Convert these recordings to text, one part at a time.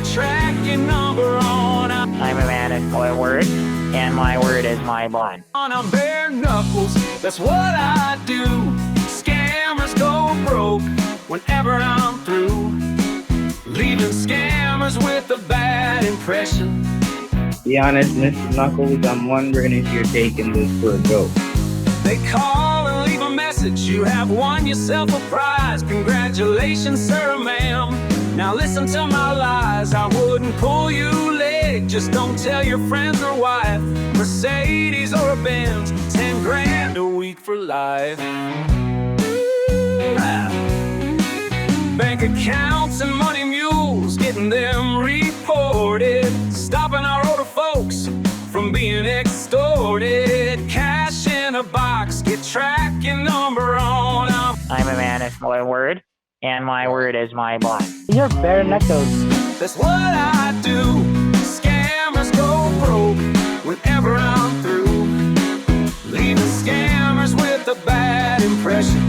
get track your number on. I'm a man of my word, and my word is my bond. On a bare knuckles, that's what I do. Scammers go broke whenever I'm through, leaving scammers with a bad impression. Be honest, Mr. Knuckles, I'm wondering if you're taking this for a joke. They call and leave a message, you have won yourself a prize. Congratulations, sir or ma'am. Now listen to my lies, I wouldn't pull you leg. Just don't tell your friends or wife. Mercedes or a Benz, 10 grand a week for life. Bank accounts and money mules, getting them reported, stopping our older folks from being extorted. Cash in a box, get track your number on. I'm a man of my word, and my word is my bond. You're bare knuckles. That's what I do. Scammers go broke whenever I'm through, leaving scammers with a bad impression,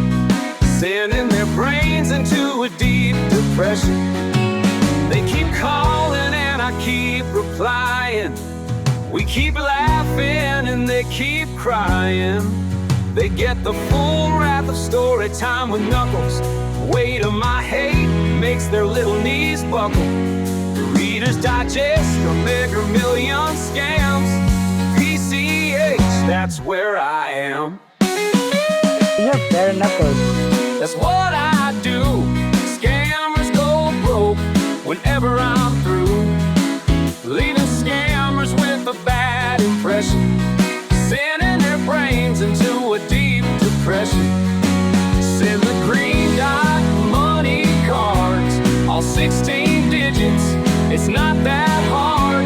sending their brains into a deep depression. They keep calling and I keep replying. We keep laughing and they keep crying. They get the full wrath of story time with Knuckles. Weight of my hate makes their little knees buckle. The Reader's Digest, a Mega Million scams. PCH, that's where I am. You're bare knuckles. That's what I do. Scammers go broke whenever I'm through, leaving scammers with a bad impression, sending their brains into a deep depression. Send the green dot money cards, all 16 digits, it's not that hard.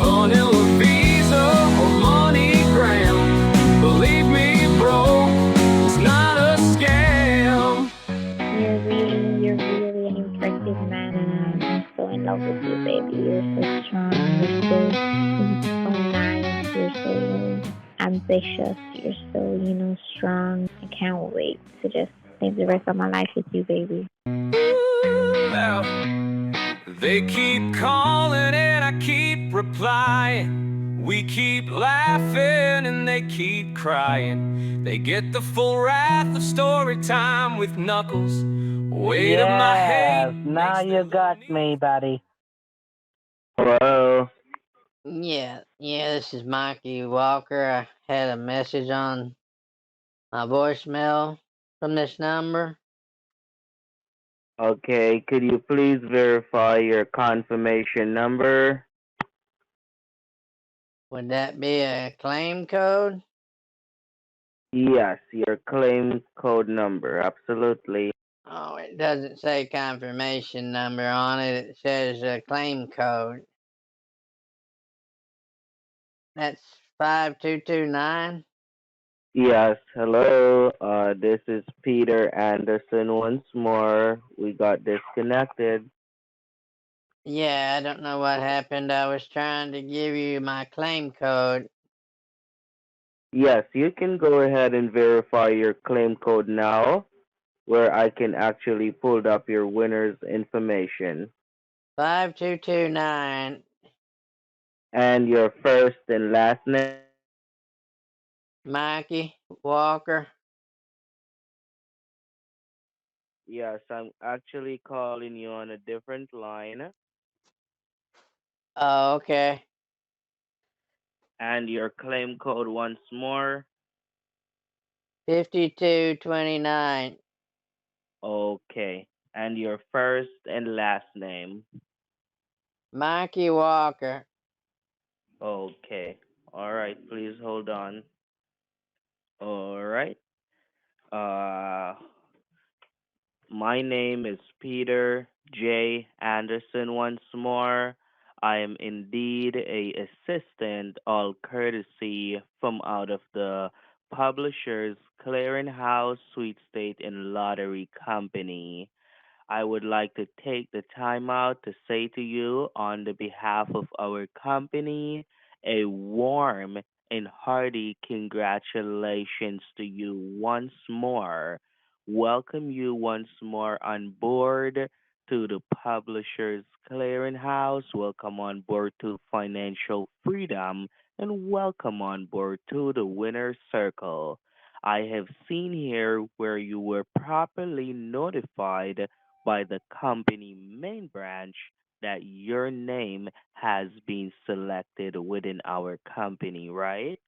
Vanilla Visa or MoneyGram, believe me bro, it's not a scam. You're really an impressive man, and I'm so in love with you, baby. You're so strong, you're so nice, you're so ambitious, you're so, strong. I can't wait to just live the rest of my life with you, baby. Well, they keep calling and I keep replying. We keep laughing and they keep crying. They get the full wrath of story time with Knuckles. Weight of my Yes, hate. now you got me, buddy. Hello? Yeah, this is Mikey Walker. I had a message on my voicemail from this number. Okay, could you please verify your confirmation number? Would that be a claim code? Yes, your claim code number, absolutely. Oh, it doesn't say confirmation number on it. It says claim code. That's 5229. Yes, hello. This is Peter Anderson once more. We got disconnected. Yeah, I don't know what happened. I was trying to give you my claim code. Yes, you can go ahead and verify your claim code now, where I can actually pull up your winner's information. 5229. And your first and last name? Mikey Walker. Yes, I'm actually calling you on a different line. Oh, okay. And your claim code once more? 5229. Okay. And your first and last name? Mikey Walker. Okay. All right, please hold on. All right. Uh, my name is Peter J. Anderson once more. I am indeed a assistant, all courtesy from out of the Publishers Clearinghouse Sweet State and Lottery Company. I would like to take the time out to say to you, on the behalf of our company, a warm and hearty congratulations to you once more. Welcome you once more on board to the Publishers Clearinghouse. Welcome on board to Financial Freedom and welcome on board to the Winner's Circle. I have seen here where you were properly notified by the company main branch that your name has been selected within our company, right?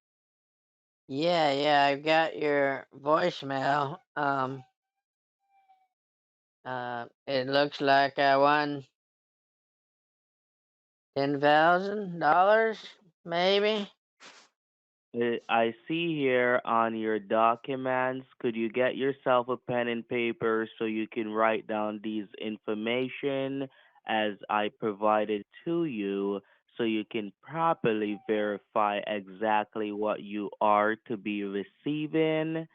Yeah, yeah, I've got your voicemail. It looks like I won $10,000, maybe. I see here on your documents, could you get yourself a pen and paper so you can write down these information as I provided to you so you can properly verify exactly what you are to be receiving,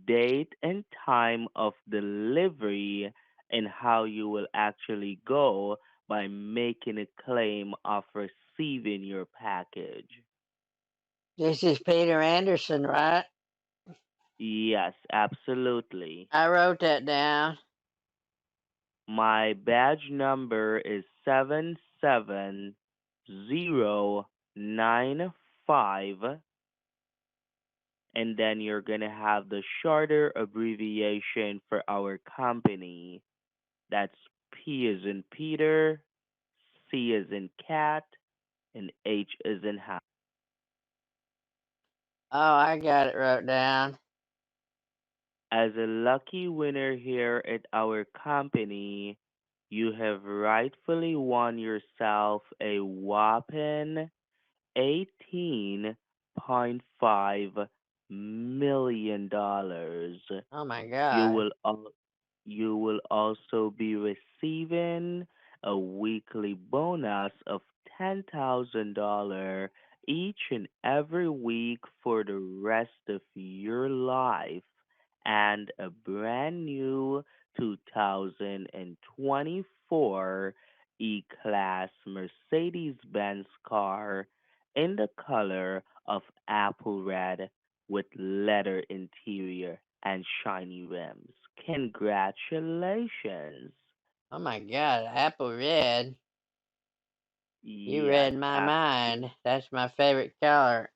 date and time of delivery, and how you will actually go by making a claim of receiving your package. This is Peter Anderson, right? Yes, absolutely. I wrote that down. My badge number is 77095, and then you're going to have the shorter abbreviation for our company. That's P as in Peter, C as in cat, and H as in house. Oh, I got it wrote down. As a lucky winner here at our company, you have rightfully won yourself a whopping $18.5 million. Oh my You God. will you will also be receiving a weekly bonus of $10,000 each and every week for the rest of your life, and a brand new 2024 E-Class Mercedes-Benz car in the color of apple red with leather interior and shiny rims. Congratulations. Oh my God. Apple red. You Yes, read my absolutely. mind. That's my favorite color.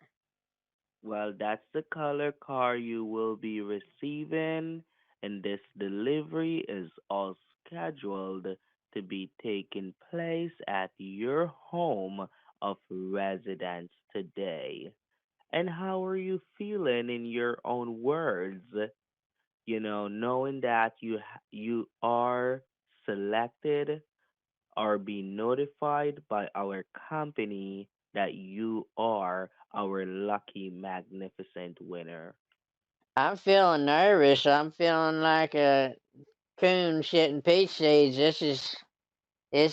Well, that's the color car you will be receiving, and this delivery is all scheduled to be taking place at your home of residence today. And how are you feeling in your own words? Knowing that you are selected or be notified by our company that you are our lucky magnificent winner. I'm feeling nervous. I'm feeling like a coon shitting peach seeds. This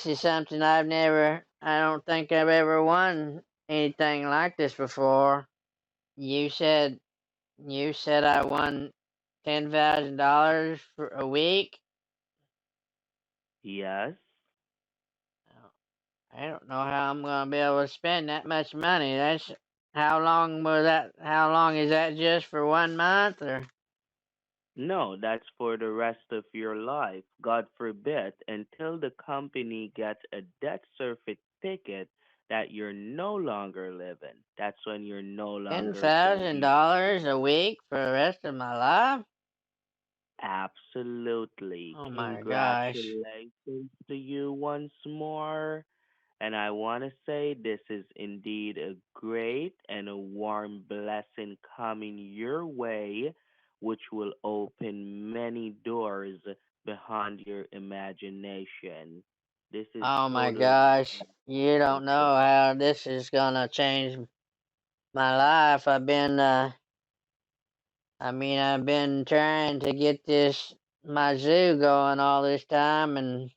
is something I don't think I've ever won anything like this before. You said you said I won $10,000 for a week. Yes. Oh, I don't know how I'm gonna be able to spend that much money. That's how long is that, just for 1 month or? No, that's for the rest of your life. God forbid, until the company gets a death certificate that you're no longer living. That's when you're no ten longer gonna thousand be. dollars a week for the rest of my life? Absolutely. Oh my gosh. Congratulations to you once more. And I want to say this is indeed a great and a warm blessing coming your way, which will open many doors beyond your imagination. This is Oh my totally gosh. You don't wonderful. know how this is gonna change my life. I've been trying to get my zoo going all this time, and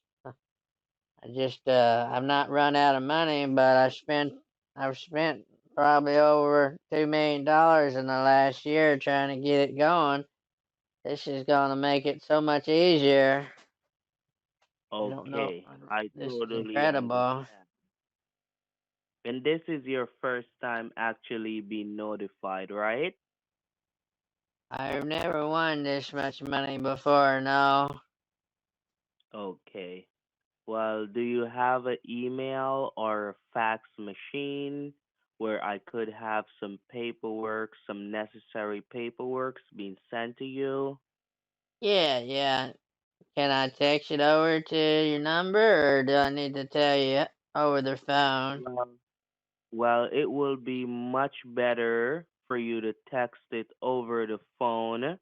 I've not run out of money, but I've spent probably over $2 million in the last year trying to get it going. This is gonna make it so much easier. I don't know. Okay, I This is totally incredible. understand. And this is your first time actually being notified, right? I've never won this much money before, no. Okay. Well, do you have an email or a fax machine where I could have some paperwork, some necessary paperwork being sent to you? Yeah, yeah. Can I text it over to your number, or do I need to tell you over the phone? Well, well, it will be much better for you to text it over the phone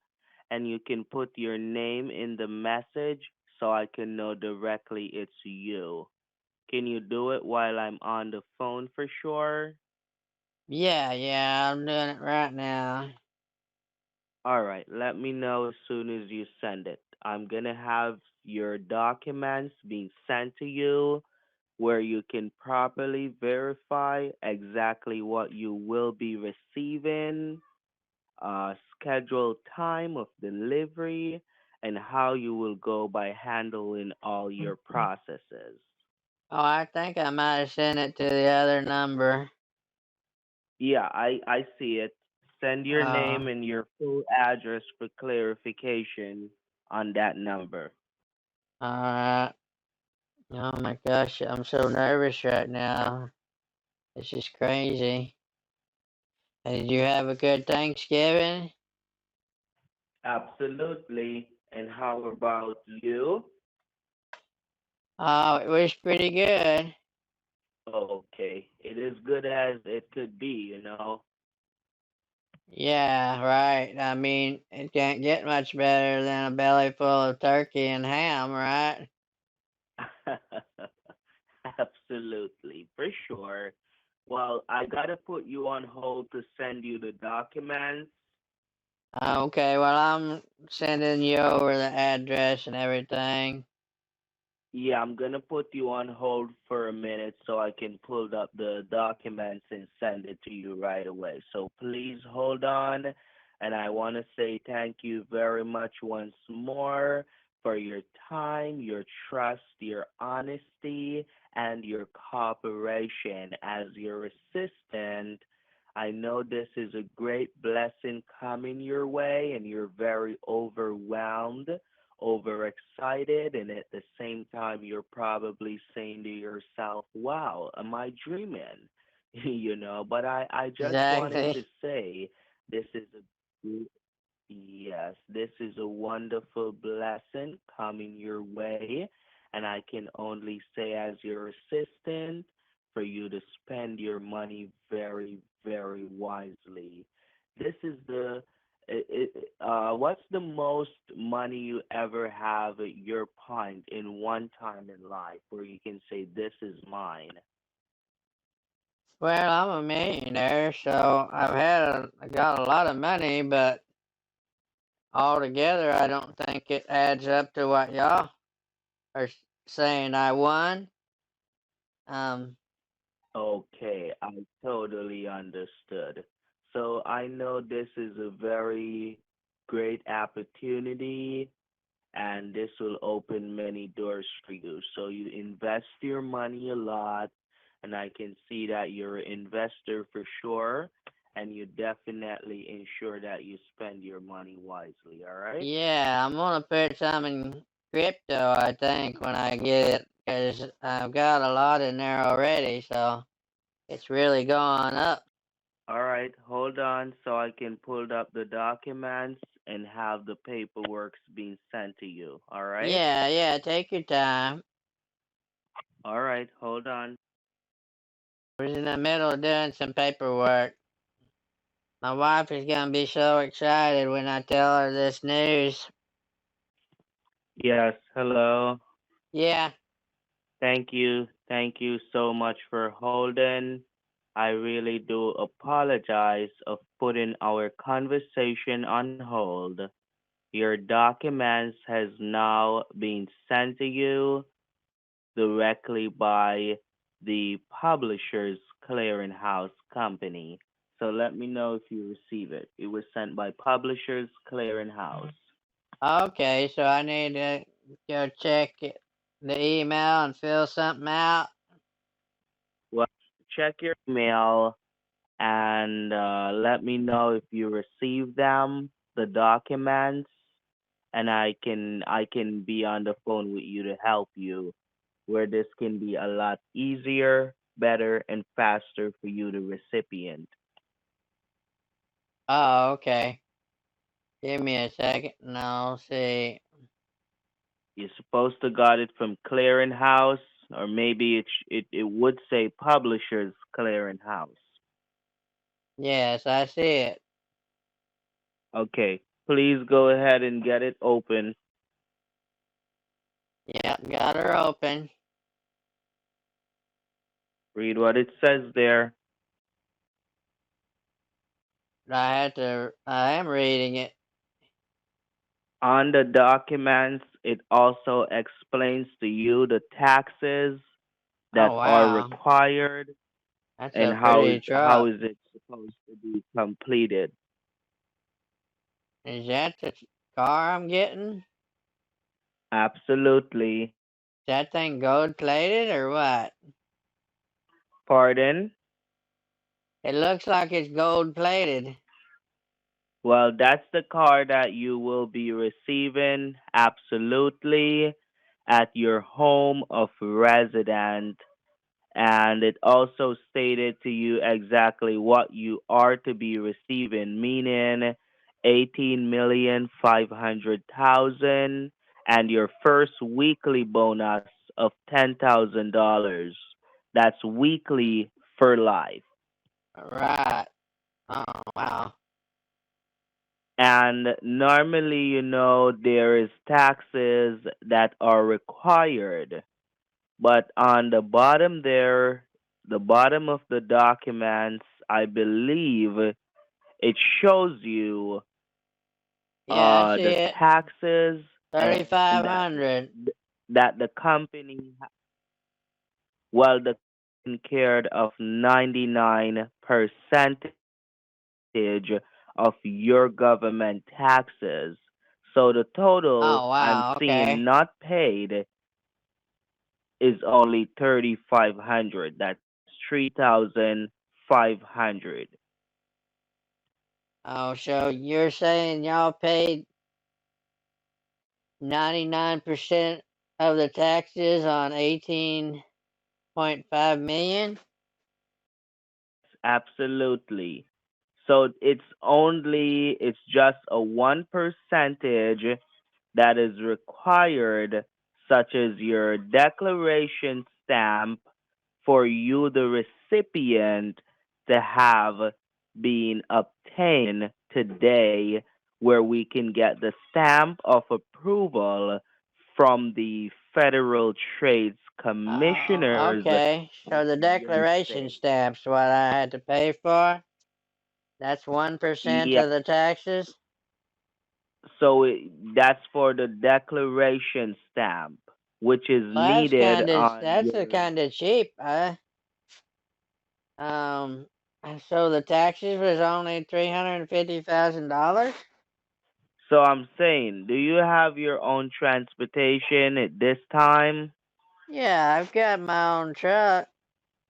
and you can put your name in the message so I can know directly it's you. Can you do it while I'm on the phone for sure? Yeah, yeah, I'm doing it right now. All right, let me know as soon as you send it. I'm gonna have your documents being sent to you where you can properly verify exactly what you will be receiving, scheduled time of delivery, and how you will go by handling all your processes. Oh, I think I might have sent it to the other number. Yeah, I see it. Send your Oh, name and your full address for clarification on that number. alright. Oh my gosh, I'm so nervous right now. This is crazy. Did you have a good Thanksgiving? Absolutely. And how about you? Oh, it was pretty good. Okay. It is good as it could be. Yeah, right. I mean, it can't get much better than a belly full of turkey and ham, right? Absolutely, for sure. Well, I gotta put you on hold to send you the documents. Okay, well, I'm sending you over the address and everything. Yeah, I'm gonna put you on hold for a minute so I can pull up the documents and send it to you right away. So please hold on, and I want to say thank you very much once more for your time, your trust, your honesty, and your cooperation as your assistant. I know this is a great blessing coming your way, and you're very overwhelmed, overexcited, and at the same time, you're probably saying to yourself, wow, am I dreaming? But I just wanted to Exactly. say this is a yes, this is a wonderful blessing coming your way, and I can only say, as your assistant, for you to spend your money very, very wisely. This is what's the most money you ever have at your point in one time in life where you can say, this is mine? Well, I'm a millionaire, so I got a lot of money, but altogether, I don't think it adds up to what y'all are saying I won. Um, Okay, I totally understood. So I know this is a very great opportunity and this will open many doors for you. So you invest your money a lot, and I can see that you're an investor for sure, and you definitely ensure that you spend your money wisely, all right? yeah, I'm gonna put some in crypto, I think, when I get it, because I've got a lot in there already, so it's really going up. All right, hold on so I can pull up the documents and have the paperwork being sent to you, all right? Yeah, yeah, take your time. All right, hold on. I was in the middle of doing some paperwork. My wife is gonna be so excited when I tell her this news. Yes, hello. Yeah, Thank you. Thank you so much for holding. I really do apologize of putting our conversation on hold. Your documents has now been sent to you directly by the publisher's clearinghouse company. So let me know if you receive it. It was sent by Publishers Clearinghouse. okay, so I need to go check the email and fill something out. Well, check your email and let me know if you receive them, the documents, and I can be on the phone with you to help you where this can be a lot easier, better, and faster for you, the recipient. Oh, okay. Give me a second and I'll see. You're supposed to got it from clearinghouse, or maybe it would say publishers clearinghouse. Yes, I see it. Okay, please go ahead and get it open. Yep, got her open. Read what it says there. I am reading it. On the documents, it also explains to you the taxes Oh, that are wow. required That's and a pretty how truck. is it supposed to be completed. Is that the car I'm getting? Is Absolutely. that thing gold plated or what? Pardon? It looks like it's gold plated. Well, that's the car that you will be receiving absolutely at your home of residence. And it also stated to you exactly what you are to be receiving, meaning 18,500,000 and your first weekly bonus of $10,000. That's weekly for life. Right. Oh, wow. And normally, there is taxes that are required. But on the bottom there, the bottom of the documents, I believe it shows you Yeah, I see the it. taxes and that 3,500. that the company, well, the cared of 99 percentage of your government taxes. So the total Oh, I'm wow. seeing Okay. not paid is only 3,500. That's 3,500. Oh, so you're saying y'all paid 99% of the taxes on 18.5 million? Absolutely. So it's just a 1% that is required, such as your declaration stamp for you, the recipient, to have been obtained today, where we can get the stamp of approval from the Federal Trades Oh, Commissioners okay. of So the the United declaration States. stamp's what I had to pay for? That's 1% Yeah, of the taxes? so that's for the declaration stamp, which is Well, needed on that's a your. kinda cheap. Um, so the taxes was only $350,000? So I'm saying, do you have your own transportation at this time? Yeah, I've got my own truck.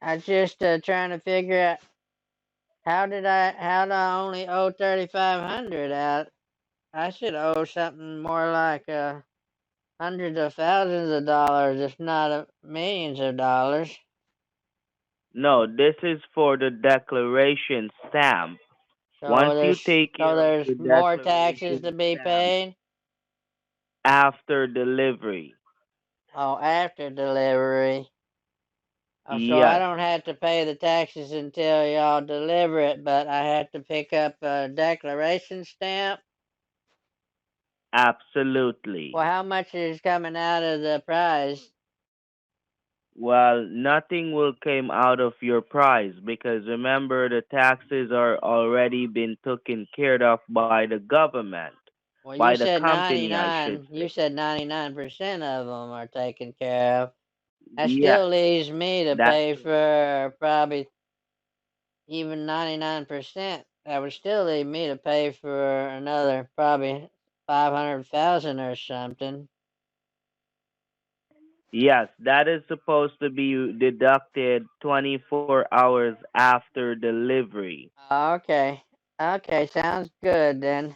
I just trying to figure out how do I only owe 3,500 out? I should owe something more like hundreds of thousands of dollars, if not millions of dollars. No, this is for the declaration stamp. So Once you take care of there's the more taxes declaration to be stamp paid. after delivery, Oh, after delivery. Oh, so I yes, don't have to pay the taxes until y'all deliver it, but I have to pick up a declaration stamp. absolutely. Well, how much is coming out of the prize? Well, nothing will come out of your price, because remember, the taxes are already been taken care of by the government, Well, by the company, I should You say. said 99% of them are taken care of. That Yes, still leaves me to that's pay correct. for probably even 99%. That would still leave me to pay for another probably 500,000 or something. Yes, that is supposed to be deducted 24 hours after delivery. Okay. Okay, sounds good then.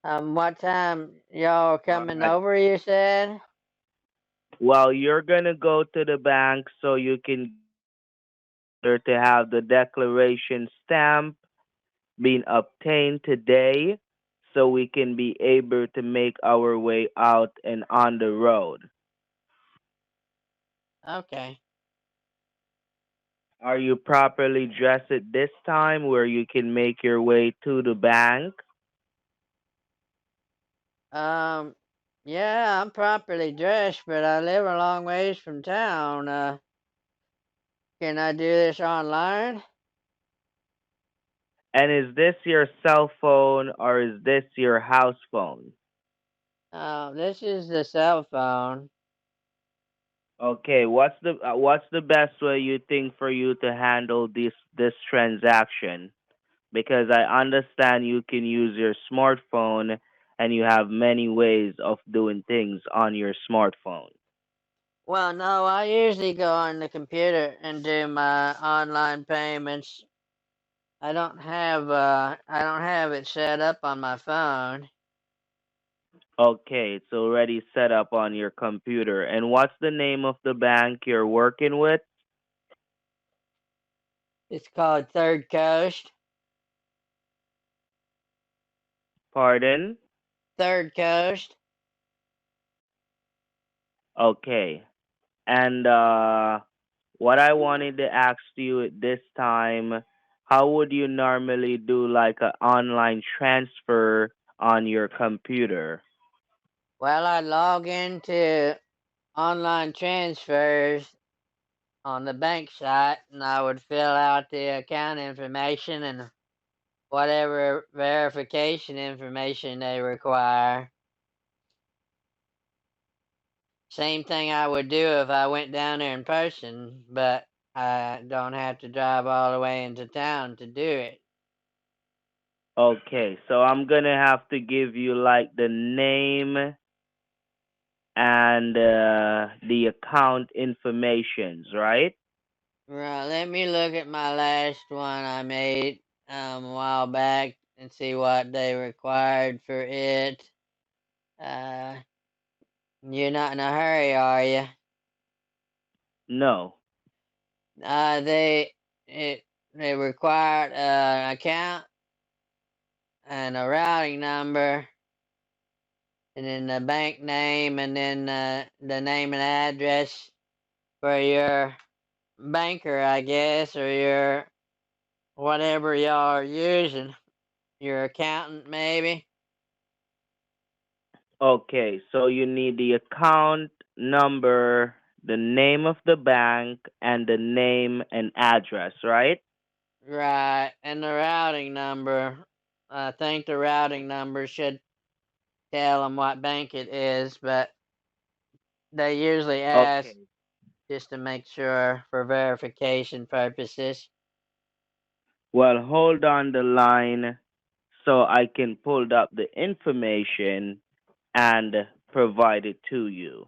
What time y'all All coming right. over, you said? Well, you're gonna go to the bank so you can order to have the declaration stamp being obtained today so we can be able to make our way out and on the road. Okay. Are you properly dressed at this time where you can make your way to the bank? Um, yeah, I'm properly dressed, but I live a long ways from town. Can I do this online? And is this your cell phone or is this your house phone? This is the cell phone. Okay, what's the best way you think for you to handle this transaction? Because I understand you can use your smartphone and you have many ways of doing things on your smartphone. Well, no, I usually go on the computer and do my online payments. I don't have it set up on my phone. Okay, it's already set up on your computer. And what's the name of the bank you're working with? It's called Third Coast. Pardon? Third Coast. Okay. And what I wanted to ask you at this time, how would you normally do like an online transfer on your computer? Well, I log into online transfers on the bank site and I would fill out the account information and whatever verification information they require. Same thing I would do if I went down there in person, but I don't have to drive all the way into town to do it. Okay, so I'm gonna have to give you like the name and the account informations, right? Right, let me look at my last one I made a while back and see what they required for it. Uh, you're not in a hurry, are you? No. Uh, they it they required an account and a routing number, and then the bank name, and then the name and address for your banker, I guess, or your whatever y'all are using, your accountant maybe. Okay, so you need the account number, the name of the bank, and the name and address, right? Right, and the routing number. I think the routing number should tell them what bank it is, but they usually ask Okay. just to make sure for verification purposes. Well, hold on the line so I can pull up the information and provide it to you.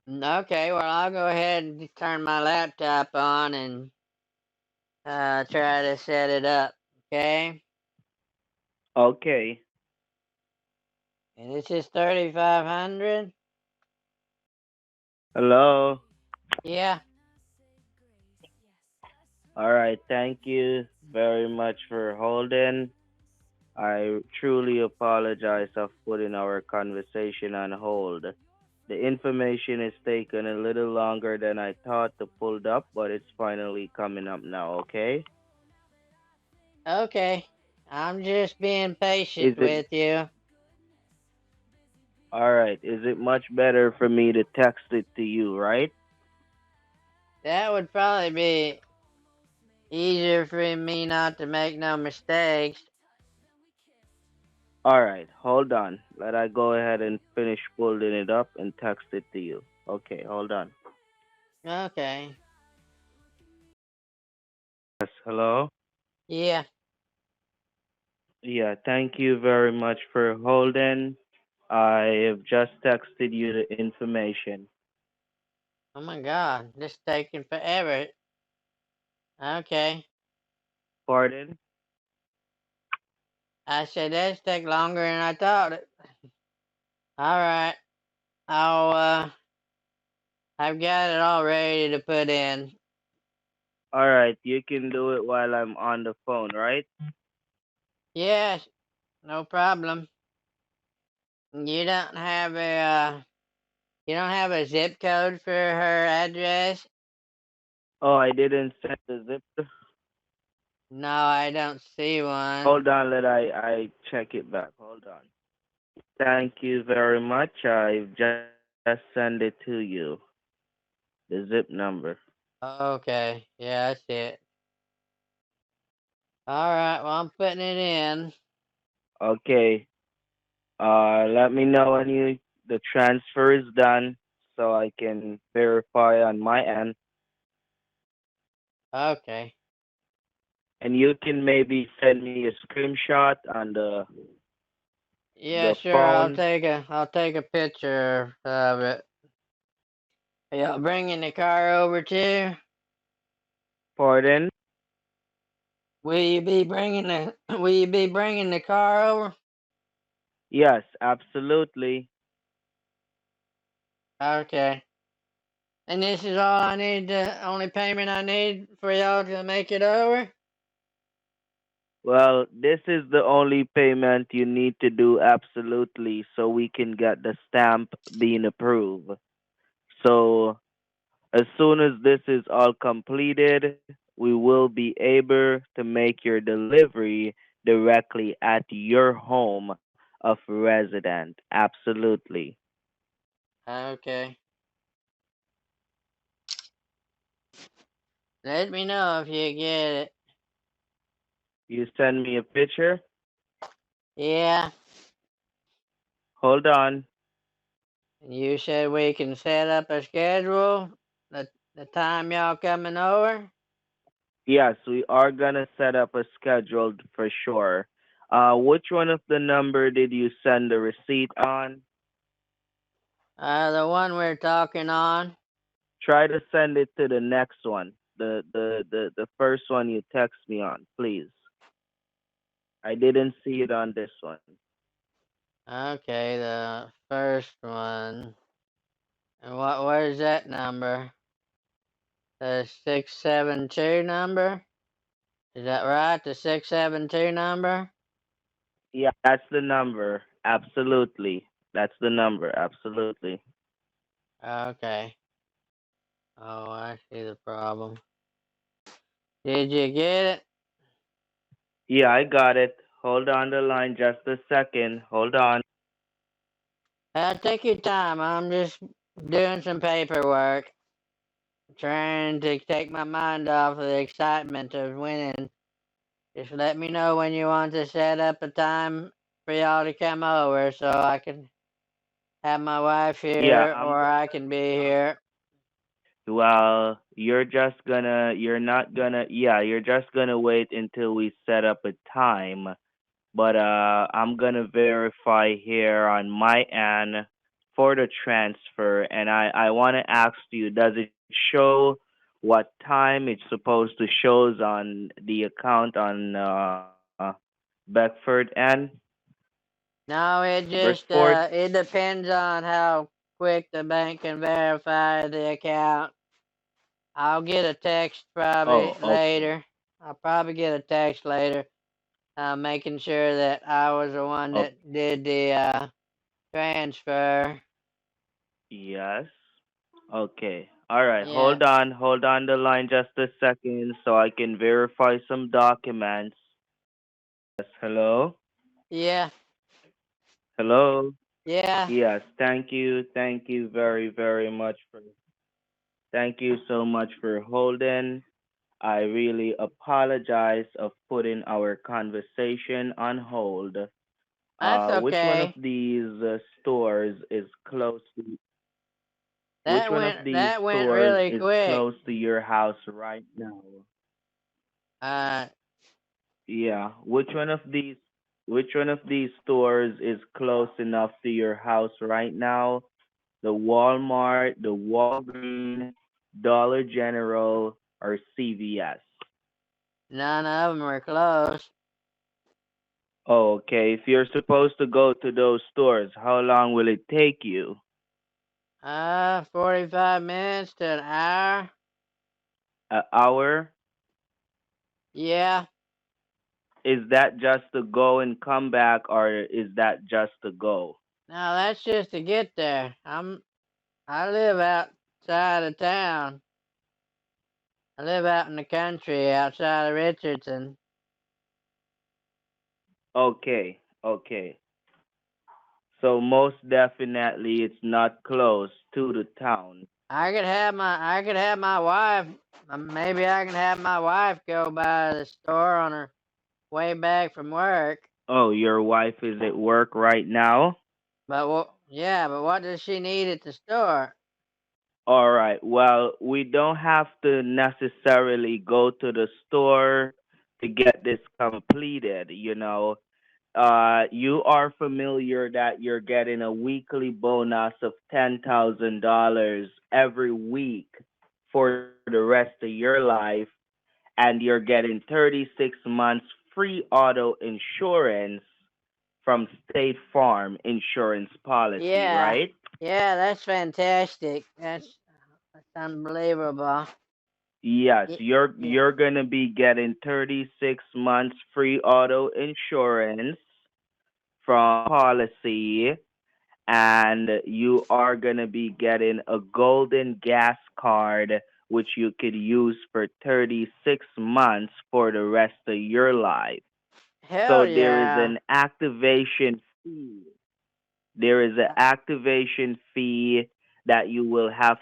Okay, well, I'll go ahead and turn my laptop on and try to set it up. Okay, Okay. and this is 3500. Hello. Yeah. All right. Thank you very much for holding. I truly apologize of putting our conversation on hold. The information is taking a little longer than I thought to pull up, but it's finally coming up now, okay? Okay, I'm just being Is patient it with you. all right? Is it much better for me to text it to you, right? That would probably be easier for me not to make no mistakes. All right, hold on. Let I go ahead and finish pulling it up and text it to you. Okay, hold on. Okay. Yes, hello? Yeah. Yeah, thank you very much for holding. I have just texted you the information. Oh my God, this taking forever. Okay. Pardon? I said that's take longer than I thought it. All right. I'll I've got it all ready to put in. All right, you can do it while I'm on the phone, right? Yes, no problem. You don't have you don't have a zip code for her address? Oh, I didn't send the zip. No, I don't see one. Hold on, let I check it back. Hold on. Thank you very much. I've just sent it to you. The zip number. Okay, yeah, I see it. All right, well, I'm putting it in. Okay. Let me know when the transfer is done so I can verify on my end. Okay. And you can maybe send me a screenshot on Yeah, the sure. phone. I'll take a picture of it. Are y'all bringing the car over too? Pardon? Will you be bringing the Will you be bringing the car over? Yes, absolutely. Okay. And this is all I need. The only payment I need for y'all to make it over. Well, this is the only payment you need to do absolutely so we can get the stamp being approved. So as soon as this is all completed, we will be able to make your delivery directly at your home of resident. Absolutely. Okay. Let me know if you get it. You send me a picture? Yeah. Hold on. You said we can set up a schedule. The time y'all coming over. Yes, we are gonna set up a schedule for sure. Which one of the number did you send the receipt on? The one we're talking on. Try to send it to the next one. The first one you text me on, please. I didn't see it on this one. Okay, the first one. And what is that number? The 672 number? Is that right? The 672 number? Yeah, that's the number. Absolutely. That's the number. Absolutely. Okay. Oh, I see the problem. Did you get it? Yeah, I got it. Hold on the line just a second. Hold on. Take your time. I'm just doing some paperwork, trying to take my mind off of the excitement of winning. Just let me know when you want to set up a time for y'all to come over so I can have my wife Yeah, here I'm or I gonna can be here. well, you're not gonna, yeah, you're just gonna wait until we set up a time. But I'm gonna verify here on my end for the transfer, and I wanna ask you, does it show what time it's supposed to shows on the account on Beckford and No, Bridgeport? it depends on how quick the bank can verify the account. I'll get a text probably Oh, okay. later. I'll probably get a text later, making sure that I was the one Oh, that did the transfer. yes. Okay. All right. Yeah, Hold on. Hold on the line just a second so I can verify some documents. Yes. Hello. yeah, Hello. yeah. Yes. Thank you. Thank you very, very much for. Thank you so much for holding. I really apologize of putting our conversation on hold. That's Which one of okay. these stores is close to? Which one of these That went stores really is quick. close to your house right now? Uh, Yeah. Which one of these stores is close enough to your house right now? The Walmart, the Walgreens, Dollar General, or CVS? None of them were close. Oh, okay. If you're supposed to go to those stores, how long will it take you? 45 minutes to an hour. An hour? Yeah. Is that just to go and come back, or is that just to go? Now that's just to get there. I live outside of town. I live out in the country outside of Richardson. Okay, okay. So most definitely it's not close to the town. I could have my wife. Maybe I can have my wife go by the store on her way back from work. Oh, your wife is at work right now? But what does she need at the store? All right. Well, we don't have to necessarily go to the store to get this completed, you know. You are familiar that you're getting a weekly bonus of $10,000 every week for the rest of your life, and you're getting 36 months free auto insurance from State Farm Insurance Policy, Yeah, right? yeah, that's fantastic. That's unbelievable. Yes, Yeah, yeah. you're gonna be getting 36 months free auto insurance from policy, and you are gonna be getting a golden gas card which you could use for 36 months for the rest of your life. So Hell there is yeah. an activation fee. There is an activation fee that you will have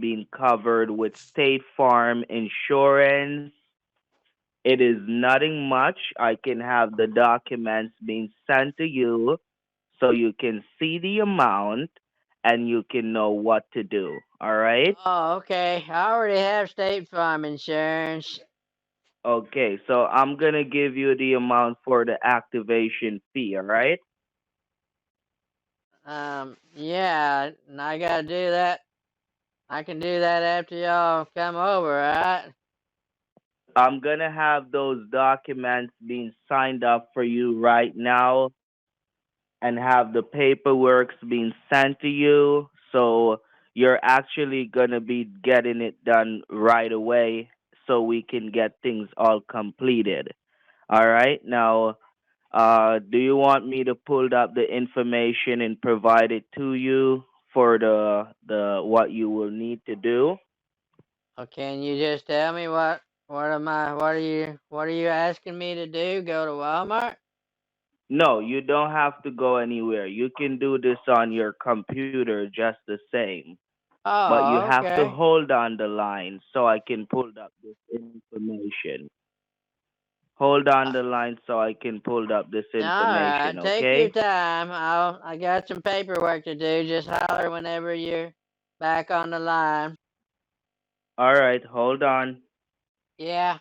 being covered with State Farm insurance. It is nothing much. I can have the documents being sent to you so you can see the amount and you can know what to do. All right? Oh, okay. I already have State Farm insurance. Okay, so I'm going to give you the amount for the activation fee. All right? Yeah, and I gotta do that. I can do that after y'all come over, right? I'm going to have those documents being signed up for you right now and have the paperwork being sent to you. So you're actually going to be getting it done right away so we can get things all completed. All right. Now, do you want me to pull up the information and provide it to you for the what you will need to do? Or can you just tell me what are you asking me to do? Go to Walmart? No, you don't have to go anywhere. You can do this on your computer just the same. But you Oh, have to okay. hold on the line so I can pull up this information. Hold on Uh, the line so I can pull up this all right, information, take your okay? time. I got some paperwork to do. Just holler whenever you're back on the line. All right, hold on. Yeah,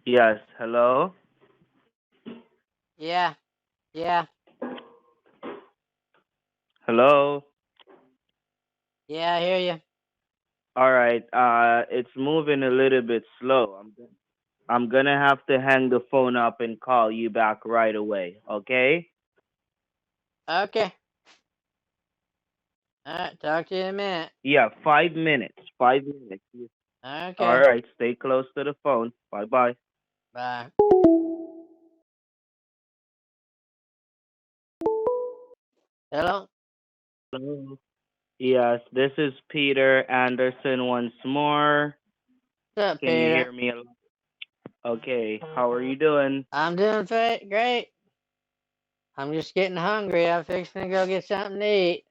Yes, hello? yeah, yeah, Hello? yeah. I hear you. All right, it's moving a little bit slow. I'm gonna have to hang the phone up and call you back right away, okay? Okay. All right. Talk to you in a minute. Yeah, 5 minutes. 5 minutes. All Okay. right, stay close to the phone. Bye bye. Bye. Hello. Hello. Yes, this is Peter Anderson once more. What's up, Can you Peter? hear me? Okay, how are you doing? I'm doing great. I'm just getting hungry. I'm fixing to go get something to eat.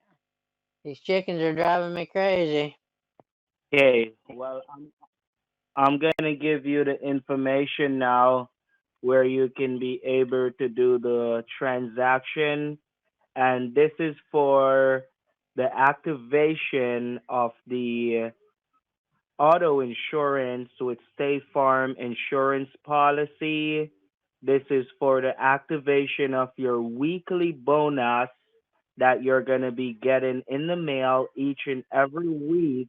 These chickens are driving me crazy. Okay, well, I'm gonna give you the information now where you can be able to do the transaction, and this is for the activation of the auto insurance with State Farm insurance policy. This is for the activation of your weekly bonus that you're going to be getting in the mail each and every week.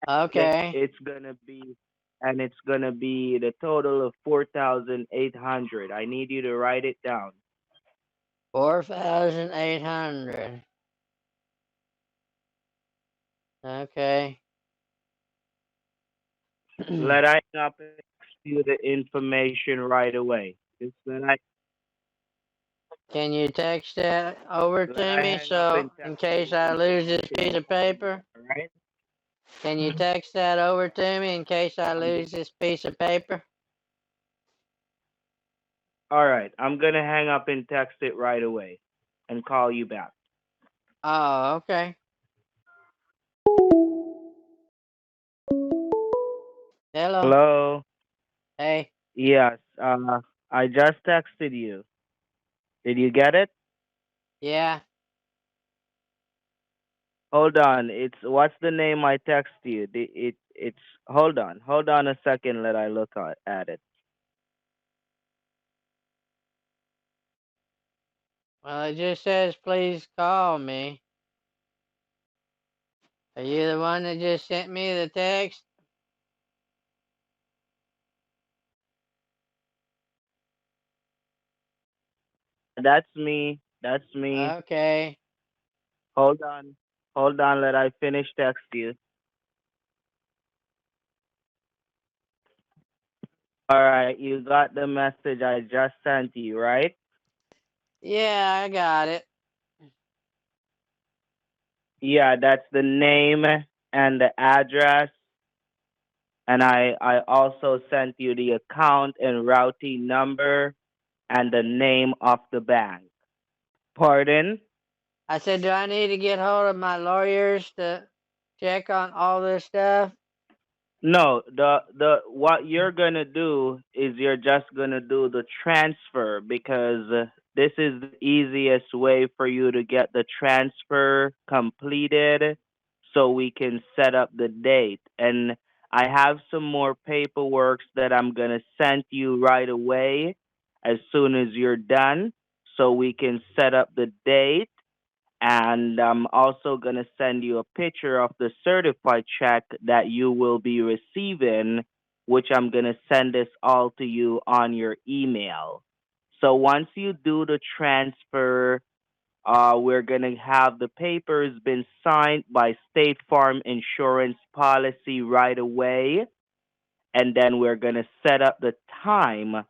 And Okay. it's going to be the total of 4,800. I need you to write it down. 4,800. Okay. Let I hang up and text you the information right away. Just Can you text that over let to I me hang up so and text in you case the I lose this information piece right of paper? away. All right? Can you text that over to me in case I I'm lose this piece of paper? All right. I'm gonna hang up and text it right away, and call you back. Oh, okay. Hello. Hello. Hey. Yes. I just texted you. Did you get it? Yeah. Hold on. It's what's the name I text you? It's hold on. Hold on a second. Let I look at it. Well, it just says please call me. Are you the one that just sent me the text? That's me. That's me. Okay. Hold on. Hold on. Let I finish text you. All right. You got the message I just sent you, right? Yeah, I got it. Yeah. That's the name and the address. And I also sent you the account and routing number and the name of the bank. Pardon? I said, do I need to get hold of my lawyers to check on all this stuff? No, the what you're gonna do is you're just gonna do the transfer because this is the easiest way for you to get the transfer completed so we can set up the date. And I have some more paperwork that I'm gonna send you right away as soon as you're done so we can set up the date, and I'm also going to send you a picture of the certified check that you will be receiving, which I'm going to send this all to you on your email. So once you do the transfer, we're going to have the papers been signed by State Farm Insurance Policy right away, and then we're going to set up the time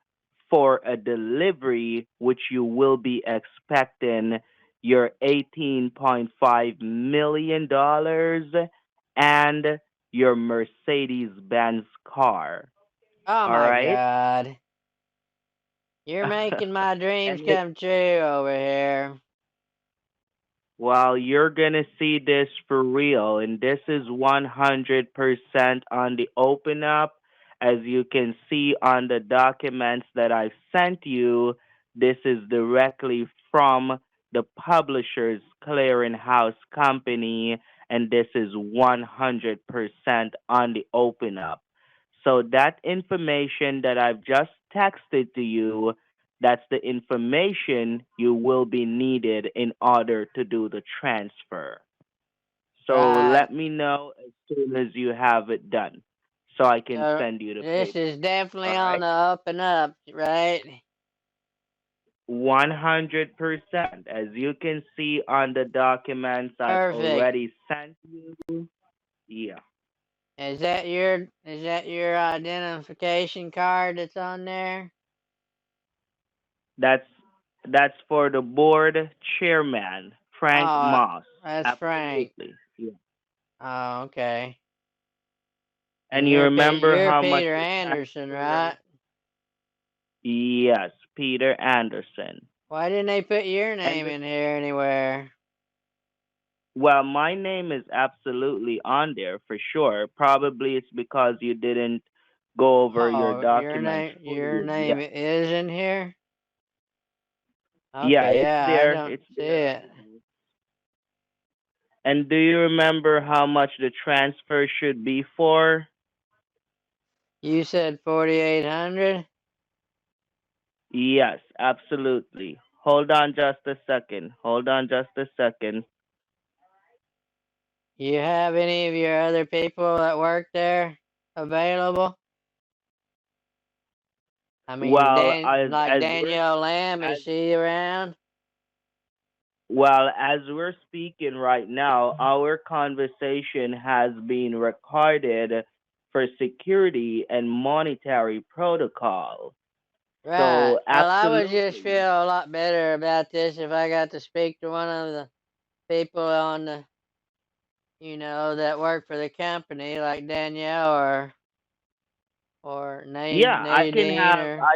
for a delivery, which you will be expecting your $18.5 million and your Mercedes Benz car. Oh All my right? God. You're making my dreams And come true over here. well, you're gonna see this for real, and this is 100% on the open up. As you can see on the documents that I sent you, this is directly from the publisher's clearinghouse company, and this is 100% on the open up. So that information that I've just texted to you, that's the information you will be needed in order to do the transfer. So Right. let me know as soon as you have it done so I can So send you the this paper. is definitely All on right? the up and up, right? 100%. As you can see on the documents I've Perfect. already sent you. Yeah. Is that your identification card that's on there? That's that's for the board chairman, Frank Oh, Moss. that's Frank. Absolutely. Yeah. Oh, okay. And And you remember you're how much Peter the Anderson, transfer? right? Yes, Peter Anderson. Why didn't they put your And name in here anywhere? well, my name is absolutely on there for sure. Probably it's because you didn't go over your Oh, your documents name your fully name yet. is in here? Yeah, Okay, it's yeah, I there. don't It's see there. it. And do you remember how much the transfer should be for? You said 4,800? Yes, absolutely. Hold on just a second. Hold on just a second. You have any of your other people that work there available? I mean, Well, Like as we're Danielle Lamb, is as she around? Well, as we're speaking right now, our conversation has been recorded for security and monetary protocol. Right. So, Well, I would just absolutely. feel a lot better about this if I got to speak to one of the people on the, that work for the company, like Danielle or Yeah, Nadine or.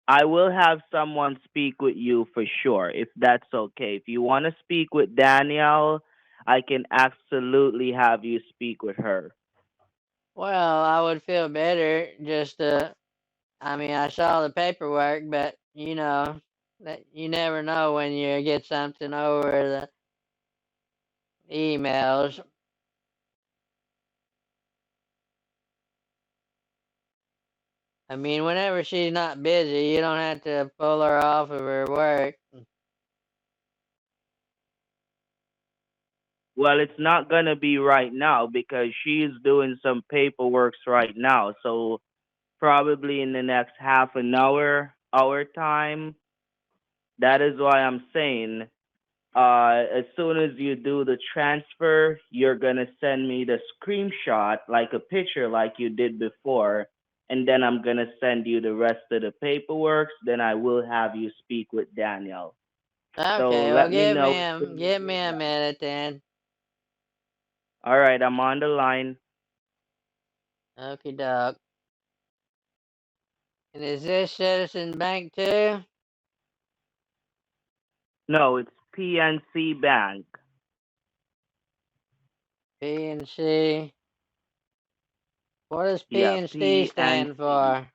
I will have someone speak with you for sure, if that's okay. If you want to speak with Danielle, I can absolutely have you speak with her. Well, I would feel better just I mean, I saw the paperwork, but that you never know when you get something over the emails. I mean, whenever she's not busy, you don't have to pull her off of her work. Well, it's not going to be right now because she's doing some paperwork right now. So, probably in the next half an hour, hour time. That is why I'm saying as soon as you do the transfer, you're gonna send me the screenshot, like a picture, like you did before, and then I'm gonna send you the rest of the paperwork. Then I will have you speak with Daniel. So Okay, well, let me know as soon as give me you're a done. minute then. All right, I'm on the line. Okie doke. And is this Citizen Bank too? No, it's PNC Bank. PNC. What does Yeah, PNC stand PNC. for?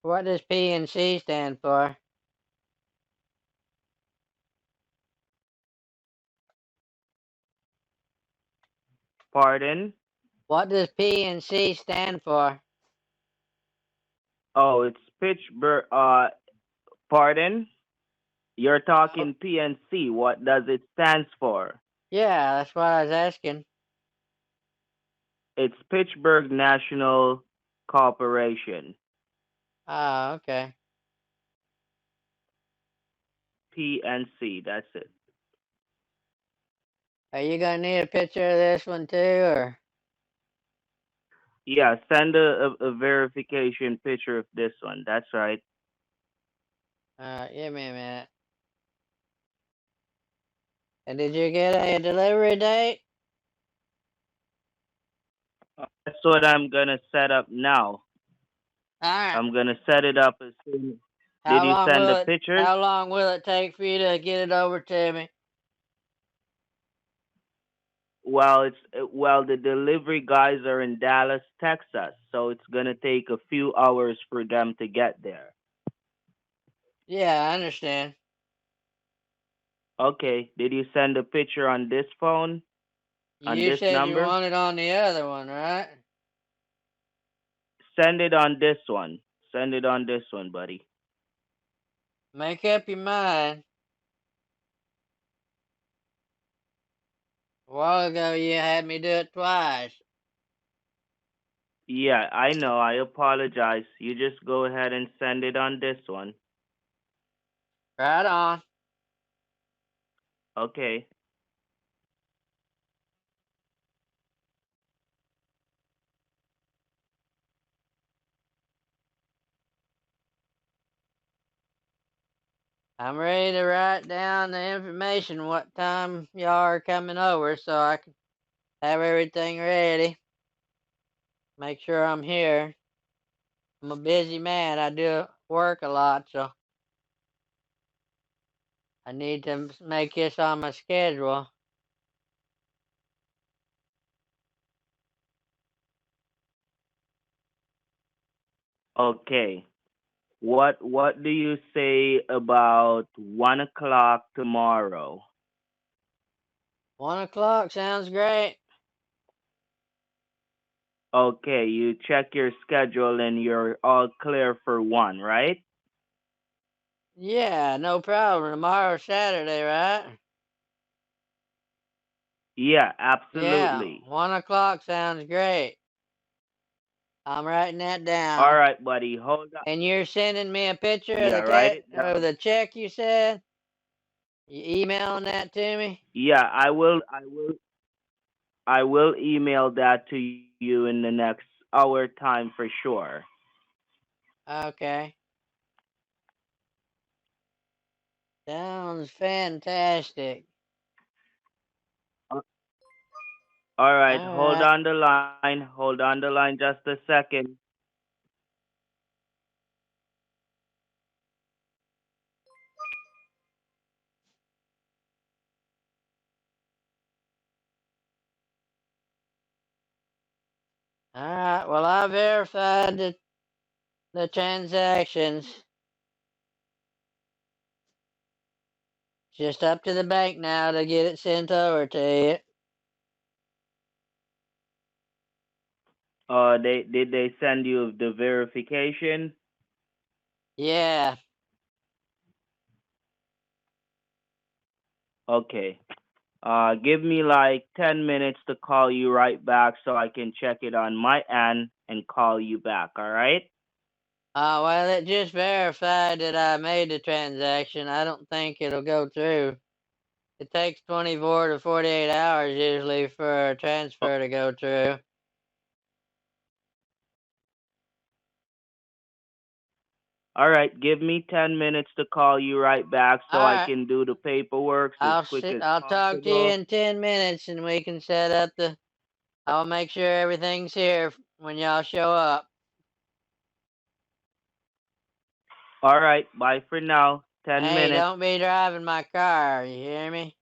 What does PNC stand for? Pardon? What does PNC stand for? Oh, it's Pittsburgh. Pardon? You're Oh, talking PNC. What does it stand for? yeah, that's what I was asking. It's Pittsburgh National Corporation. Oh, okay. PNC. That's it. Are you gonna need a picture of this one too, or? Yeah, send a verification picture of this one. That's right. Give me a minute. And did you get a delivery date? That's what I'm gonna set up now. All right. I'm gonna set it up as soon. Did you send the pictures? How long will it take for you to get it over to me? Well, the delivery guys are in Dallas, Texas, so it's gonna take a few hours for them to get there. Yeah, I understand. Okay. Did you send a picture on this phone? On You this said you number? want it on the other one, right? Send it on this one. Send it on this one, buddy. Make up your mind. A while ago, you had me do it twice. Yeah, I know. I apologize. You just go ahead and send it on this one. Right on. Okay. I'm ready to write down the information, what time y'all are coming over, so I can have everything ready. Make sure I'm here. I'm a busy man. I do work a lot, so I need to make this on my schedule. Okay. What do you say about 1 o'clock tomorrow? 1 o'clock sounds great. Okay, you check your schedule and you're all clear for 1, right? Yeah, no problem. Tomorrow's Saturday, right? Yeah, Yeah, absolutely. 1 o'clock sounds great. I'm writing that down. All right, buddy. Hold on. And you're sending me a picture of Yeah, the write it of down. the check you said? You emailing that to me? Yeah, I will email that to you in the next hour time for sure. Okay. Sounds fantastic. Uh, All right, All hold right. on the line. Hold on the line just a second. All right. Well, I verified the transactions. Just up to the bank now to get it sent over to you. They did they send you the verification? Yeah. Okay. Give me like 10 minutes to call you right back so I can check it on my end and call you back, all right? Well, it just verified that I made the transaction. I don't think it'll go through. It takes 24 to 48 hours usually for a O- transfer to go through. All right, give me 10 minutes to call you right back All so I right. can do the paperwork as quick as I'll talk to you possible. in 10 minutes and we can set up I'll make sure everything's here when y'all show up. All right, bye for now. 10 Hey, minutes. don't be driving my car. You hear me?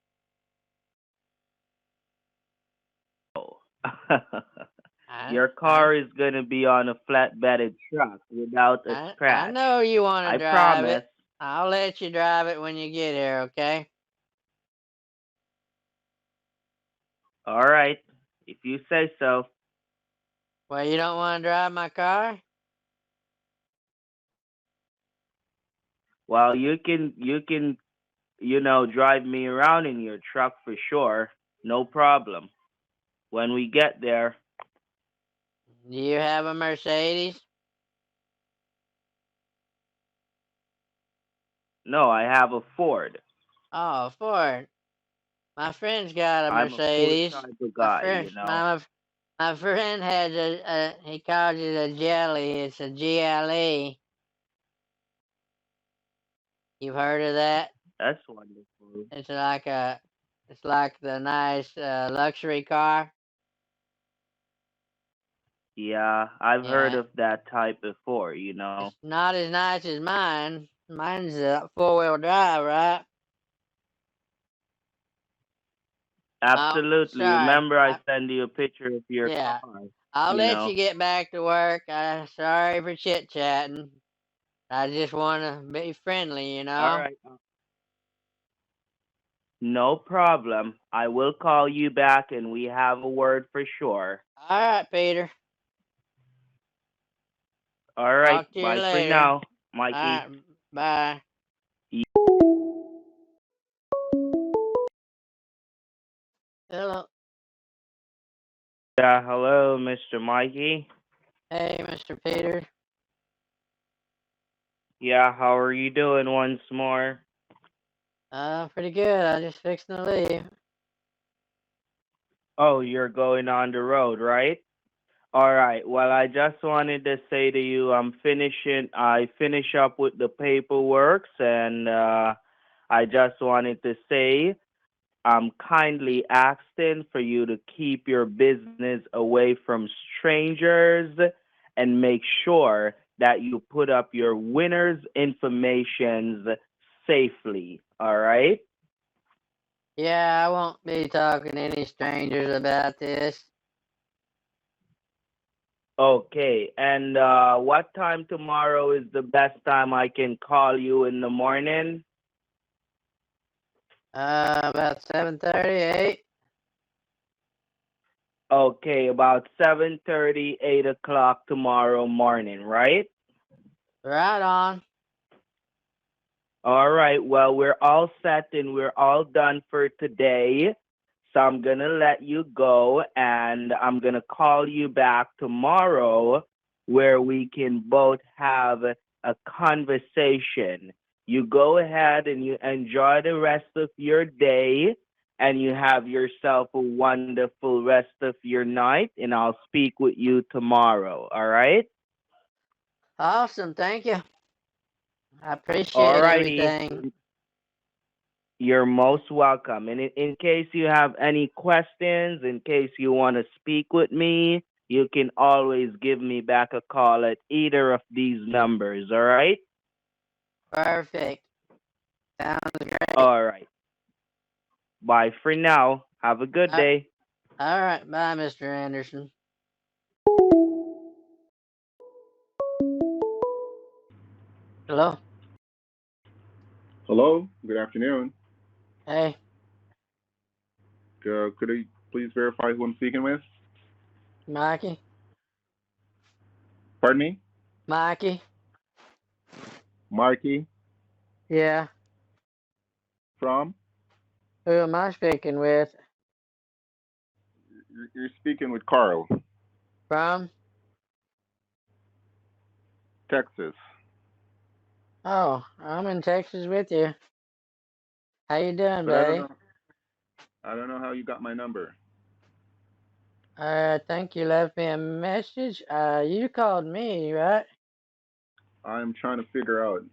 Oh. I Your I car is going to be on a flatbed truck without a I scratch. know you want I to drive promise. it. I'll let you drive it when you get here, okay? All right, if you say so. Well, you don't want to drive my car? Well, you can drive me around in your truck for sure. No problem. When we get there, Do you have a Mercedes? no, I have a Ford. Oh, Ford. My friend's got a I'm a Ford Mercedes. type of My guy, friend, you know. my friend has he calls it a jelly. It's a GLE. You've heard of that? That's wonderful. It's like it's like the nice luxury car. Yeah, I've heard Yeah, of that type before, you know. it's not as nice as mine. Mine's a 4-wheel drive, right? Oh, Absolutely. sorry. Remember I sent you a picture of your Yeah, car, I'll you let know. you get back to work. Sorry for chit chatting. I just want to be friendly, you All know. right. No problem. I will call you back and we have a word for sure. All right, Peter. All right. Talk to you Bye for later. now, All Mikey. right, bye. Hello. Yeah, hello, Mr. Mikey. Hey, Mr. Peter. Yeah, how are you doing once more? Pretty good. I just fixing to leave. Oh, you're going on the road, right? All right. Well, I just wanted to say to you, I finish up with the paperwork, and I just wanted to say I'm kindly asking for you to keep your business away from strangers and make sure that you put up your winners' informations safely. All right? Yeah, I won't be talking to any strangers about this. Okay. And what time tomorrow is the best time I can call you in the morning? About 7:38. Okay, about 7:30, 8 o'clock tomorrow morning, right? Right on. All right. Well, we're all set and we're all done for today. So I'm going to let you go and I'm going to call you back tomorrow where we can both have a conversation. You go ahead and you enjoy the rest of your day, and you have yourself a wonderful rest of your night, and I'll speak with you tomorrow. All right? Awesome, thank you. I All appreciate righty. everything. You're most welcome. And in case you have any questions, in case you want to speak with me, you can always give me back a call at either of these numbers. All right? Perfect. Sounds great. All right. Bye for now. Have a good Uh, day. all right, bye, Mr. Anderson. Hello. Hello, good afternoon. Hey, Could I please verify who I'm speaking with? Mikey. Pardon me? Mikey. Marky Yeah. from? Who am I speaking with? You're speaking with Carl, From? Texas. Oh, I'm in Texas with you. How you doing, But I don't buddy? know. I don't know how you got my number. I think you left me a message. You called me, right? I'm trying to figure out.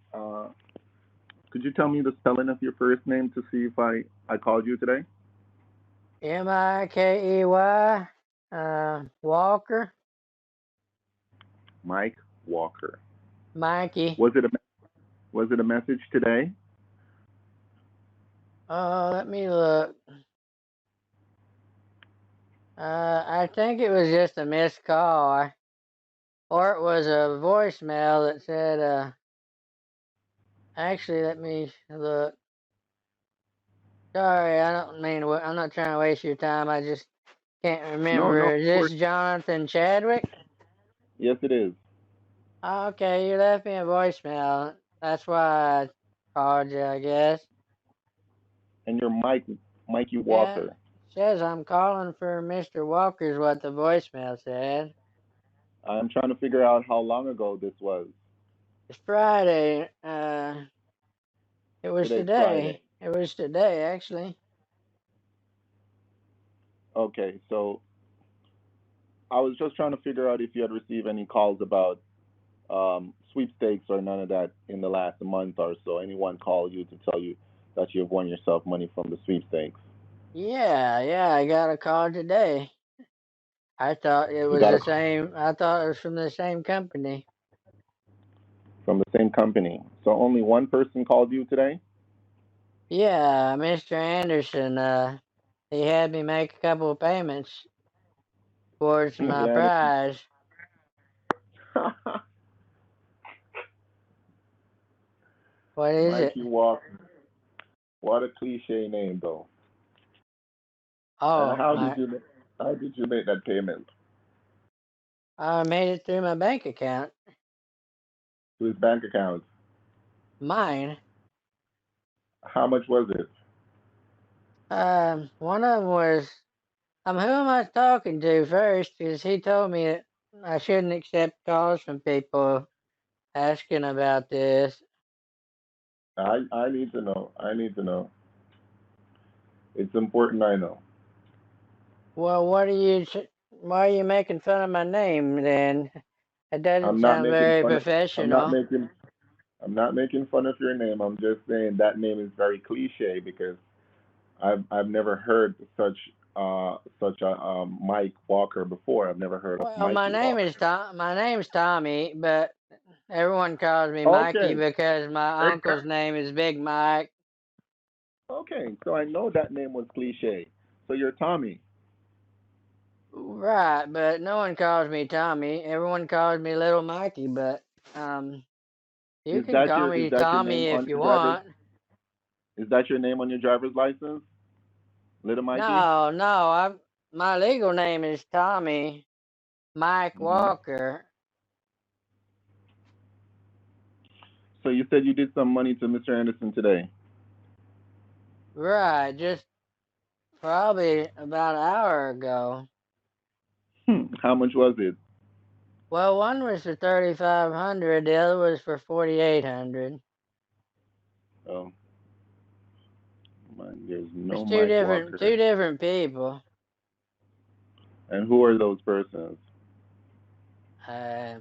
Could you tell me the spelling of your first name to see if I called you today? Mikey. Walker. Mike Walker. Mikey. Was it a message today? Oh, let me look. I think it was just a missed call, or it was a voicemail that said, actually, let me look. Sorry, I don't mean to, I'm not trying to waste your time. I just can't No, remember. of Is course. this Jonathan Chadwick? Yes, it is. Okay, you left me a voicemail. That's why I called you, I guess. And you're Mikey Yeah, Walker. says I'm calling for Mr. Walker's what the voicemail said. I'm trying to figure out how long ago this was. It's Friday. It was Today's Friday. today. It was today, actually. Okay, so I was just trying to figure out if you had received any calls about sweepstakes or none of that in the last month or so. Anyone call you to tell you that you have won yourself money from the sweepstakes? Yeah, I got a call today. I thought it You was got the it same. I thought it was from the same company. from the same company. So only one person called you today? Yeah, Mr. Anderson. He had me make a couple of payments towards my Yeah, prize. What is it? Mikey Walker. What a cliche name, though. And Oh, how did you make that payment? I made it through my bank account. To his bank account? Mine. How much was it? One of them was. Who am I talking to first? Because he told me that I shouldn't accept calls from people asking about this. I need to know. I need to know. It's important I know. Well, why are you making fun of my name then? It doesn't I'm not sound making very fun of professional. I'm not making fun of your name. I'm just saying that name is very cliche because I've never heard such a Mike Walker before. I've never heard of Well, Mikey Walker. My name's Tommy, but everyone calls me Mikey Okay. because my uncle's name is Big Mike. Okay, so I know that name was cliche. So you're Tommy. Right, but no one calls me Tommy. Everyone calls me Little Mikey, but you can call Is me that your name Tommy on if you your driver's want. is that your name on your driver's license? Little Mikey? No, my legal name is Tommy Mike Hmm. Walker. So you said you did some money to Mr. Anderson today. Right, just probably about an hour ago. How much was it? Well, one was for 3,500. The other was for 4,800. Oh, man, there's It's no two Mike different Walker. people. And who are those persons? I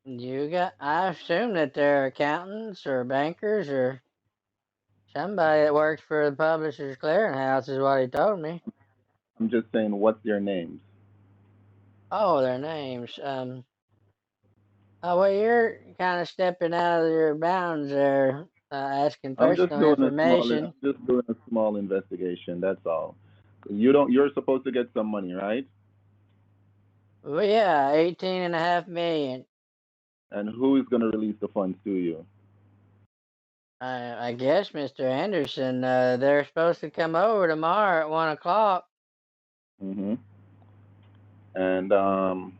assume that they're accountants or bankers or somebody that works for the Publishers Clearinghouse is what he told me. I'm just saying, what's their names? Oh, their names. Oh, well, you're kind of stepping out of your bounds there, asking personal information. I'm just doing a small investigation. That's all. You're supposed to get some money, right? Well, yeah, 18.5 million. And who is going to release the funds to you? I guess, Mr. Anderson, they're supposed to come over tomorrow at 1 o'clock. Mm-hmm. And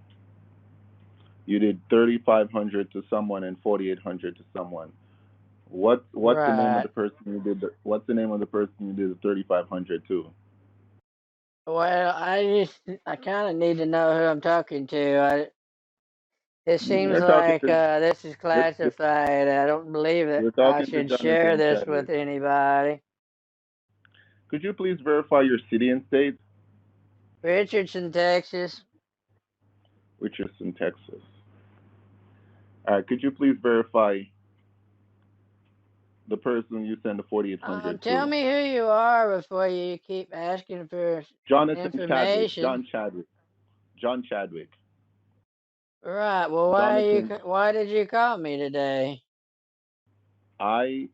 you did 3,500 to someone and 4,800 to someone. What's the name of the person you did? What's the name of the person you did the 3,500 to? Well, I kind of need to know who I'm talking to. It seems You're talking like to this is you're, classified. I don't believe that you're I talking to should share Jonathan this Chadwick. with anybody. Could you please verify your city and state? Richardson, Texas. Richardson, Texas. All right. Could you please verify the person you send the 4,800 Tell to? me who you are before you keep asking for Jonathan Chadwick. information. John Chadwick. Right. Well, Jonathan. why did you call me today? I'm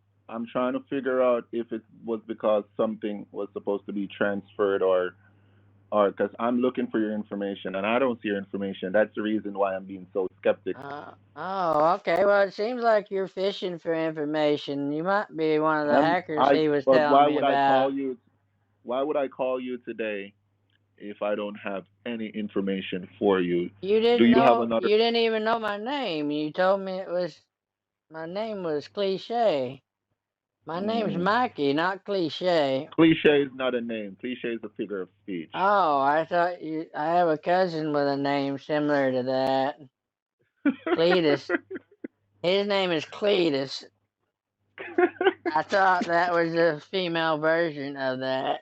trying to figure out if it was because something was supposed to be transferred or because I'm looking for your information and I don't see your information. That's the reason why I'm being so skeptic. Oh, okay. Well, it seems like you're fishing for information. You might be one of the hackers he was But telling me about. why would I call you today if I don't have any information for you? You Do didn't you have know. another? You didn't even know my name. You told me my name was Cliche. My name's Mikey, not Cliche. Cliche is not a name. Cliche is a figure of speech. Oh, I thought I have a cousin with a name similar to that. Cletus. His name is Cletus. I thought that was a female version of that.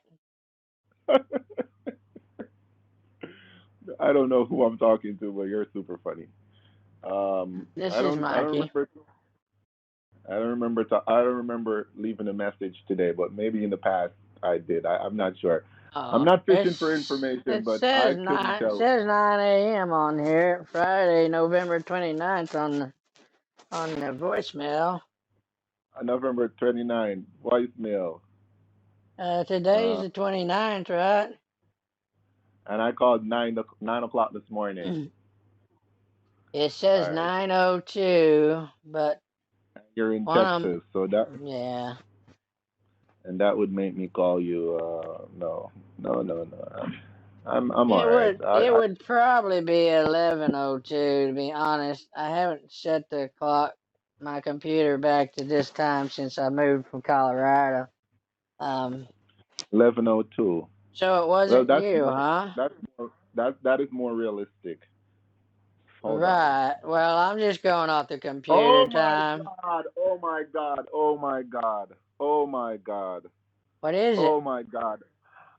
I don't know who I'm talking to, but you're super funny. This I is don't Mikey. remember. I don't remember leaving a message today, but maybe in the past I did. I'm not sure. I'm not fishing for information, but I couldn't It tell. says 9 a.m. on here, Friday, November 29th on the voicemail. November 29, voicemail. Today's the 29th, right? And I called 9 o'clock this morning. It says 9:02, but you're in Texas, so that yeah. And that would make me call you. No. I'm all right. It would probably be 11:02 to be honest. I haven't set the clock, my computer back to this time since I moved from Colorado. 11:02. So it wasn't you, huh? That is more realistic. Hold right. on. Well, I'm just going off the computer time. Oh my god! Oh my god! Oh my god! What is it? Oh my god!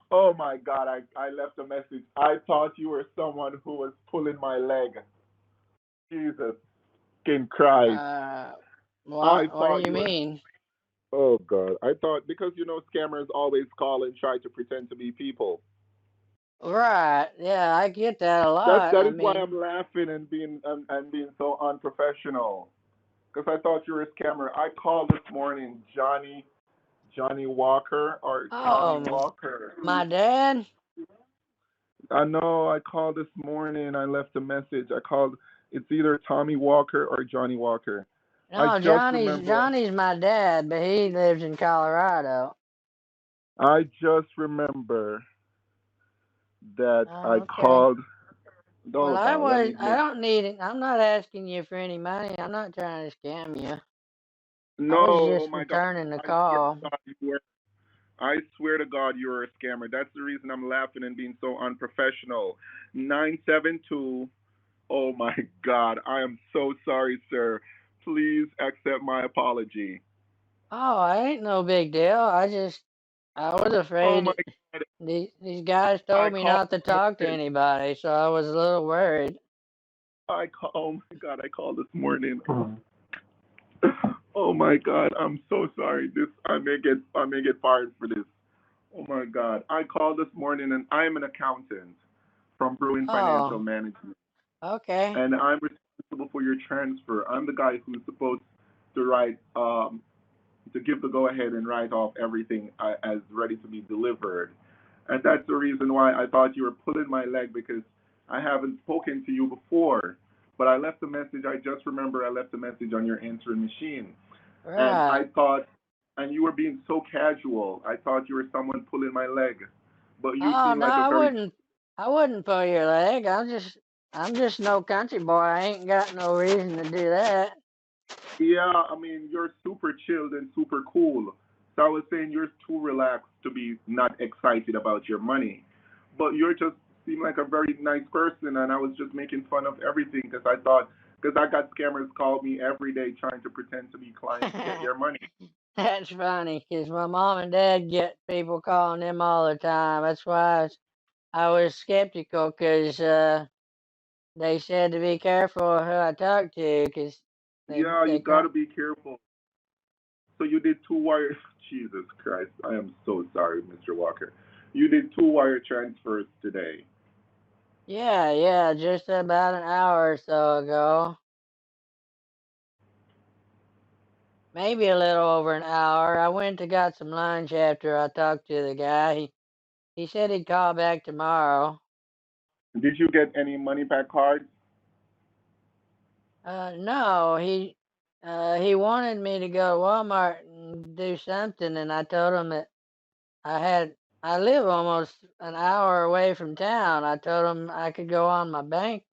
Oh my god! I left a message. I thought you were someone who was pulling my leg. Jesus, fucking Christ! What do you mean? Oh god! I thought because scammers always call and try to pretend to be people. Right. Yeah, I get that a lot. That is why I'm laughing and being so unprofessional. Because I thought you were a scammer. I called this morning Johnny Walker or Tommy Walker. My dad? I know. I called this morning. I left a message. I called. It's either Tommy Walker or Johnny Walker. No, Johnny's my dad, but he lives in Colorado. I just remember that I called. Well, I don't need it. I'm not asking you for any money. I'm not trying to scam you. No, I was just returning the call. I swear to God, you're a scammer. That's the reason I'm laughing and being so unprofessional. 972 Oh my God, I am so sorry, sir. Please accept my apology. Oh, I ain't no big deal. I was Oh my afraid God, these guys I told me called not to this talk to morning. anybody, so I was a little worried. Oh my God, I called this morning. Oh my God, I'm so sorry. I may get fired for this. Oh my God, I called this morning and I'm an accountant from Bruin Financial Oh, Management, okay. and I'm responsible for your transfer. I'm the guy who's supposed to write to give the go ahead and write off everything as ready to be delivered. And that's the reason why I thought you were pulling my leg because I haven't spoken to you before. But I left a message. I just remember I left a message on your answering machine. And I Right. thought, and you were being so casual. I thought you were someone pulling my leg. But you Oh seem no, like a very, I wouldn't pull your leg. I'm just no country boy. I ain't got no reason to do that. yeah, I mean, you're super chilled and super cool. So I was saying you're too relaxed to be not excited about your money. But you're just seem like a very nice person, and I was just making fun of everything because I thought, because I got scammers call me every day trying to pretend to be clients to get their money. That's funny, 'cause my mom and dad get people calling them all the time. That's why I was skeptical, 'cause they said to be careful who I talk to, 'cause Yeah, you they gotta call. be careful. So you did two wire. Jesus Christ, I am so sorry, Mr. Walker. You did two wire transfers today. Yeah, yeah, just about an hour or so ago. Maybe a little over an hour. I went and got some lunch after I talked to the guy. He said he'd call back tomorrow. Did you get any money back cards? No, he wanted me to go to Walmart and do something, and I told him that I live almost an hour away from town. I told him I could go on my bank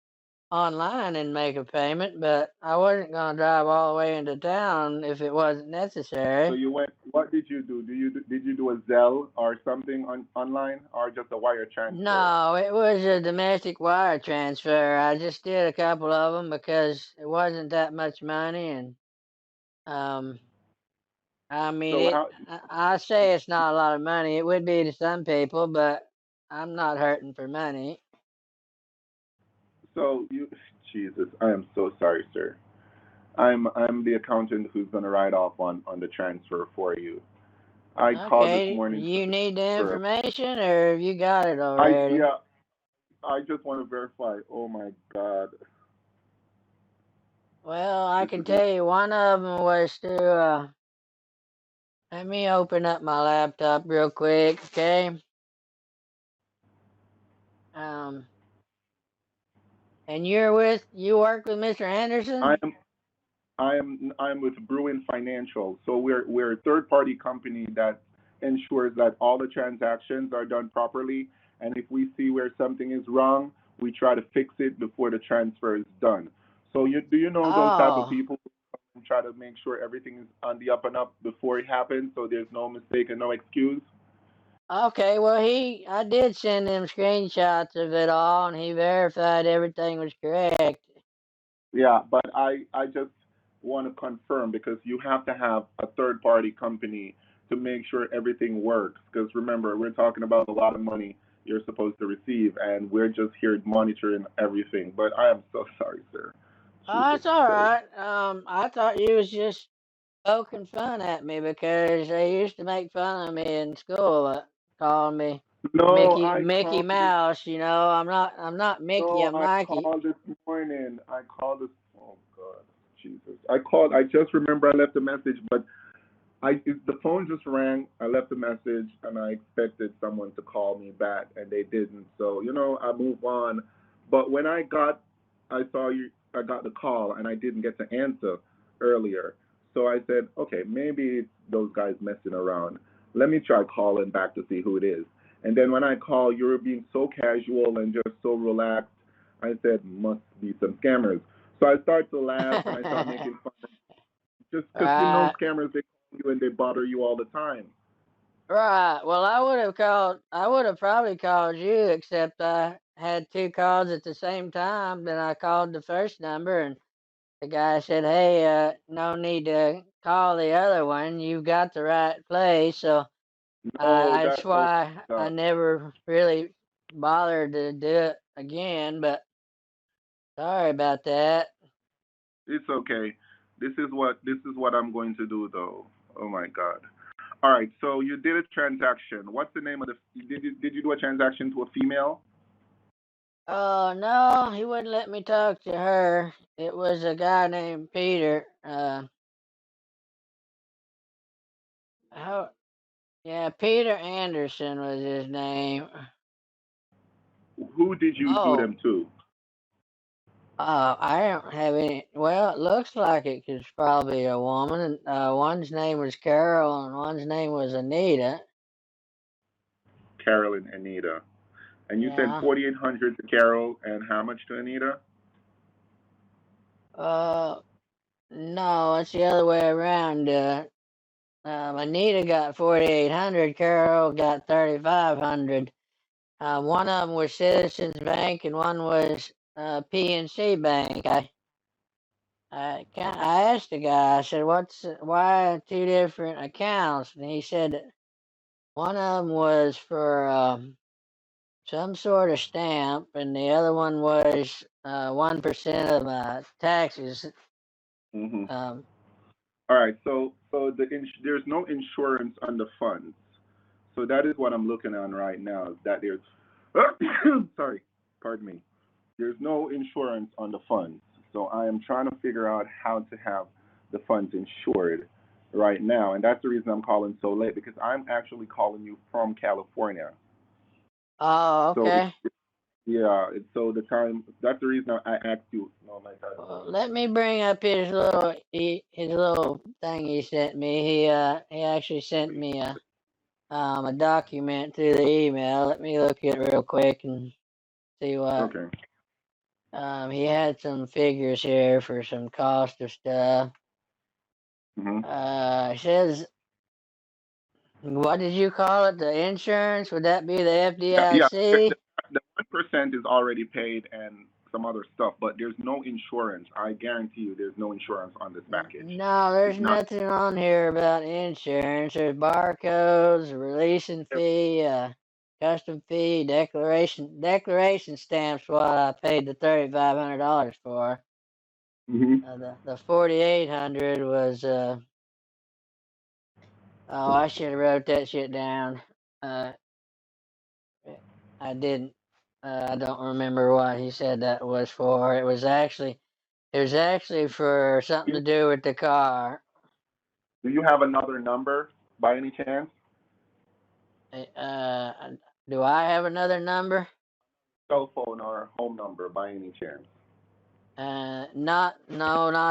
online and make a payment, but I wasn't gonna drive all the way into town if it wasn't So necessary. you went. What did you do? Did you do a Zelle or something online or just a wire transfer? No, it was a domestic wire transfer. I just did a couple of them because it wasn't that much money, and um, I mean So how? I say it's not a lot of money. It would be to some people, but I'm not hurting for money. So you, Jesus, I am so sorry, sir. I'm the accountant who's gonna write off on the transfer for you. I called this Okay, morning to you need the confirm. information, or have you got it already? Yeah, I just want to verify. Oh my God, Well, I this can is not. tell you one of them was to. Let me open up my laptop real quick, okay? Um, and you work with Mr. I Anderson? am I'm with Bruin Financial. So we're a third party company that ensures that all the transactions are done properly. And if we see where something is wrong, we try to fix it before the transfer is done. So you know those type of Oh, people who try to make sure everything is on the up and up before it happens, so there's no mistake and no excuse. okay. Well, I did send him screenshots of it all, and he verified everything was correct. Yeah, but I just want to confirm because you have to have a third party company to make sure everything works. Because remember, we're talking about a lot of money you're supposed to receive, and we're just here monitoring everything. But I am so sorry, sir. Oh, Jesus it's all Christ. right. I thought you was just poking fun at me because they used to make fun of me in school, calling me No, Mickey Mouse. You know, I'm not Mickey. I'm I Mikey. called this morning. I called this. Oh God, Jesus. I called. I just remember I left a message, but the phone just rang. I left a message, and I expected someone to call me back, and they didn't. So I move on. But when I saw you. I got the call, and I didn't get to answer earlier. So I said, okay, maybe it's those guys messing around. Let me try calling back to see who it is. And then when I call, you were being so casual and just so relaxed. I said, must be some scammers. So I started to laugh, and I started making fun just because Right. scammers, they call you and they bother you all the time. Right. Well, I would have probably called you, except I had two calls at the same time. Then I called the first number, and the guy said, "Hey, no need to call the other one. You've got the right place." So No, that's why I never really bothered to do it again. But sorry about that. it's okay. This is what I'm going to do though. Oh my God. All right. So you did a transaction. What's the name of the? Did you do a transaction to a female? Oh no, he wouldn't let me talk to her. It was a guy named Peter. How? Yeah, Peter Anderson was his name. Who did you do Oh, them to? I don't have any. Well, it looks like it was probably a woman. And one's name was Carol, and one's name was Anita. Carol and Anita. And you sent Yeah. 4,800 to Carol and how much to Anita? Uh, no, it's the other way around. Anita got 4,800. Carol got 3,500. One of them was Citizens Bank, and one was PNC Bank. I asked the guy. I said, why two different accounts?" And he said that one of them was for some sort of stamp, and the other one was 1% of my taxes. Mm-hmm. Um, All right. There's no insurance on the funds. So that is what I'm looking on right now. That there's, sorry, pardon me. There's no insurance on the funds. So I am trying to figure out how to have the funds insured right now, and that's the reason I'm calling so late because I'm actually calling you from California. oh, So it, okay. yeah, so the time that's the reason I asked you. No, my title. Well, let me bring up his little thing he sent me. He actually sent me a document through the email. Let me look at it real quick and see what. Okay. He had some figures here for some cost of stuff. Mm-hmm. It says, what did you call it? The insurance? Would that be the Yeah, FDIC? the 1% is already paid and some other stuff, but there's no insurance. I guarantee you, there's no insurance on this package. No, there's It's not. nothing on here about insurance. There's barcodes, a releasing fee, custom fee, declaration stamps. What I paid the $3,500 for. Mm-hmm. The 4,800 was oh, I should have wrote that shit down. Uh, I didn't. I don't remember what he said that was for. It was actually for something to do with the car. Do you have another number by any chance? Uh, do I have another number? Cell phone or home number by any chance? Not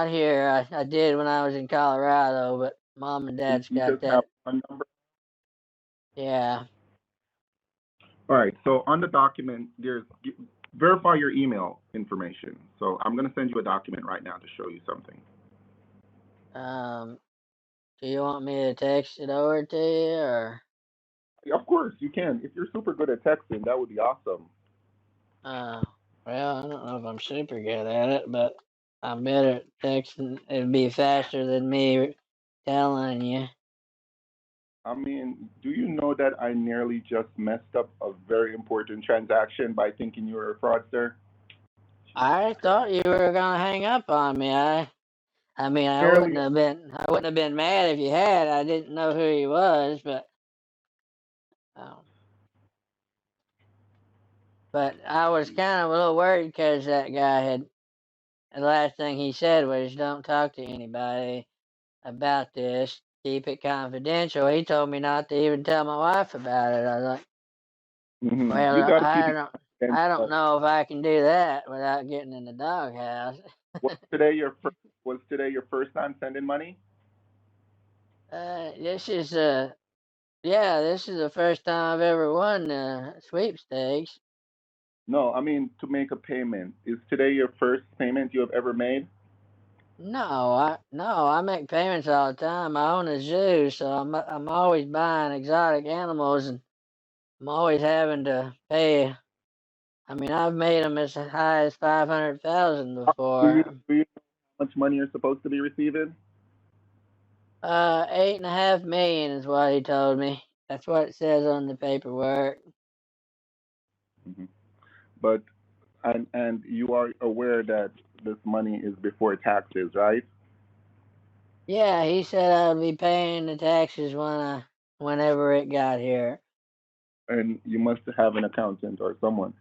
here. I did when I was in Colorado, but mom and dad's You got just have that. one number? Yeah. All right. So on the document, verify your email information. So I'm going to send you a document right now to show you something. Do you want me to text it over to you or? Of course, you can. If you're super good at texting, that would be awesome. Uh, well, I don't know if I'm super good at it, but I'm better at texting. It'd be faster than me telling you. I mean, do you know that I nearly just messed up a very important transaction by thinking you were a fraudster? I thought you were gonna hang up on me. I mean, Nearly. I wouldn't have been mad if you had. I didn't know who he was, um, but I was kind of a little worried because that guy had the last thing he said was, "Don't talk to anybody about this. Keep it confidential." He told me not to even tell my wife about it. I was like, Mm-hmm. You "Well, got to keep it I don't confidential. know if I can do that without getting in the doghouse." Was today your first? Was today your first time sending money? This is yeah, this is the first time I've ever won sweepstakes. No, I mean to make a payment. Is today your first payment you have ever made? No, I make payments all the time. I own a zoo, so I'm always buying exotic animals, and I'm always having to pay. I mean, I've made them as high as 500,000 before. Do you know how much money you're supposed to be receiving? 8.5 million is what he told me. That's what it says on the paperwork. Hmm. But and you are aware that this money is before taxes, right? Yeah, he said I'd be paying the taxes whenever it got here. And you must have an accountant or someone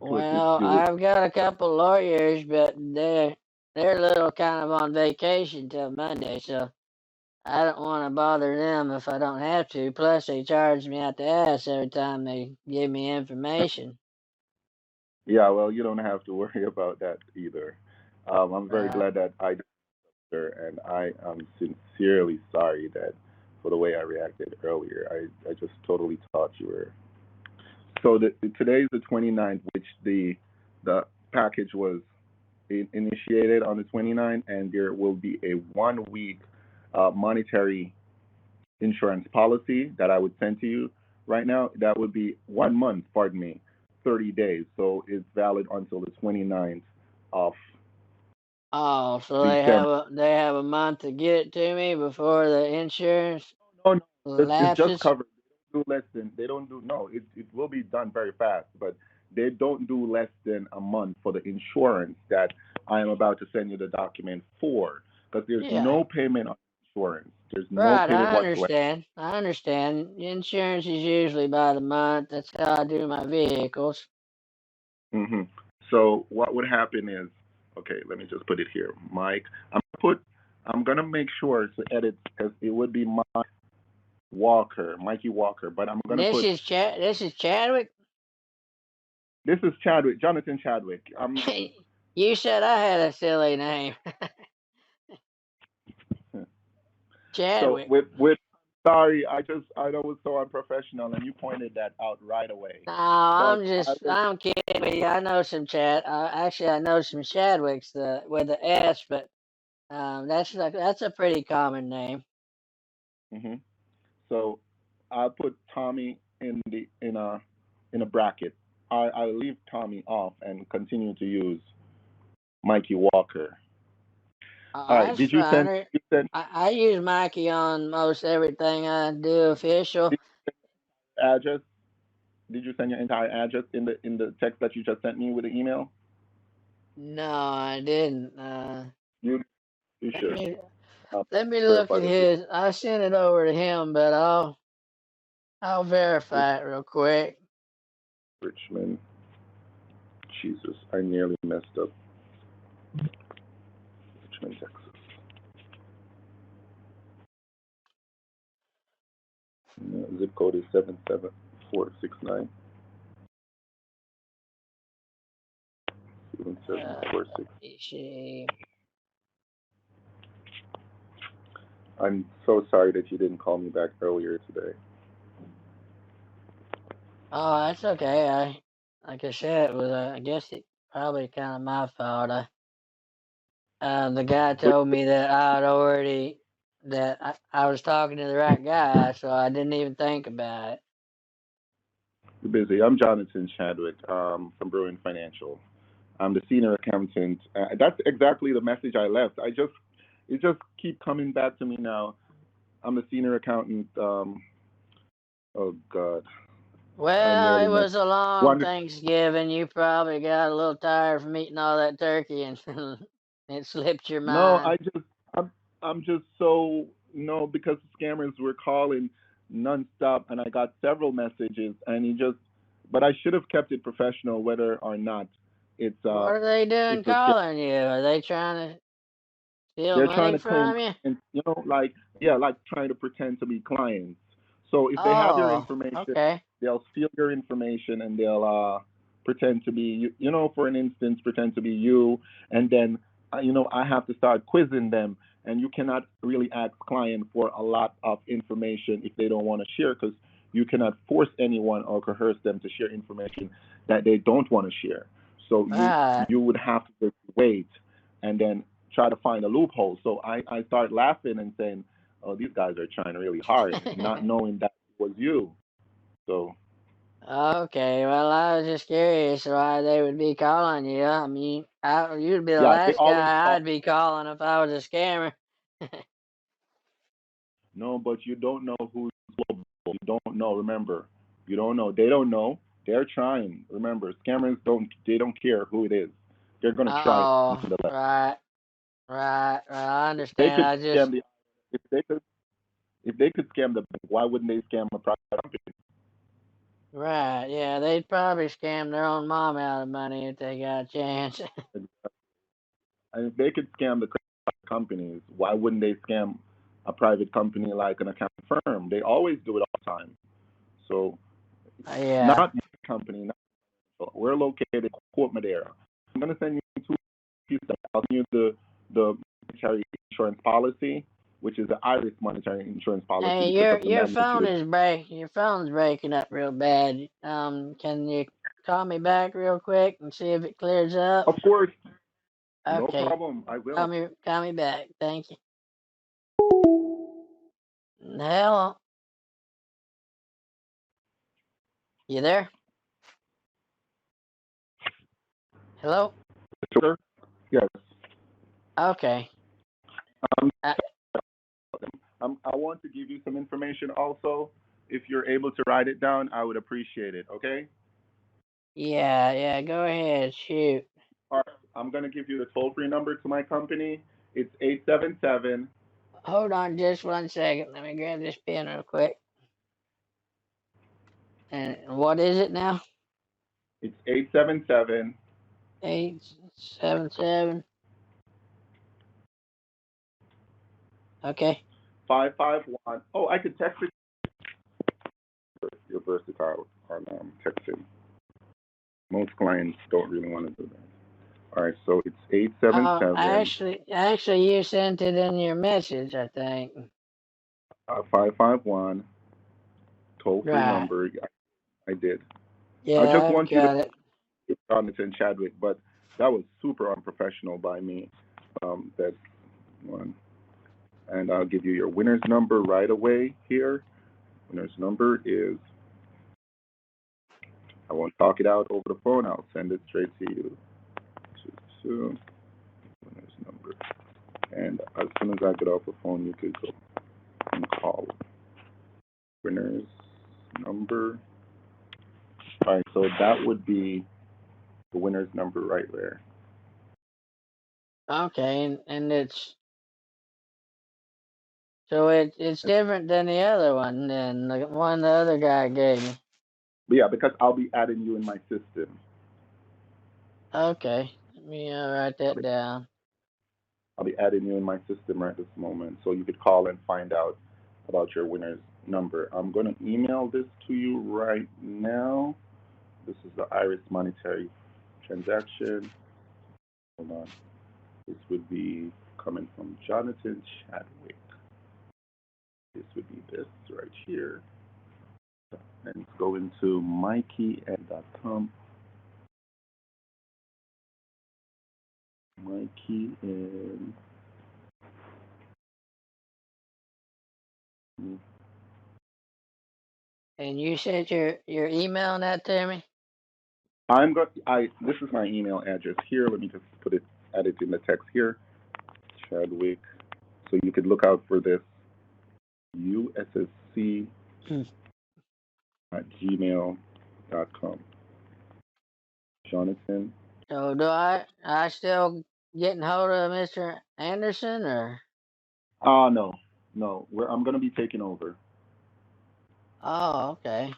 to assist Well, you with. I've got a couple lawyers, but they're a little kind of on vacation till Monday, so I don't want to bother them if I don't have to. Plus, they charge me out the ass every time they give me information. Yeah, well, you don't have to worry about that either. I'm very Uh, glad that I did, sir, and I am sincerely sorry that for the way I reacted earlier. I just totally thought you were. So today's the 29th, which the package was initiated on the 29th, and there will be a 1 week monetary insurance policy that I would send to you right now. That would be 1 month, pardon me, 30 days. So it's valid until the 29th of oh, so December. they have a month to get it to me before the insurance No, no, it's just lapses. covered. They don't do less than, they don't do, no, it will be done very fast, but they don't do less than a month for the insurance that I am about to send you the document for, because there's Yeah, no payment on insurance. There's no right. payment whatsoever. I understand. Insurance is usually by the month. That's how I do my vehicles. Hmm. So what would happen is, okay, let me just put it here, Mike. I'm gonna make sure to edit because it would be Mikey Walker, but I'm gonna put This is Chadwick. this is Chadwick, Jonathan Chadwick. You said I had a silly name, So Chadwick. with sorry, I know it was so unprofessional, and you pointed that out right away. No, But I will. I'm kidding with you. I know some actually, I know some Chadwicks with the S, but that's a pretty common name. Hmm. So I'll put Tommy in a bracket. I'll leave Tommy off and continue to use Mikey Walker. All right. That's fine. You send I use Mikey on most everything I do official. did you address? Did you send your entire address in the text that you just sent me with the email? No, I didn't. You you Let should me um, let me look verify at this. his. I sent it over to him, but I'll Rich, verify it real quick. Richmond. Jesus, I nearly messed up. Richmond, Texas. Zip code is 77469. 77469. Let me see. I'm so sorry that you didn't call me back earlier today. Oh, that's okay. Like I said, it was. I guess it probably kind of my fault. The guy But told me that I was talking to the right guy, so I didn't even think about it. you're busy. I'm Jonathan Chadwick from Bruin Financial. I'm the senior accountant. That's exactly the message I left. It just keep coming back to me now. I'm the senior accountant. Oh God, I Well, it nearly missed was a long one. Thanksgiving. You probably got a little tired from eating all that turkey, and it slipped your No, mind. I'm I'm just so no because the scammers were calling nonstop, and I got several messages, and but I should have kept it professional, whether or not it's uh What are they doing it's a scam. calling you? Are they trying to steal They're trying money to claim from you? clients, like yeah, like trying to pretend to be clients. So if they have your Oh, information, okay. they'll steal your information and they'll pretend to be for an instance, pretend to be you, and then I have to start quizzing them, and you cannot really ask client for a lot of information if they don't want to share, because you cannot force anyone or coerce them to share information that they don't want to share. So Right. you would have to just wait and then try to find a loophole. So I start laughing and saying, "Oh, these guys are trying really hard," not knowing that it was you. So Okay, well, I was just curious why they would be calling you. I mean, you'd be the yeah, they last always guy call. I'd be calling if I was a scammer. No, but you don't know who's global. You don't know. Remember, you don't know. They don't know. They're trying. Remember, scammers don't. They don't care who it is. They're gonna try Oh, nonetheless. right. Well, I If they understand. could I just, scam the, if they could scam the bank, why wouldn't they scam a private company? right, yeah, they'd probably scam their own mom out of money if they got a chance. And if they could scam the companies, why wouldn't they scam a private company like an accounting firm? They always do it all the time. So Yeah. not my company. We're located in Port Madera. I'm gonna send you two pieces. I'll send you the monetary insurance policy, which is the Irish monetary insurance policy Hey, because of the your phone magnitude. is your phone's breaking up real bad. Can you call me back real quick and see if it clears up? Of course, no Okay, problem. I will. call me back. Thank you. Hello, you there? Hello. Sure. Yes. Okay. Um, Uh, I want to give you some information also. If you're able to write it down, I would appreciate it. Okay. yeah. Go ahead. Shoot. All right. I'm gonna give you the toll-free number to my company. It's 877. Hold on just 1 second. Let me grab this pen real quick. And what is it now? It's 877 877. Okay. 551. Oh, I could text it. You're versatile on texting. Most clients don't really want to do that. All right, so it's Oh, 877 actually, you sent it in your message, I think. 551 toll free Right. number. I did. I Yeah, just I've want you to got it. Jonathan Chadwick, but that was super unprofessional by me. That's one. And I'll give you your winner's number right away here. Winner's number is, I won't talk it out over the phone. I'll send it straight to you. Winner's number. And as soon as I get off the phone, you could go and call winner's number. All right, so that would be the winner's number right there. Okay, and it's so it's different than the other one, than the one the other guy gave me. But yeah, because I'll be adding you in my system. Okay, let me write that down. I'll be adding you in my system right this moment, so you could call and find out about your winner's number. I'm going to email this to you right now. This is the Iris monetary transaction. Hold on. This would be coming from Jonathan Chadwick. This would be this right here. And go into mikey.com. Mikey and And you said you're emailing that to me? this is my email address here. Let me just add it in the text here. Chadwick. So you could look out for this USSC at gmail.com. Jonathan. So do I still getting hold of Mr. Anderson or? No. I'm going to be taking over Oh, okay.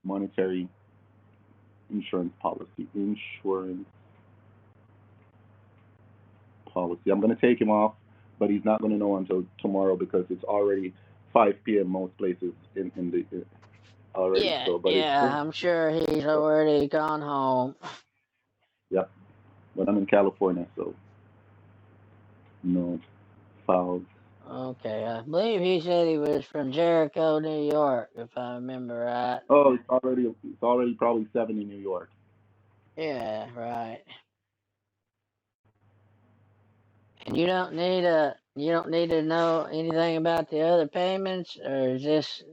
monetary insurance policy. I'm going to take him off, but he's not going to know until tomorrow because it's already 5 p.m. most places in the already. Yeah, So, but I'm sure he's already gone home. Yep. But I'm in California, so no fouls. Okay, I believe he said he was from Jericho, New York, if I remember right. Oh, it's already probably 7 in New York. Yeah, right. You don't need to know anything about the other payments, or is this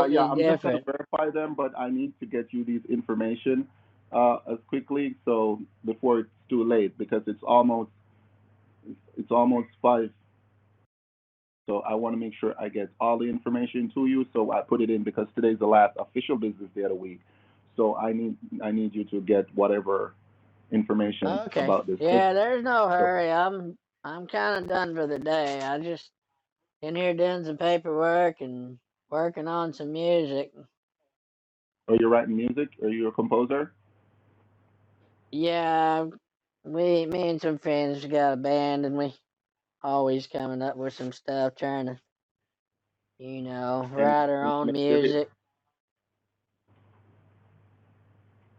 Yeah, completely I'm just gonna different? verify them, but I need to get you these information as quickly so before it's too late because it's almost 5. So I want to make sure I get all the information to you. So I put it in because today's the last official business day of the week. So I need you to get whatever information Okay. about this. Yeah, there's no So, hurry. I'm kind of done for the day. I just in here doing some paperwork and working on some music. are you writing music? Are you a composer? Yeah, me and some friends got a band, and we always coming up with some stuff, trying to, Any, write our any own major hits? music.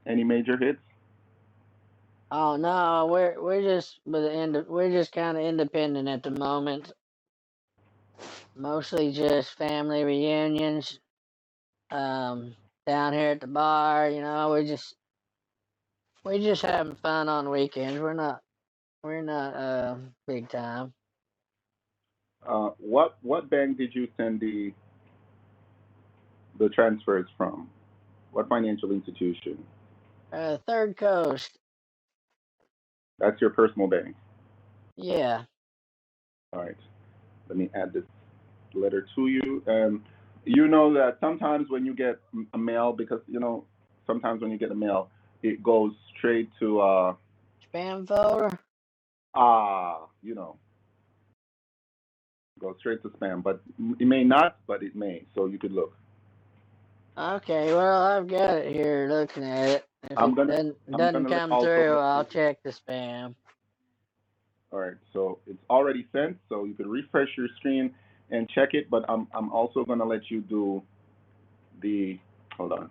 Any major hits? Oh no, we're just kind of independent at the moment. Mostly just family reunions. Um, Down here at the bar, we just having fun on weekends. We're not big time. What bank did you send the transfers from? What financial institution? Third Coast. That's your personal bank. Yeah. All right. Let me add this letter to you. You know that sometimes when you get a mail, because sometimes when you get a mail, it goes straight to Spam folder. you know, goes straight to spam. But it may not, but it may. So you could look. Okay, well I've got it here looking at it. If I'm it gonna I'm doesn't gonna come also through, let I'll you. check the spam. All right. So it's already sent. So you could refresh your screen and check it. But I'm also gonna let you do the. Hold on.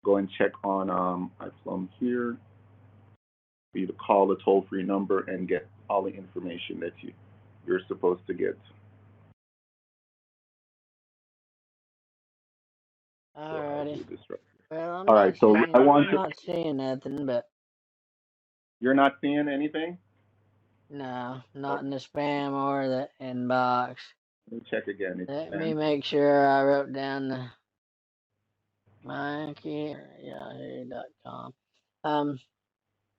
Go and check on from here. For you to call the toll-free number and get all the information that you're supposed to get. So I'll Alrighty. do this right. Well, All right. So I want I'm you. not seeing nothing, but You're not seeing anything. no, Oh, not in the spam or the inbox. let me check again. It's Let me sent. make sure I wrote down the Mikey@yahoo.com. Um,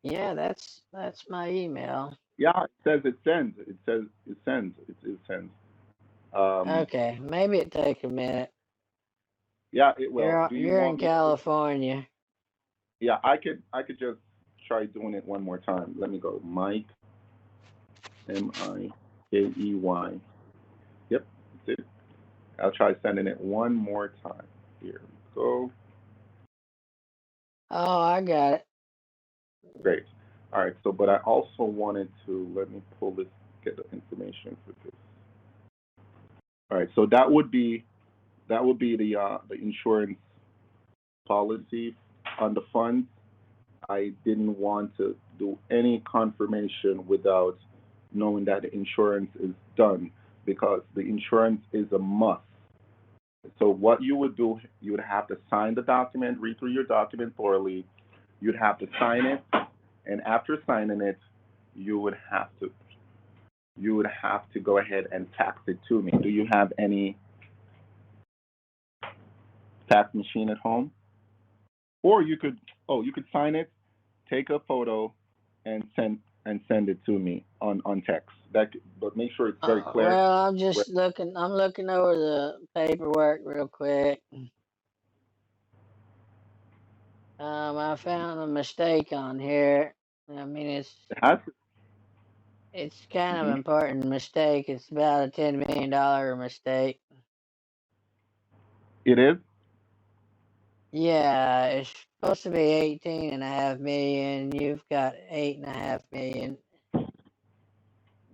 yeah, that's my email. Yeah, it says it sends. It says it sends. It sends. Um, Okay, maybe it take a minute. yeah, it will. Do you You're in want me to? California. Yeah, I could just try doing it one more time. Let me go. Mike Mikey. Yep, that's it. I'll try sending it one more time. Here we go. Oh, I got it. Great. All right. So, but I also wanted to let me pull this, get the information for this. All right. So that would be the insurance policy on the funds. I didn't want to do any confirmation without knowing that the insurance is done because the insurance is a must. So what you would do, you would have to sign the document, read through your document thoroughly. You'd have to sign it, and after signing it, you would have to go ahead and fax it to me. Do you have any fax machine at home? Or you could sign it, take a photo, and send it to me on text. But make sure it's very clear. Well, I'm Where just looking. I'm looking over the paperwork real quick. I found a mistake on here. I mean, it has. it's kind of Mm-hmm. important mistake. It's about a $10 million mistake. It is. Yeah, it's supposed to be 18.5 million. You've got 8.5 million.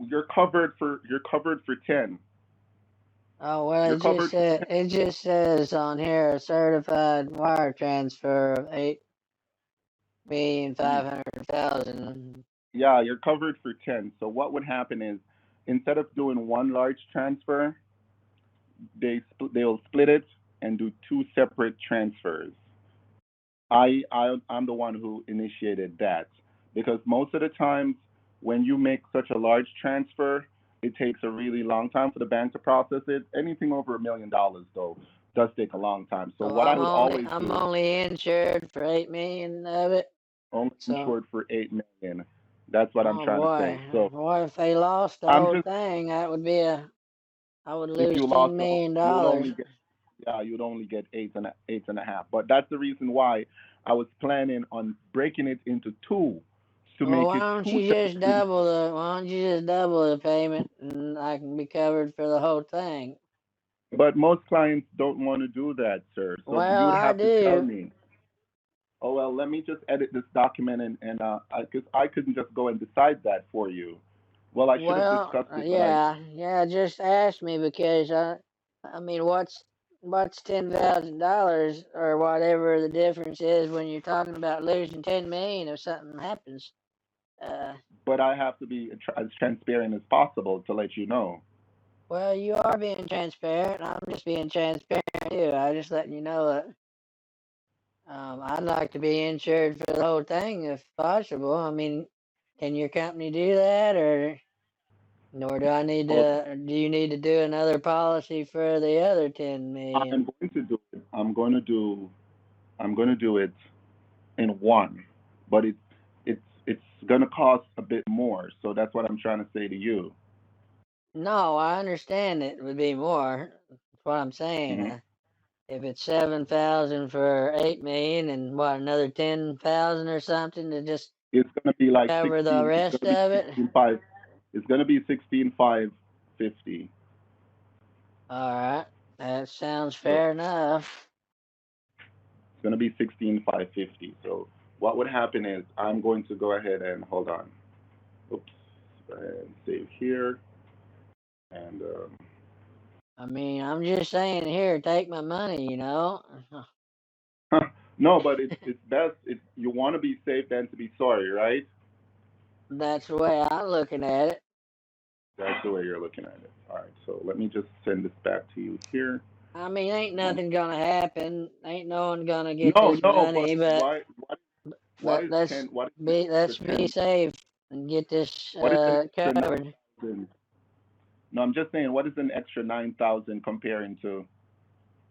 You're covered for 10. Oh well, You're covered for 10. it just says on here a certified wire transfer of 8,500,000. Yeah, you're covered for 10. So what would happen is, instead of doing one large transfer, they'll split it and do two separate transfers. I'm the one who initiated that because most of the times when you make such a large transfer, it takes a really long time for the bank to process it. Anything over $1 million, though, does take a long time. So So what I would always I'm do, only insured for 8 million of it. only So insured for 8 million. That's what I'm oh trying to boy, say. So what if they lost the I'm whole just, thing? That would be I would if lose you ten lost the whole, million you would dollars. only get, yeah, you'd only get eight and a half. But that's the reason why I was planning on breaking it into two to Well, make why it don't two you just separate. why don't you just double the payment and I can be covered for the whole thing? But most clients don't want to do that, sir. So Well, you'd I have to tell do. me, oh well, let me just edit this document because I couldn't just go and decide that for you. Well, I should have Well, discussed it, but I yeah, just ask me because I mean, what's $10,000 or whatever the difference is when you're talking about losing 10 million if something happens? Uh, but I have to be as transparent as possible to let you know. well, you are being transparent. I'm just being transparent too. I'm just letting you know that I'd like to be insured for the whole thing if possible. I mean, can your company do that, or nor do I need Well, to? Do you need to do another policy for the other 10 million? I'm going to do it. I'm going to do it in one, but it's going to cost a bit more. So that's what I'm trying to say to you. No, I understand it would be more. That's what I'm saying. Hmm. If it's 7,000 for 8 million, and what, another 10,000 or something to just It's going to be like cover the 16. It's rest going to be of it. 16.5. It's going to be 16,550. All right, that sounds So fair enough. it's going to be 16,550. So what would happen is I'm going to go ahead and hold on. Oops. Go ahead and save here. And I mean, I'm just saying, here, take my money. no, but it's best. You want to be safe than to be sorry, right? That's the way I'm looking at it. That's the way you're looking at it. All right. So let me just send this back to you here. I mean, ain't nothing gonna happen. Ain't no one gonna get No, this no, but money, but why is let's 10? What is an extra let's be 10? safe and get this What is an extra covered. 9,000? No, I'm just saying, what is an extra 9,000 comparing to,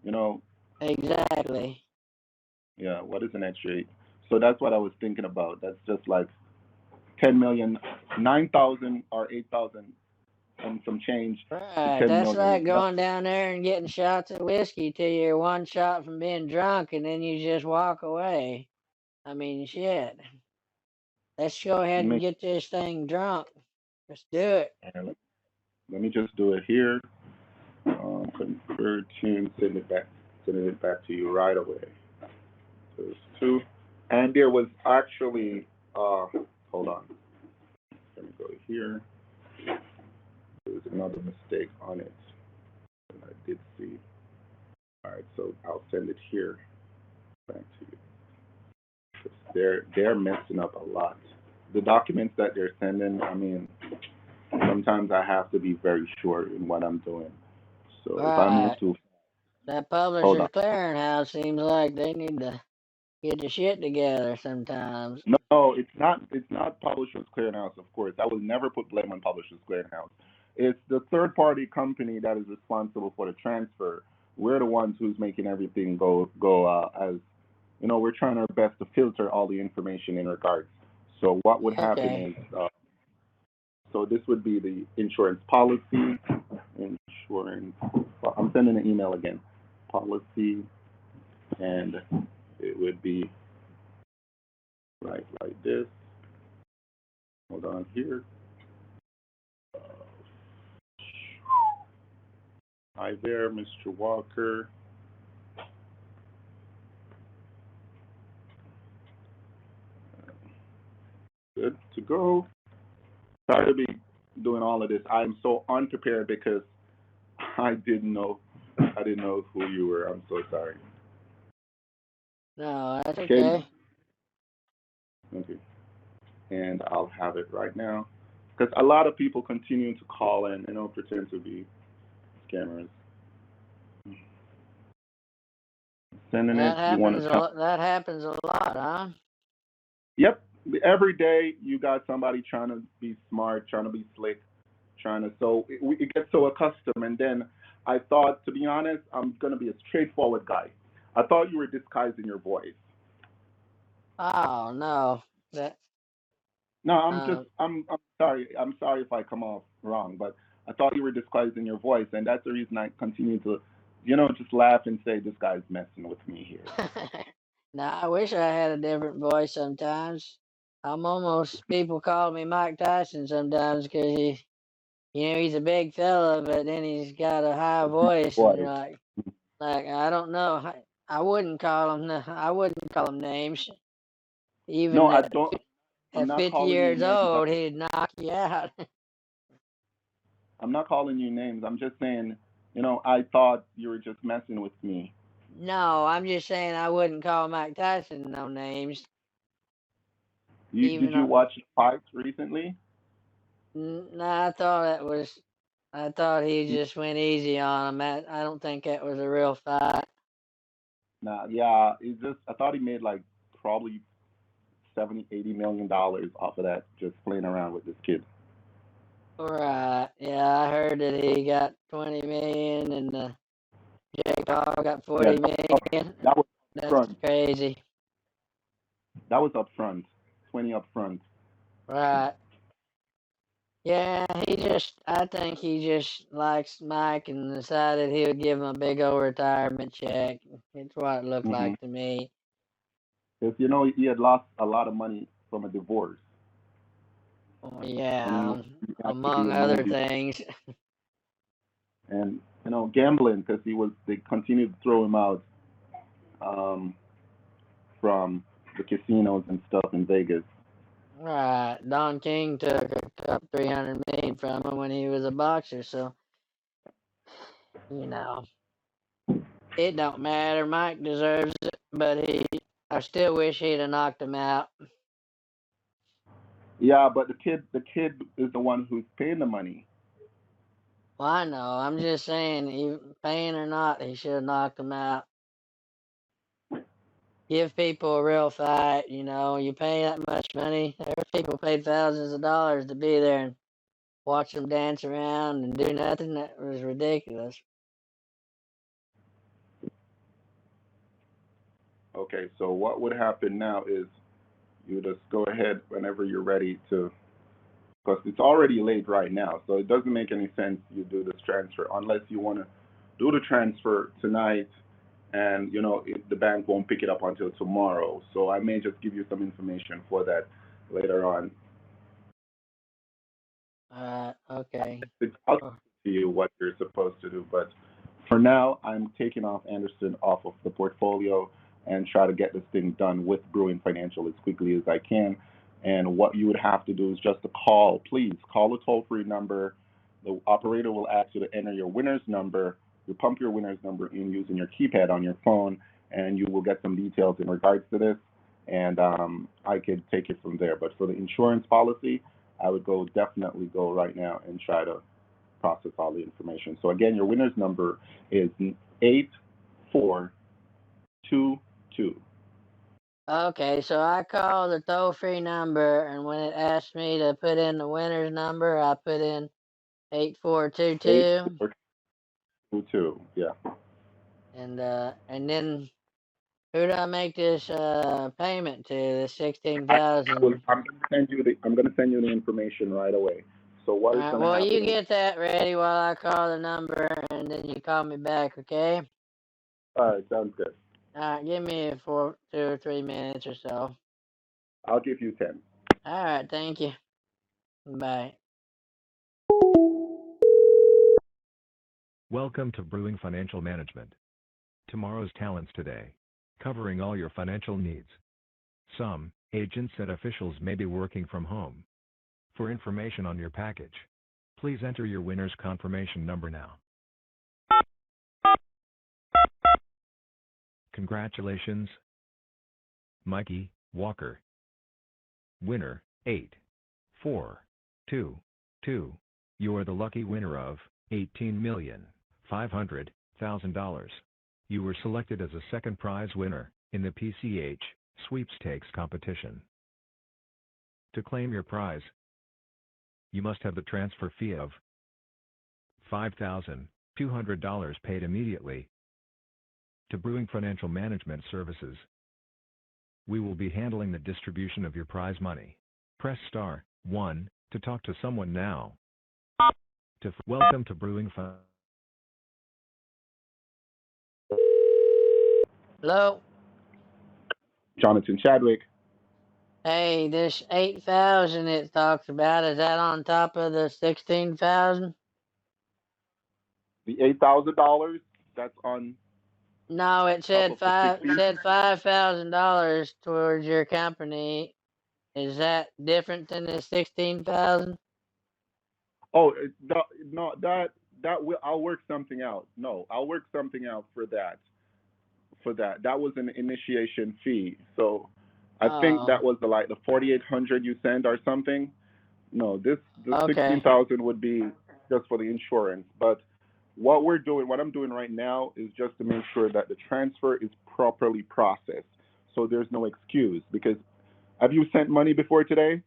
you know, Exactly. yeah, what is an extra 8? So that's what I was thinking about. That's just like 10 million, 9,000 or 8,000 and some change to Right. 10 That's million. like going down there and getting shots of whiskey till you're one shot from being drunk and then you just walk away. I mean, shit. Let's go ahead and Make, get this thing drunk. Let's do it. let me just do it here. Convert to send it back to you right away. So it's two. And there was actually, hold on. Let me go here. There was another mistake on it that I did see. All right, so I'll send it here back to you. 'Cause they're messing up a lot. The documents that they're sending, I mean, sometimes I have to be very sure in what I'm doing. So if I move Right. to, That hold Publishers on. Clearinghouse seems like they need to get the shit together sometimes. No, it's not. It's not Publishers Clearinghouse, of course. I will never put blame on Publishers Clearinghouse. It's the third-party company that is responsible for the transfer. We're the ones who's making everything go as you know. We're trying our best to filter all the information in regards. So what would happen Okay. is, so this would be the insurance policy. Insurance. Well, I'm sending an email again. Policy, and it would be right like this. Hold on here. Hi there, Mr. Walker. Good to go. Sorry to be doing all of this. I'm so unprepared because I didn't know who you were. I'm so sorry. No, that's Okay. okay. Okay. And I'll have it right now. Because a lot of people continue to call in and pretend to be scammers. Sending it. You want to tell? That happens a lot, huh? Yep. Every day you got somebody trying to be smart, trying to be slick, trying to. So it gets so accustomed, and then I thought, to be honest, I'm gonna be a straightforward guy. I thought you were disguising your voice. Oh no, that No, um, I'm sorry. I'm sorry if I come off wrong, but I thought you were disguising your voice, and that's the reason I continue to, just laugh and say this guy's messing with me here. now I wish I had a different voice sometimes. I'm almost people call me Mike Tyson sometimes because he's a big fella, but then he's got a high voice, and you're Voice. like I don't know. I wouldn't call him. I wouldn't call him names. No, Even I don't. I'm at not 50 calling you years names. old, he'd knock you out. I'm not calling you names. I'm just saying, I thought you were just messing with me. No, I'm just saying I wouldn't call Mike Tyson no names. Did Even you though, watch fights recently? no, I thought he just went easy on him. I don't think that was a real fight. Nah, yeah. I thought he made like probably 70, $80 million off of that just playing around with this kid. Right. Yeah, I heard that he got 20 million and Jake Paul got Yeah, 40 million. that was up That's front. crazy. That was up front. 20 up front. Right. Yeah, I think he just likes Mike and decided he would give him a big old retirement check. It's what it looked Mm-hmm. like to me. Because he had lost a lot of money from a divorce, Well, and he yeah, had to do among a other movie. things. And gambling because they continued to throw him out um, from the casinos and stuff in Vegas. Right. Don King took up 300 million from him when he was a boxer, so you know it don't matter. Mike deserves it, but I still wish he'd have knocked him out. Yeah, but the kid is the one who's paying the money. Well, I know. I'm just saying, paying or not, he should have knocked him out. Give people a real fight. You pay that much money. There's people paid thousands of dollars to be there and watch them dance around and do nothing. That was ridiculous. Okay, so what would happen now is you just go ahead whenever you're ready to, because it's already late right now, so it doesn't make any sense you do this transfer unless you want to do the transfer tonight, and the bank won't pick it up until tomorrow. So I may just give you some information for that later on. Okay. I'll Oh, to you what you're supposed to do, but for now, I'm taking off Anderson off of the portfolio and try to get this thing done with Brewing Financial as quickly as I can. And what you would have to do is just to call, please call the toll-free number. The operator will ask you to enter your winner's number. You pump your winner's number in using your keypad on your phone, and you will get some details in regards to this. And I could take it from there. But for the insurance policy, I would definitely go right now and try to process all the information. So again, your winner's number is 8422. okay, so I called the toll-free number, and when it asked me to put in the winner's number, I put in 8422, 8422. Yeah. and then who do I make this payment to? The I, 16,000. I'm gonna send you the information right away. So what All is right. gonna Well, you happen is, get that ready while I call the number, and then you call me back, okay? all right, sounds good. All right. Give me 2 or 3 minutes or so. I'll give you 10. All right. Thank you. Bye. Welcome to Brewing Financial Management. Tomorrow's talents today. Covering all your financial needs. Some agents and officials may be working from home. For information on your package, please enter your winner's confirmation number now. Congratulations, Mikey Walker. Winner 8422. You are the lucky winner of $18,500,000. You were selected as a second prize winner in the PCH sweepstakes competition. To claim your prize, you must have the transfer fee of $5,200 paid immediately to Brewing Financial Management Services. We will be handling the distribution of your prize money. Press star 1 to talk to someone now. Welcome to Brewing Hello? Jonathan Chadwick. Hey, this 8,000 it talks about, is that on top of the 16,000? The $8,000, that's on No, it top said of the 16. $5,000 towards your company. Is that different than the 16,000? Oh, no, that will, I'll work something out. No, I'll work something out for that. That was an initiation fee. So I think that Oh, was the 4,800 you sent or something. No, the okay. 16,000 would be just for the insurance. But what I'm doing right now is just to make sure that the transfer is properly processed. So there's no excuse. Because have you sent money before today?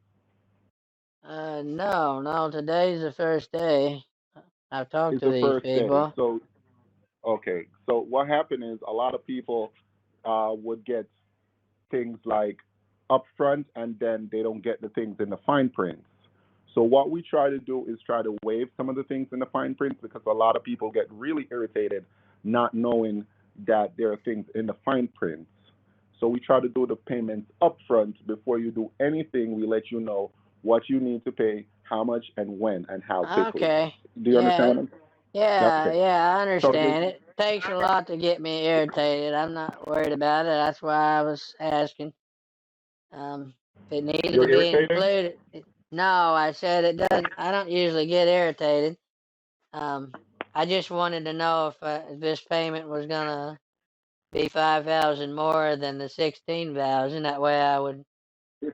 No, today's the first day. I've talked It's to the these first day. people. So okay. So what happened is a lot of people would get things like upfront and then they don't get the things in the fine print. So what we try to do is try to waive some of the things in the fine print because a lot of people get really irritated not knowing that there are things in the fine print. So we try to do the payments upfront before you do anything. We let you know what you need to pay, how much and when and how quickly. Okay. Do you understand Yeah, what I'm yeah, Okay. yeah, I So understand. It takes a lot to get me irritated. I'm not worried about it. That's why I was asking. If it needed to you're be irritated? included. No, I said it doesn't. I don't usually get irritated. Um, I just wanted to know if this payment was gonna be 5,000 more than the 16,000. That way, I would.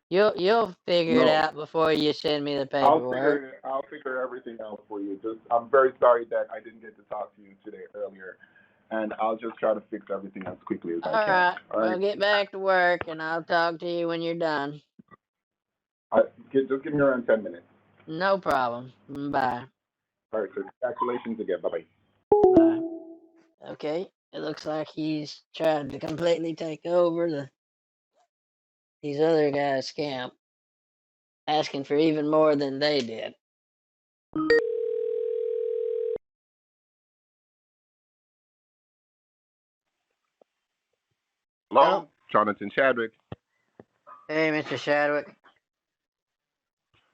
You'll figure it No. out before you send me the paperwork. I'll figure everything out for you. Just I'm very sorry that I didn't get to talk to you today earlier, and I'll just try to fix everything as quickly as All I can. right. All Well, right. get back to work, and I'll talk to you when you're done. Just give me around 10 minutes. No problem. Bye. All right. So congratulations again. Bye bye. Bye. Okay. It looks like he's tried to completely take over these other guys' camp, asking for even more than they did. Hello, Hello. Jonathan Chadwick. Hey, Mr. Shadwick.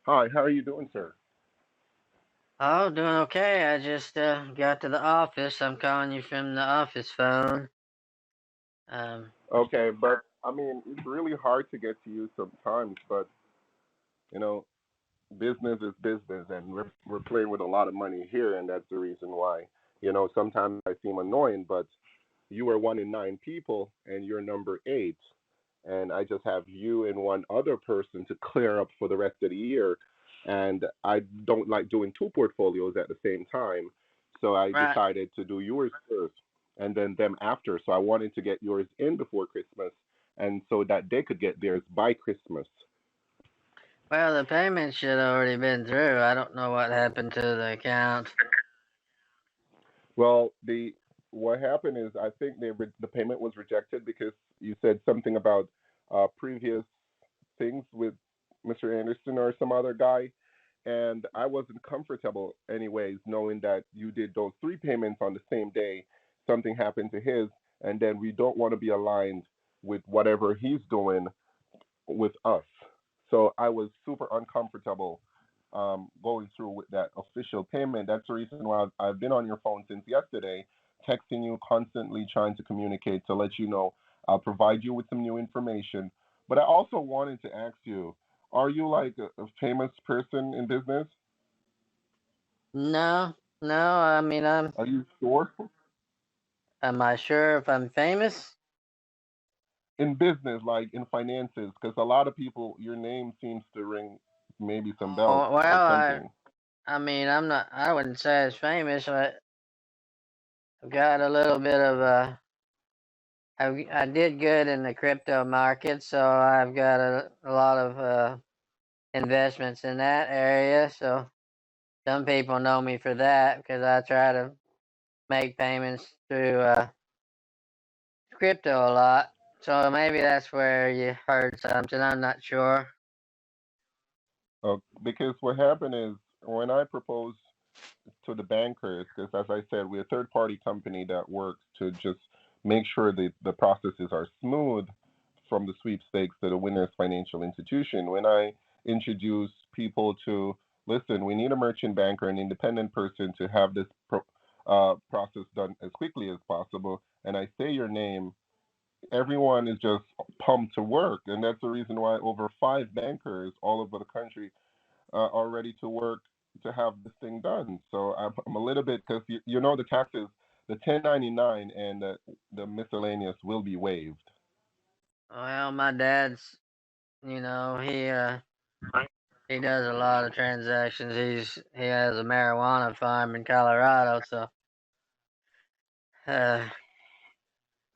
Hi. How are you doing, sir? Oh, doing okay. I just got to the office. I'm calling you from the office phone. Um, Okay, but I mean, it's really hard to get to you sometimes, but you know, business is business, and we're playing with a lot of money here, and that's the reason why. Sometimes I seem annoying, but you are one in nine people, and you're number eight, and I just have you and one other person to clear up for the rest of the year, and I don't like doing two portfolios at the same time, so I right. decided to do yours first, and then them after. So I wanted to get yours in before Christmas, and so that they could get theirs by Christmas. Well, the payment should have already been through. I don't know what happened to the account. Well, the what happened is I think the payment was rejected because you said something about previous things with Mr. Anderson or some other guy, and I wasn't comfortable anyways knowing that you did those three payments on the same day. Something happened to his, and then we don't want to be aligned with whatever he's doing with us. So I was super uncomfortable going through with that official payment. That's the reason why I've been on your phone since yesterday, texting you constantly, trying to communicate to let you know I'll provide you with some new information. But I also wanted to ask you, are you like a famous person in business? No, no. I mean, Are you sure? Am I sure if I'm famous? In business, like in finances, because a lot of people, your name seems to ring maybe some bells Oh, or well, something. I mean, I'm not. I wouldn't say as famous. I've got a little bit of I did good in the crypto market, so I've got a lot of investments in that area. So some people know me for that because I try to make payments through crypto a lot. So maybe that's where you heard something. I'm not sure. Because what happened is when I proposed to the bankers, because as I said, we're a third party company that works to just make sure that the processes are smooth from the sweepstakes to the winner's financial institution. When I introduce people to listen, we need a merchant banker, an independent person to have this process done as quickly as possible, and I say your name, everyone is just pumped to work. And that's the reason why over 5 bankers all over the country are ready to work to have this thing done. So I'm a little bit, because you know the taxes, the 1099 and the miscellaneous will be waived. Well, my dad's, he does a lot of transactions. He has a marijuana farm in Colorado. So uh,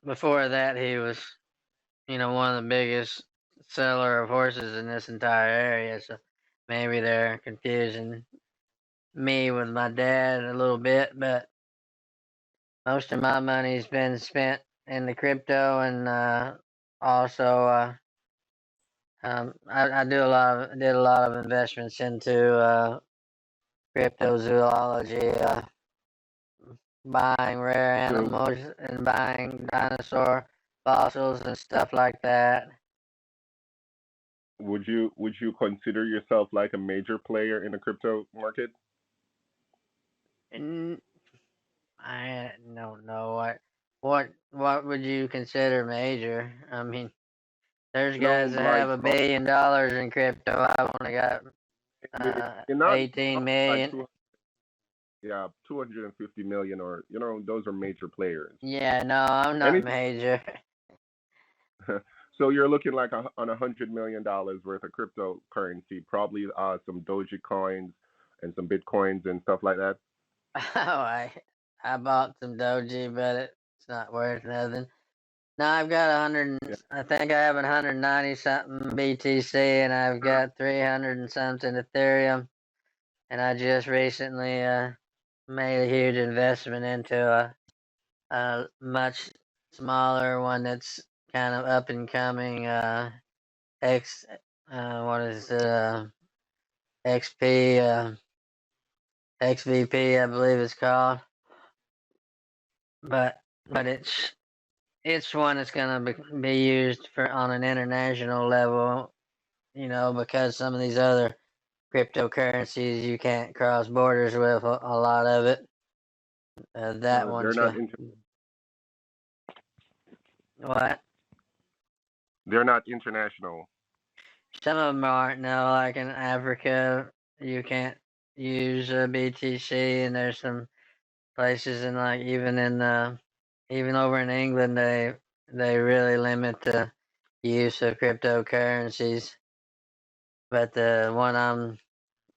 before that, he was, one of the biggest seller of horses in this entire area. So maybe they're confusing me with my dad a little bit, but most of my money's been spent in the crypto, and also I did a lot of investments into cryptozoology, buying rare animals and buying dinosaur fossils and stuff like that. Would you consider yourself like a major player in the crypto market? I don't know what would you consider major? I mean, there's No, guys that like have $1 billion in crypto. I've only got you're not 18 like million. 250 million, or those are major players. Yeah, no, I'm not major. So you're looking like on $100 million worth of cryptocurrency, probably some Doji coins and some Bitcoins and stuff like that. Oh, I bought some Doji, but it's not worth nothing. No, I've got 100. Yeah. I think I have 190 something BTC, and I've got 300 and something Ethereum. And I just recently made a huge investment into a much smaller one that's kind of up and coming. X, what is it? XP, XVP, I believe it's called. But it's one that's gonna be used on an international level. Because some of these other cryptocurrencies you can't cross borders with a lot of it. That They're one's not what? They're not international. Some of them aren't. No, like in Africa, you can't use BTC, and there's some places in even over in England, they really limit the use of cryptocurrencies. But the one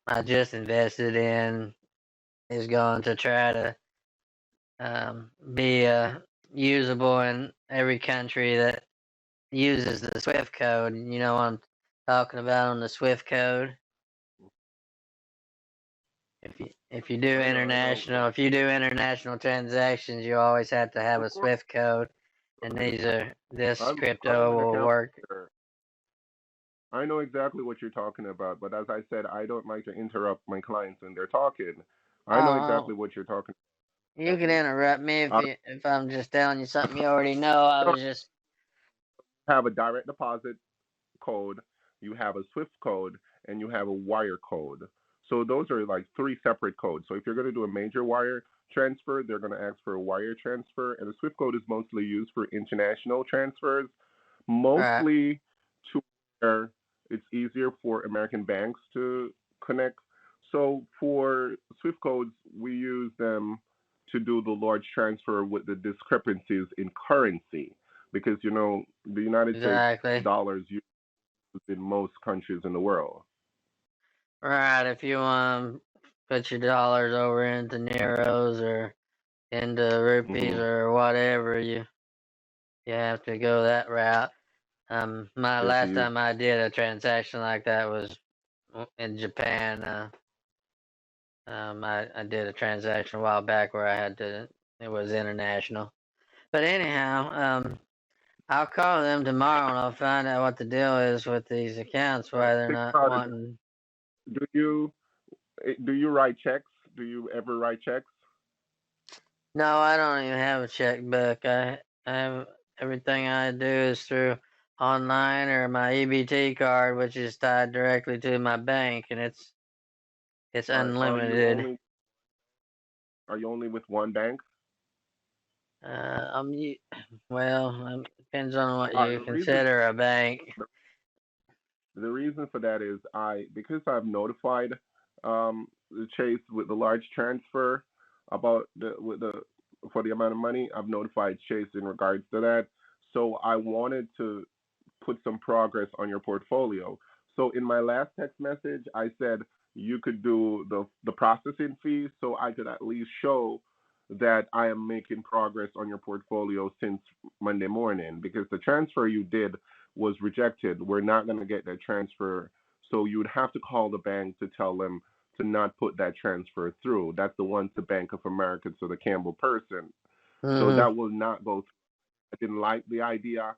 I just invested in is going to try to be usable in every country that uses the Swift code. You know what I'm talking about on the Swift code. If you do international transactions, you always have to have a Swift code, and this crypto will work. I know exactly what you're talking about, but as I said, I don't like to interrupt my clients when they're talking. I know exactly what you're talking about. You can interrupt me if I'm just telling you something you already know. I was just have a direct deposit code, you have a Swift code, and you have a wire code. So those are like 3 separate codes. So if you're going to do a major wire transfer, they're going to ask for a wire transfer, and the Swift code is mostly used for international transfers, mostly to where it's easier for American banks to connect. So for Swift codes, we use them to do the large transfer with the discrepancies in currency, because the United States dollars used in most countries in the world. Right, if you want to put your dollars over into Neros or into rupees or whatever, you have to go that route. Last time I did a transaction like that was in Japan. I did a transaction a while back where I had to. It was international. But anyhow, I'll call them tomorrow and I'll find out what the deal is with these accounts. Why they're Think not about it. wanting. Do you write checks? Do you ever write checks? No, I don't even have a checkbook. I have everything I do is through online or my EBT card, which is tied directly to my bank, and it's Are unlimited. you only with one bank? Well, depends on what All right, you consider a bank. the reason for that is because I've notified the Chase with the large transfer about for the amount of money. I've notified Chase in regards to that. So I wanted to put some progress on your portfolio. So in my last text message, I said you could do the processing fees, so I could at least show that I am making progress on your portfolio since Monday morning, because the transfer you did was rejected. We're not going to get that transfer. So you would have to call the bank to tell them to not put that transfer through. That's the one to Bank of America, so the Campbell person. So that will not go through. I didn't like the idea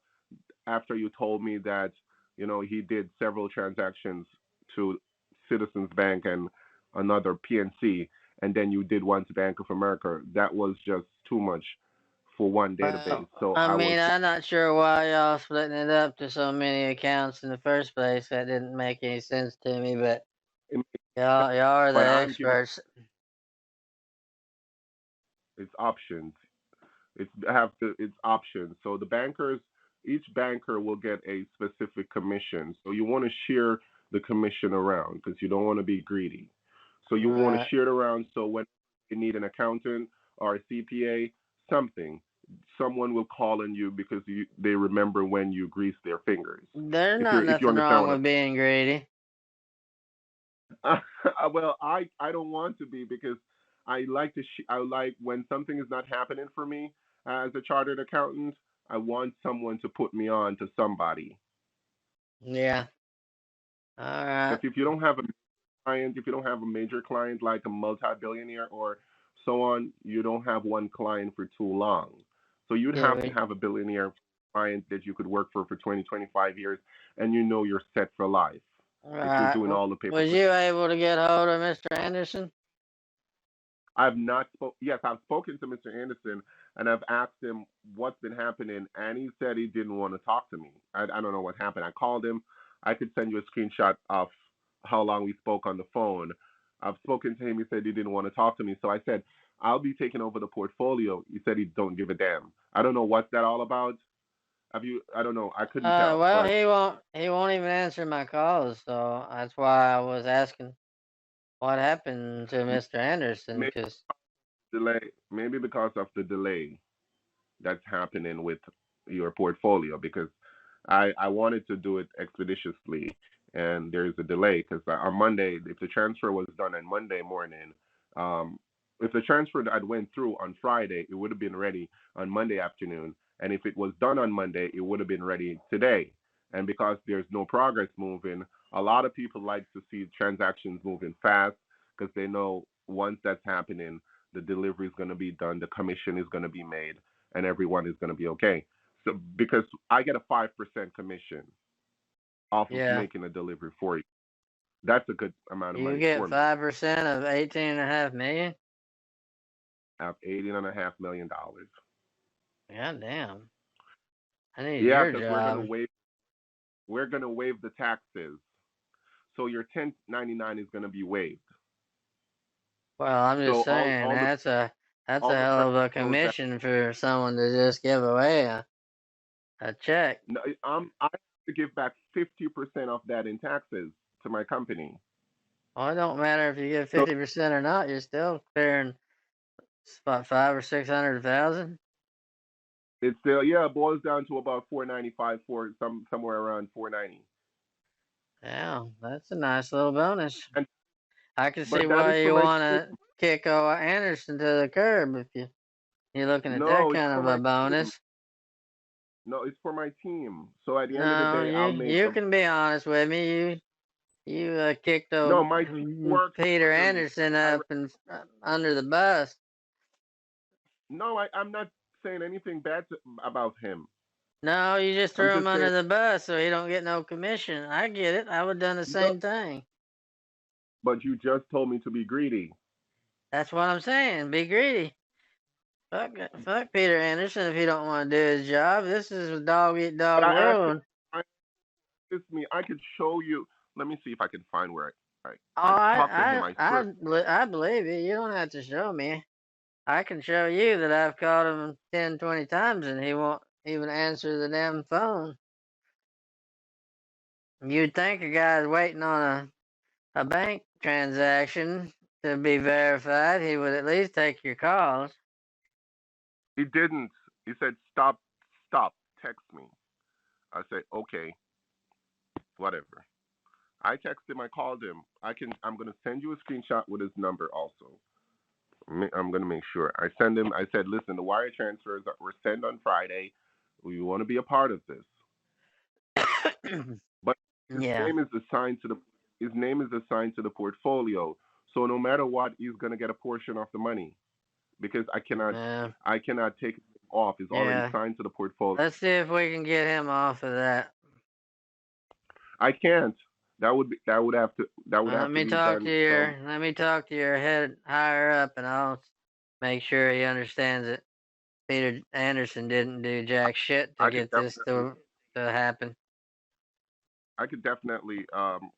after you told me that, he did several transactions to Citizens Bank and another PNC, and then you did one to Bank of America. That was just too much for one database. So I'm not sure why y'all splitting it up to so many accounts in the first place. That didn't make any sense to me, but y'all are the experts. It's options. It's options. So each banker will get a specific commission. So you want to share the commission around because you don't want to be greedy. So you want to share it around. So when you need an accountant or a CPA, someone will call on you because they remember when you greased their fingers. There's nothing wrong with being greedy. Well, I don't want to be, because I like when something is not happening for me as a chartered accountant. I want someone to put me on to somebody. Yeah. All right. If you don't have a client, if you don't have a major client like a multi-billionaire or so on, you don't have one client for too long. So you'd have to have a billionaire client that you could work for 20, 25 years, and you're set for life. If you're doing all the paperwork. Was you able to get hold of Mr. Anderson? I've not Yes, I've spoken to Mr. Anderson, and I've asked him what's been happening, and he said he didn't want to talk to me. I don't know what happened. I called him. I could send you a screenshot of how long we spoke on the phone. I've spoken to him. He said he didn't want to talk to me. So I said, I'll be taking over the portfolio. He said he don't give a damn. I don't know what's that all about. I don't know. I couldn't tell. Well, he won't even answer my calls, so that's why I was asking what happened to Mr. Anderson, because maybe because of the delay that's happening with your portfolio, because I wanted to do it expeditiously, and there's a delay because on Monday, if the transfer was done on Monday morning, if the transfer that went through on Friday, it would have been ready on Monday afternoon, and if it was done on Monday, it would have been ready today. And because there's no progress moving, a lot of people like to see transactions moving fast because they know once that's happening, the delivery is going to be done, the commission is going to be made, and everyone is going to be okay. So because I get a 5% commission off of making a delivery for you, that's a good amount of money. You get 5% of 18.5 million. I have $18.5 million. God damn! I need your job. We're gonna waive the taxes, so your 1099 is gonna be waived. Well, I'm just saying that's a hell of a commission for someone to just give away a check. No, I have to give back 50% of that in taxes to my company. Well, it don't matter if you get 50% or not. You're still clearing about $500,000 or $600,000. It's still it boils down to about $495 for somewhere around $490. Yeah, that's a nice little bonus. And, I can see why you want to kick Anderson to the curb if you're looking at that kind of a bonus. Team. No, it's for my team. So at the end of the day, I'll make. You can be honest with me. You kicked No, old my team works Peter for him. Anderson up and under the bus. No, I'm not saying anything bad about him. No, you just I'm threw him just under saying. the bus so he don't get no commission. I get it. I would have done the No, same thing. but you just told me to be greedy. That's what I'm saying. Be greedy. Fuck Peter Anderson if he don't want to do his job. This is a dog eat But dog I asked him. world. I could show you. Let me see if I can find where Oh, I talked to him. I swear. I believe you. You don't have to show me. I can show you that I've called him 10, 20 times and he won't even answer the damn phone. You'd think a guy's waiting on a bank transaction to be verified. He would at least take your calls. He didn't. He said, "Stop, text me." I said, "Okay, whatever." I texted him. I called him. I'm gonna send you a screenshot with his number also. I'm gonna make sure. I send him. I said, "Listen, the wire transfers were sent on Friday. We want to be a part of this." But his Yeah. name is assigned to the portfolio. So no matter what, he's gonna get a portion of the money because I cannot take it off. It's already Yeah. signed to the portfolio. Let's see if we can get him off of that. I can't. That would have to be done. Let me talk to your head higher up, and I'll make sure he understands it. Peter Anderson didn't do jack shit to get this to happen. I could definitely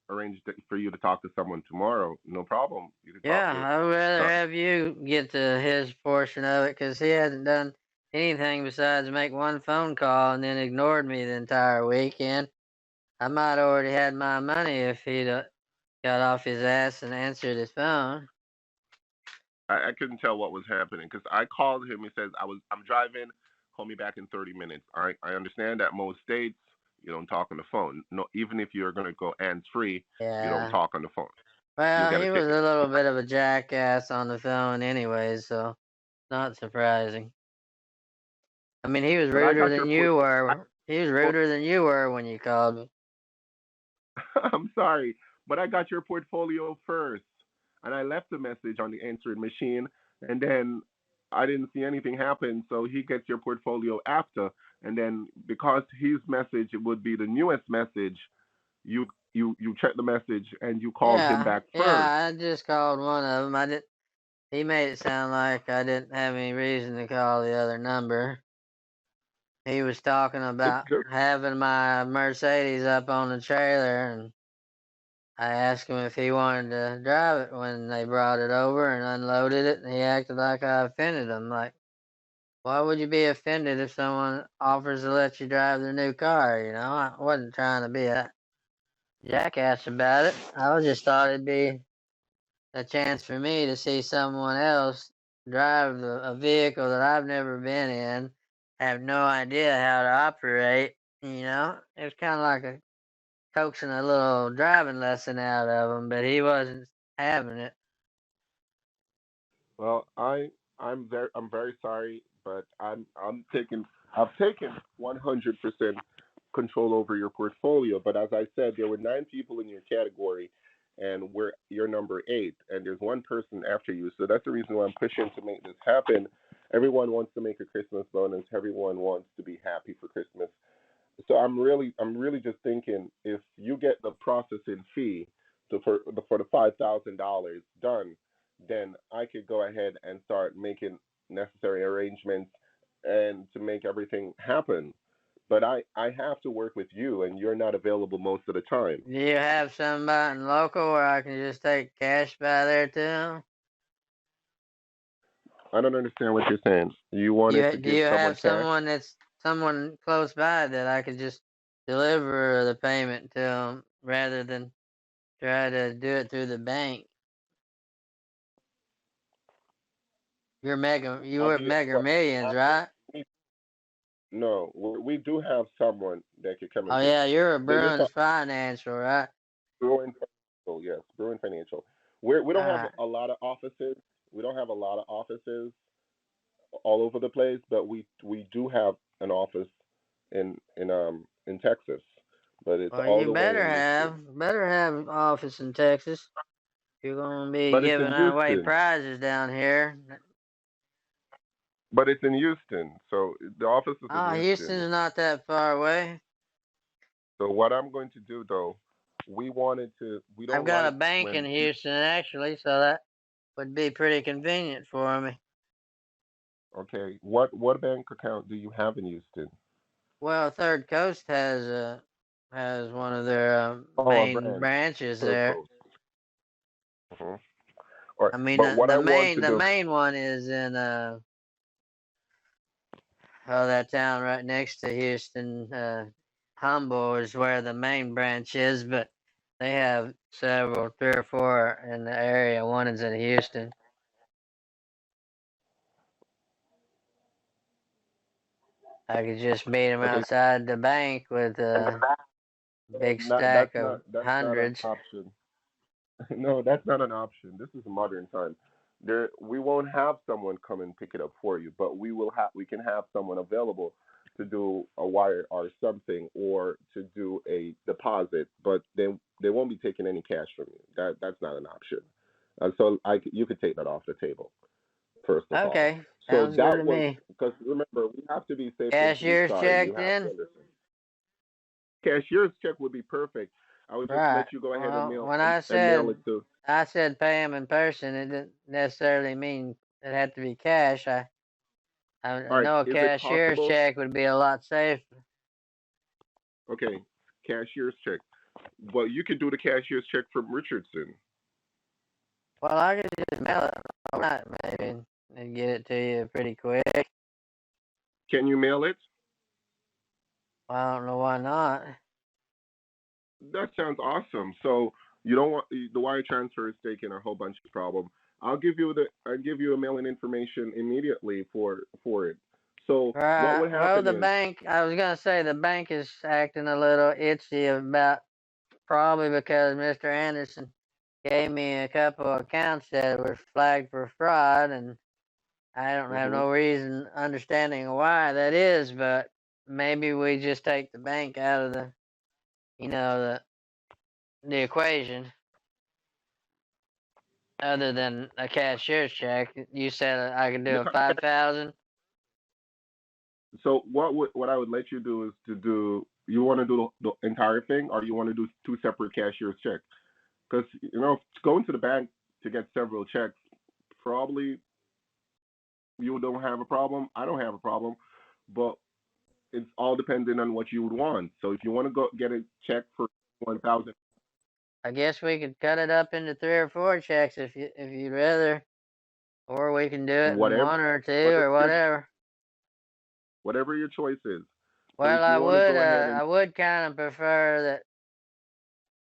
arrange for you to talk to someone tomorrow. No problem. You can Yeah, talk to. I'd rather have you get to his portion of it because he hasn't done anything besides make one phone call and then ignored me the entire weekend. I might already had my money if he'd got off his ass and answered his phone. I couldn't tell what was happening because I called him. He says I'm driving. Call me back in 30 minutes. All right. I understand that most states you don't talk on the phone. No, even if you're gonna go hands free, you don't talk on the phone. Well, You get a he was ticket. a little bit of a jackass on the phone anyway, so not surprising. I mean, he was But I ruder got than your you point. were. He was ruder than you were when you called me. I'm sorry, but I got your portfolio first, and I left a message on the answering machine, and then I didn't see anything happen. So he gets your portfolio after, and then because his message would be the newest message, you check the message and you called him back first. Yeah, I just called one of them. I didn't. He made it sound like I didn't have any reason to call the other number. He was talking about having my Mercedes up on the trailer, and I asked him if he wanted to drive it when they brought it over and unloaded it, and he acted like I offended him. Like, why would you be offended if someone offers to let you drive their new car? You know, I wasn't trying to be a jackass about it. I just thought it'd be a chance for me to see someone else drive a vehicle that I've never been in, have no idea how to operate. You know, it was kind of like coaxing a little driving lesson out of him, but he wasn't having it. Well, I'm very sorry, but I've taken 100% control over your portfolio. But as I said, there were 9 people in your category, and you're number 8, and there's one person after you. So that's the reason why I'm pushing to make this happen. Everyone wants to make a Christmas bonus. Everyone wants to be happy for Christmas. So I'm really just thinking if you get the processing fee for the $5,000 done, then I could go ahead and start making necessary arrangements and to make everything happen. But I have to work with you, and you're not available most of the time. Do you have somebody local where I can just take cash by there too? I don't understand what you're saying. You wanted to Do give you someone have cash? someone close by that I could just deliver the payment to them rather than try to do it through the bank? You I'll were be Mega well, Millions, right? no, we do have someone that could come and Oh pick. yeah, you're a So you're Bruins Financial, right? Bruin Financial, yes, Bruin Financial. We All don't have right. a lot of offices. We don't have a lot of offices all over the place, but we do have an office in Texas. but it's Well, all you the way in better have office in Texas. You're gonna be but it's in giving away Houston. prizes down here. But it's in Houston, so the office is in Oh, Houston. Houston's not that far away. So what I'm going to do though, we I've don't got a like bank in when Houston actually, so that would be pretty convenient for me. okay, what bank account do you have in Houston? Well, Third Coast has one of their Oh, a main branch, branches Third there. Coast. Hmm. Or I mean, but what I want to the do, main one is in that town right next to Houston. Humble is where the main branch is, but they have several, 3 or 4 in the area. One is in Houston. I could just meet him okay, outside the bank with a big stack of that's not an hundreds. option. No, that's not an option. This is modern time. We won't have someone come and pick it up for you, but we can have someone available to do a wire or something or to do a deposit, but then they won't be taking any cash from you. That's not an option. So you could take that off the table first of all. Okay, So sounds good that to was me. because remember we have to be safe to be Cashier's sorry. You check have to then? understand. Cashier's check would be perfect. I would just Right. let you go ahead and Well, mail when and mail it to. I said pay him in person, it didn't necessarily mean it had to be cash. I All right, know a is it cashier's possible? check would be a lot safer. Okay, cashier's check. Well, you could do the cashier's check from Richardson. Well, I could just mail it overnight, maybe, and get it to you pretty quick. Can you mail it? Well, I don't know why not. That sounds awesome. So you don't want the wire transfer is taking a whole bunch of problem. I'll give you a mailing information immediately for it. So what Right. would Well, happen the is bank, I was gonna say the bank is acting a little itchy about probably because Mr. Anderson gave me a couple of accounts that were flagged for fraud, and I don't have hmm no reason understanding why that is, but maybe we just take the bank out of the equation. Other than a cashier's check, you said I could do a 5,000. so what I would let you do is to do you want to do the entire thing or you want to do two separate cashier's checks? Because going to the bank to get several checks probably you don't have a problem. I don't have a problem, but it's all dependent on what you would want. So if you want to go get a check for 1,000, I guess we could cut it up into 3 or 4 checks if you'd rather, or we can do it in whatever, one or two whatever or your whatever. whatever your choice is. So Well, if you want to go ahead and I would kind of prefer that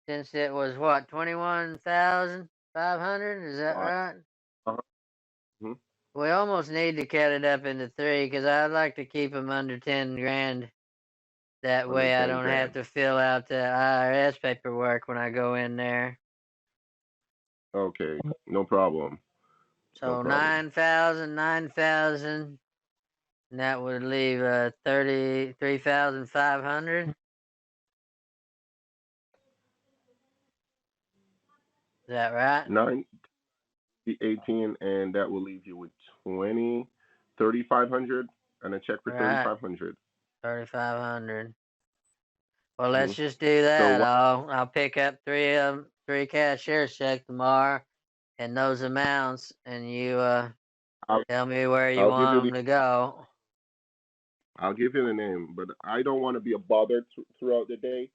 since it was what 21,500. Is that uh, right? uh, mhm. We almost need to cut it up into 3 because I'd like to keep them under 10 grand. That under way I 10 don't have grand. to fill out the IRS paperwork when I go in there. Okay, no problem, no So problem. 9,000, and that would leave 33,500. Is that right? 9, 18, and that will leave you with 3,500 and a check for Right, 3,500. 3,500. Well, Mm-hmm. let's just do So that. what? I'll pick up 3 cashier's check tomorrow, and those amounts, and you I'll, tell me where you I'll give you want them to go. I'll give you the name, but I don't want to be a bother throughout the day.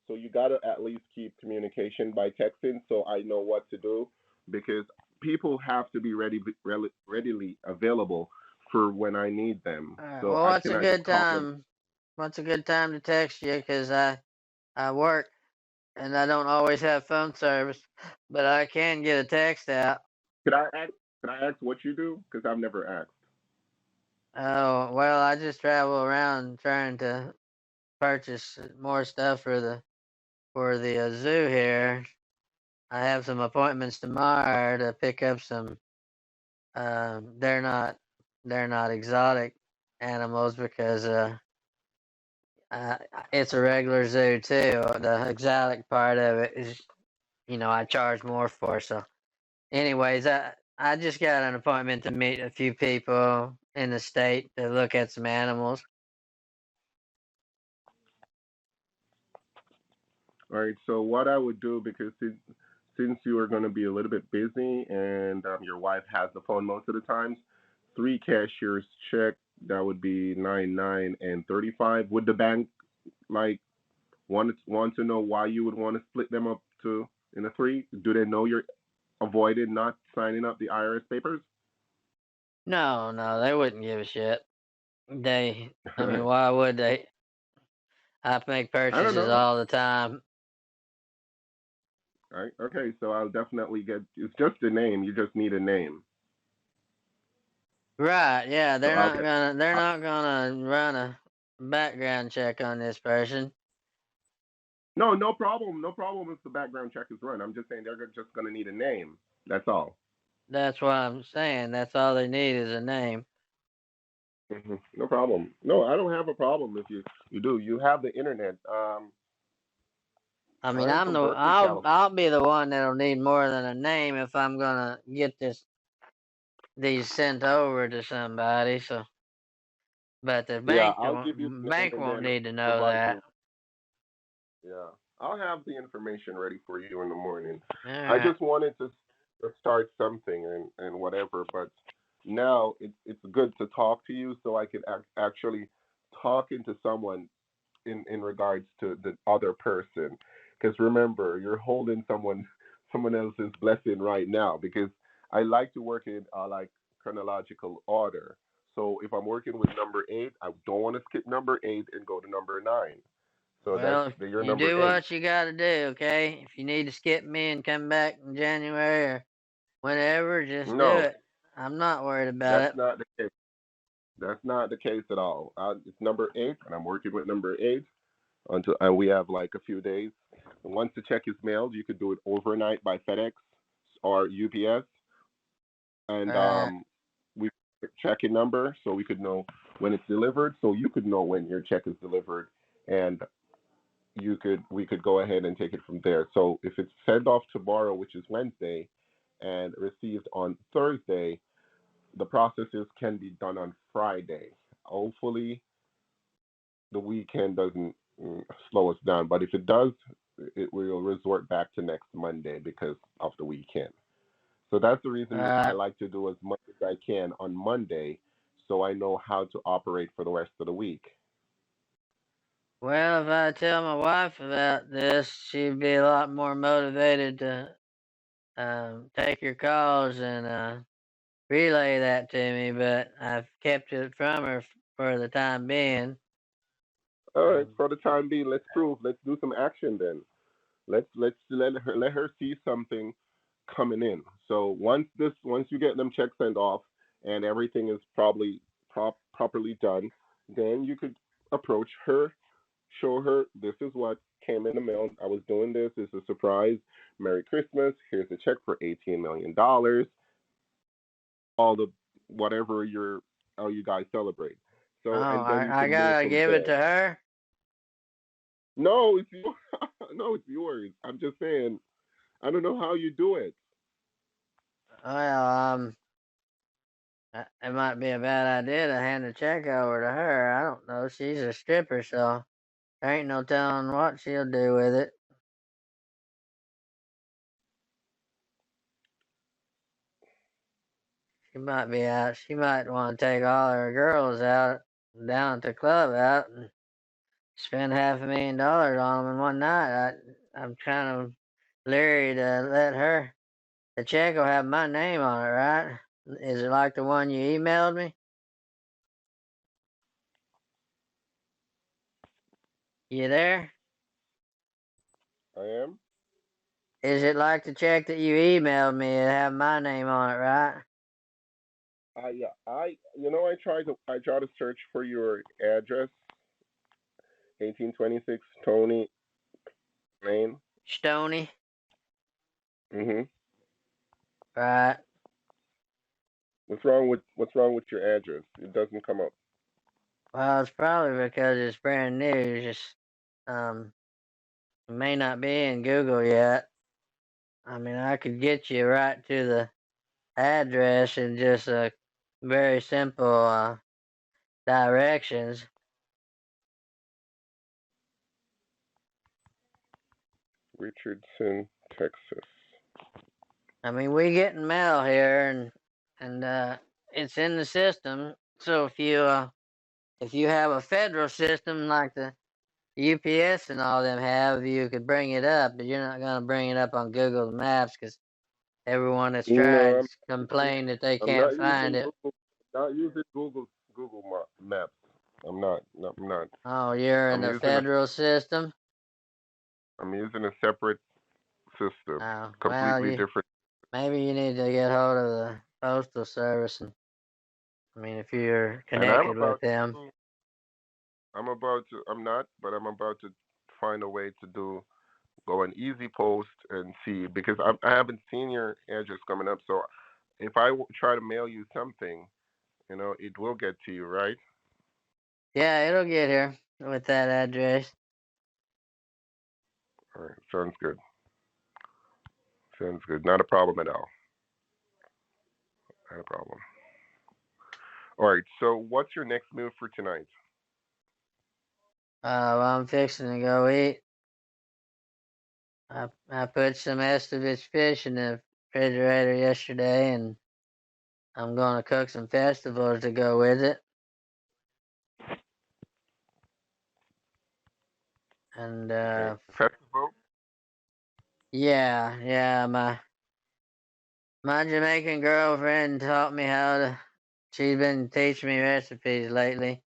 So you gotta at least keep communication by texting, so I know what to do, because people have to be readily available for when I need them. All right. So Well, I what's a cannot just good call them. time? What's a good time to text you? Cause I work and I don't always have phone service, but I can get a text out. Could I ask? Could I ask what you do? Because I've never asked. Oh well, I just travel around trying to purchase more stuff for the zoo here. I have some appointments tomorrow to pick up some. They're not exotic animals because It's a regular zoo too. The exotic part of it is, I charge more for. So, anyways, I just got an appointment to meet a few people in the state to look at some animals. All right. So what I would do, because since you are going to be a little bit busy and your wife has the phone most of the times, 3 cashiers check, that would be 99 and 35. Would the bank like want to know why you would want to split them up to in a three? Do they know you're avoided not signing up the IRS papers? No, no, they wouldn't give a shit. I mean, why would they? I make I don't purchases know. all the time. All right. Okay. So I'll definitely get. It's just a name. You just need a name. Right? Yeah, So I'll they're not gonna run a background check on this person. No, no problem. No problem if the background check is run. I'm just saying they're just going to need a name. That's all. That's what I'm saying. That's all they need is a name. No problem. No, I don't have a problem if you do. You have the internet. I mean, I'm from Berkeley, California. I'll be the one that'll need more than a name if I'm gonna get these sent over to somebody. So, but the Yeah, I'll give you the name bank and won't then need to know provide that. you. Yeah, I'll have the information ready for you in the morning. All I right. just wanted to start something and whatever, but now it's good to talk to you so I can actually talk into someone in regards to the other person. Because remember, you're holding someone else's blessing right now. Because I like to work in like chronological order. So if I'm working with number 8, I don't want to skip number 8 and go to number 9. So Well, if you're you number do 8. what you got to do, okay? If you need to skip me and come back in January or whenever, just do No, it. I'm not worried about that's it. not the case. That's not the case at all. It's number 8, and I'm working with number 8 until and we have like a few days. And once the check is mailed, you could do it overnight by FedEx or UPS, and Right. we check your number so we could know when it's delivered, so you could know when your check is delivered, and we could go ahead and take it from there. So if it's sent off tomorrow, which is Wednesday, and received on Thursday, the processes can be done on Friday. Hopefully, the weekend doesn't slow us down, but if it does, it will resort back to next Monday because of the weekend. So that's the reason I like to do as much as I can on Monday so I know how to operate for the rest of the week. Well, if I tell my wife about this, she'd be a lot more motivated to take your calls and relay that to me, but I've kept it from her for the time being. All right, for the time being, let's prove. Let's do some action then. Let's let her see something coming in. So once you get them checks sent off and everything is probably properly done, then you could approach her, show her this is what came in the mail. I was doing this. This is a surprise. Merry Christmas. Here's a check for $18 million. All the whatever how you guys celebrate. Oh, So and then you I can move gotta from give it there. to her? No, it's yours. No, it's yours. I'm just saying. I don't know how you do it. Well, it might be a bad idea to hand a check over to her. I don't know. She's a stripper, so there ain't no telling what she'll do with it. She might be out. She might want to take all her girls out down at the club out and spend $500,000 on them in one night. I'm kind of leery to let her. The check will have my name on it, right? Is it like the one you emailed me? You there? I am. Is it like the check that you emailed me? It have my name on it, right? Yeah. I try to search for your address. 1826 Tony Lane. Stony, Mhm. right? What's wrong with your address? It doesn't come up. Well, it's probably because it's brand new. It's just it may not be in Google yet. I mean, I could get you right to the address in just a very simple directions. Richardson, Texas. I mean, we getting mail here, and it's in the system. So if you have a federal system like the UPS and all them have, you could bring it up, but you're not gonna bring it up on Google Maps because everyone that's No, tried complained that they I'm can't not find using it. Google. Not using Google Maps. I'm not. No, I'm not. Oh, you're in I'm the using a federal system? I'm using a separate system, Oh, well, completely different. maybe you need to get hold of the postal service, and I mean, if you're And I'm connected with about them. to. I'm about to. I'm not, but I'm about to find a way to go an easy post and see because I haven't seen your address coming up. So if I try to mail you something, it will get to you, right? Yeah, it'll get here with that address. All right, sounds good. Sounds good. Not a problem at all. Not a problem. All right. So what's your next move for tonight? Well, I'm fixing to go eat. I put some Estovich fish in the refrigerator yesterday, and I'm gonna cook some festivals to go with it. And Okay. Festival. yeah, my Jamaican girlfriend taught me how to. She's been teaching me recipes lately,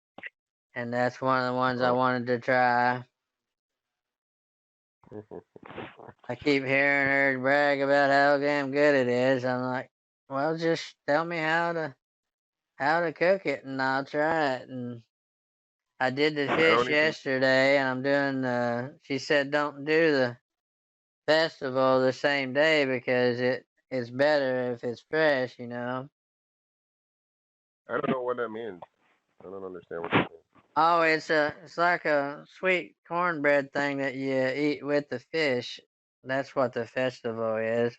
and that's one of the ones I Oh. wanted to try. I keep hearing her brag about how damn good it is. I'm like, well, just tell me how to cook it, and I'll try it. And I did the I fish don't even. yesterday, and I'm doing the. She said don't do the festival the same day because it's better if it's fresh. I don't know what that means. I don't understand what that means. Oh, it's like a sweet cornbread thing that you eat with the fish. That's what the festival is.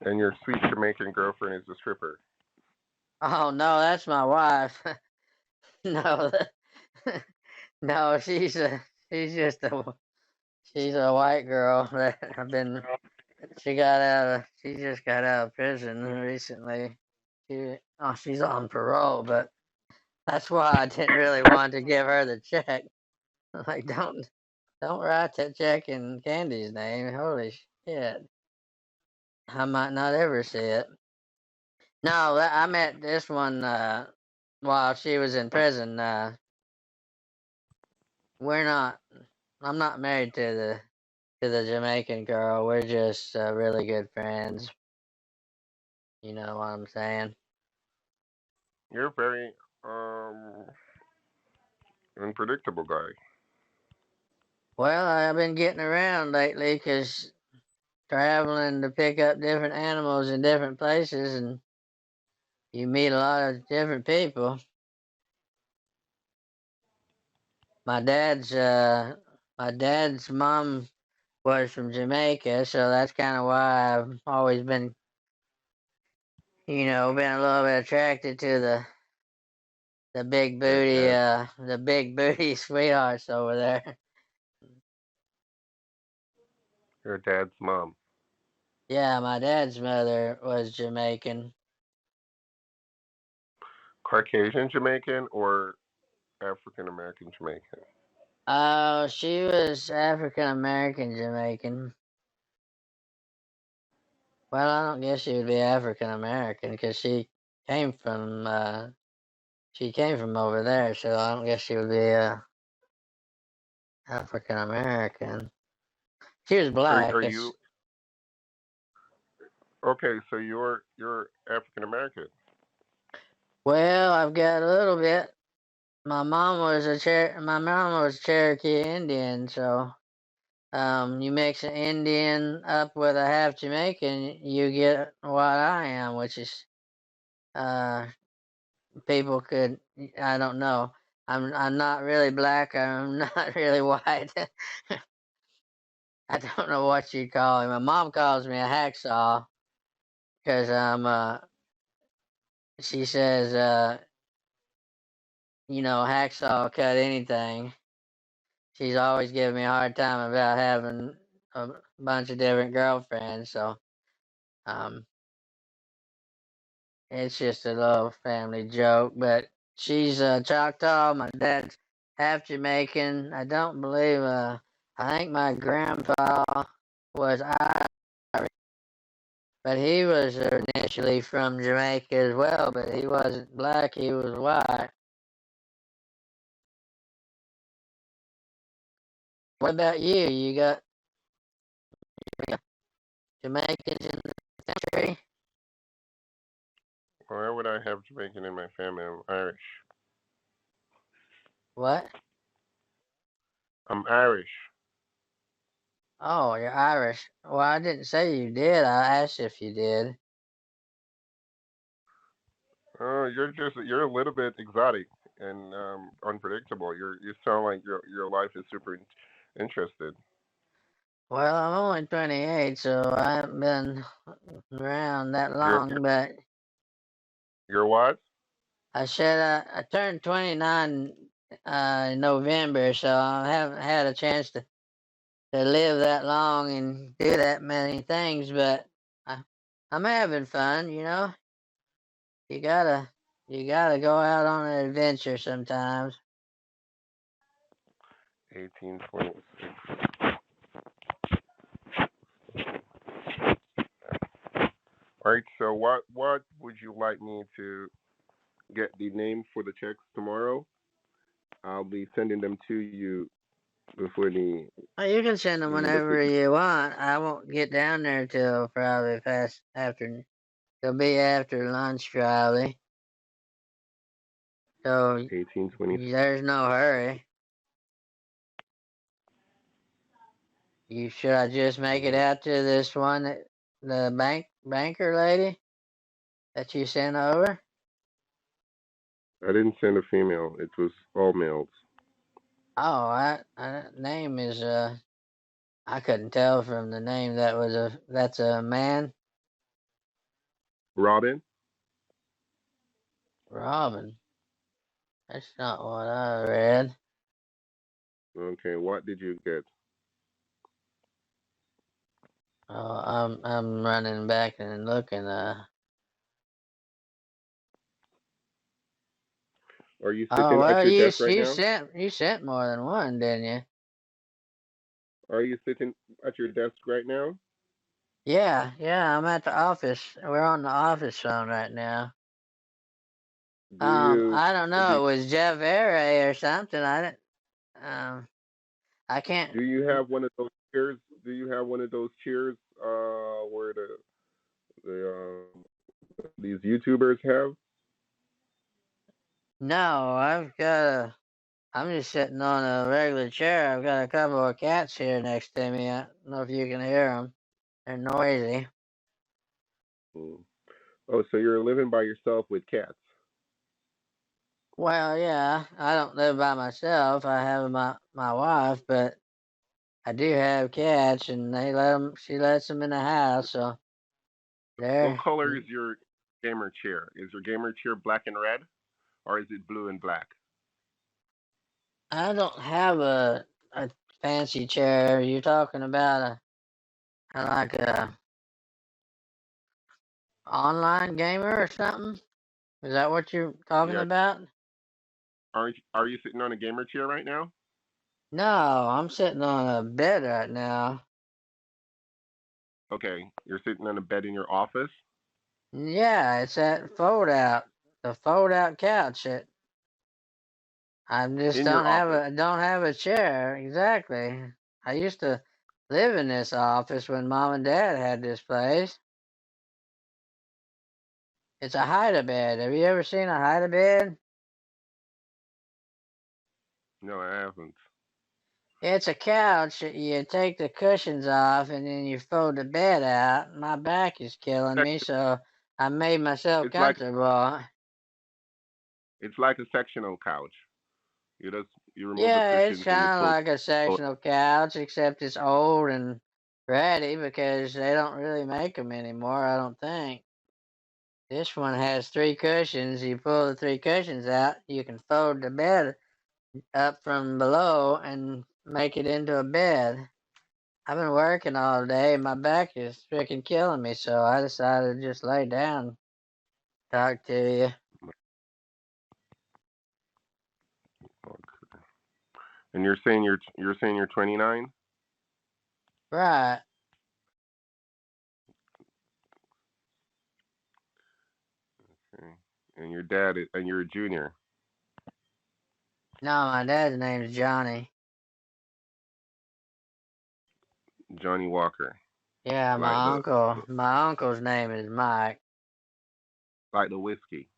And your sweet Jamaican girlfriend is a stripper. Oh no, that's my wife. No, no, she's a white girl that I've been. She just got out of prison recently. She's on parole, but that's why I didn't really want to give her the check. Like, don't write that check in Candy's name. Holy shit. I might not ever see it. No, I met this one while she was in prison. We're not. I'm not married to the Jamaican girl. We're just really good friends. You know what I'm saying? You're a very um unpredictable guy. Well, I've been getting around lately because traveling to pick up different animals in different places, and you meet a lot of different people. My dad's uh, my dad's mom was from Jamaica, so that's kind of why I've always been a little bit attracted to the big Your booty, dad, the big booty sweethearts over there. your dad's mom. Yeah, my dad's mother was Jamaican. Caucasian Jamaican or African American Jamaican? Oh, she was African American Jamaican. Well, I don't guess she would be African American because she came from over there, so I don't guess she would be African American. She was black. Are you okay? So you're African American. Well, I've got a little bit. My mom was Cherokee Indian, so You mix an Indian up with a half Jamaican, you get what I am, which is people could, I don't know. I'm not really black. I'm not really white. I don't know what you call him. My mom calls me a hacksaw because she says hacksaw cut anything. She's always giving me a hard time about having a bunch of different girlfriends. So um, it's just a little family joke. But she's Choctaw. My dad's half Jamaican. I don't believe. I think my grandpa was Irish, but he was initially from Jamaica as well. But he wasn't black. He was white. What about you? You got Jamaicans in the country? Why would I have Jamaican in my family? I'm Irish. What? I'm Irish. Oh, you're Irish. Well, I didn't say you did. I asked if you did. Oh, you're a little bit exotic and unpredictable. You sound like your life is super interested. Well, I'm only 28, so I haven't been around that You're long. But you're what? I said I turned 29 in November, so I haven't had a chance to live that long and do that many things. But I, I'm having fun. You gotta go out on an adventure sometimes. 1826. All right. So what would you like me to get the name for the checks tomorrow? I'll be sending them to you before the You can send them before. whenever you want. I won't get down there till probably past after. It'll be after lunch probably. So 1820. there's no hurry. Should I just make it out to this one the banker lady that you sent over? I didn't send a female. It was all males. Oh, name is I couldn't tell from the name that's a man. Robin. Robin. That's not what I read. Okay. What did you get? Oh, I'm running back and looking. Are you Oh sitting at well, your desk right now? you sent more than one, didn't you? Are you sitting at your desk right now? Yeah. I'm at the office. We're on the office phone right now. Do you I don't know. do It was Jeff Aray or something. I didn't. I can't. do you have one of those chairs? Do you have one of those chairs where these YouTubers have? No, I'm just sitting on a regular chair. I've got a couple of cats here next to me. I don't know if you can hear them. They're noisy. Hmm. Oh, so you're living by yourself with cats? Well, yeah. I don't live by myself. I have my wife, but I do have cats, and she lets them in the house, so What they're. color is your gamer chair? Is your gamer chair black and red, or is it blue and black? I don't have a fancy chair. You're talking about like a online gamer or something? Is that what you're talking Yeah. about? Are you sitting on a gamer chair right now? No, I'm sitting on a bed right now. Okay, you're sitting on a bed in your office. Yeah, it's that the fold out couch. I just In your office. don't have a chair. Exactly. I used to live in this office when mom and dad had this place. It's a hide-a-bed. Have you ever seen a hide-a-bed? No, I haven't. It's a couch. You take the cushions off and then you fold the bed out. My back is killing me, so I made myself It's like comfortable. it's like a sectional couch. You just you remove the Yeah, it's cushions and you kind of pull. like a pull sectional couch, except it's old and ratty because they don't really make them anymore, I don't think. This one has three cushions. You pull the three cushions out, you can fold the bed up from below and make it into a bed. I've been working all day. My back is freaking killing me, so I decided to just lay down, talk to you. And you're saying you're 29. Right. Okay. And and you're a junior. No, my dad's name is Johnny. Johnny Walker. Yeah, Like my the uncle. My uncle's name is Mike. like the whiskey,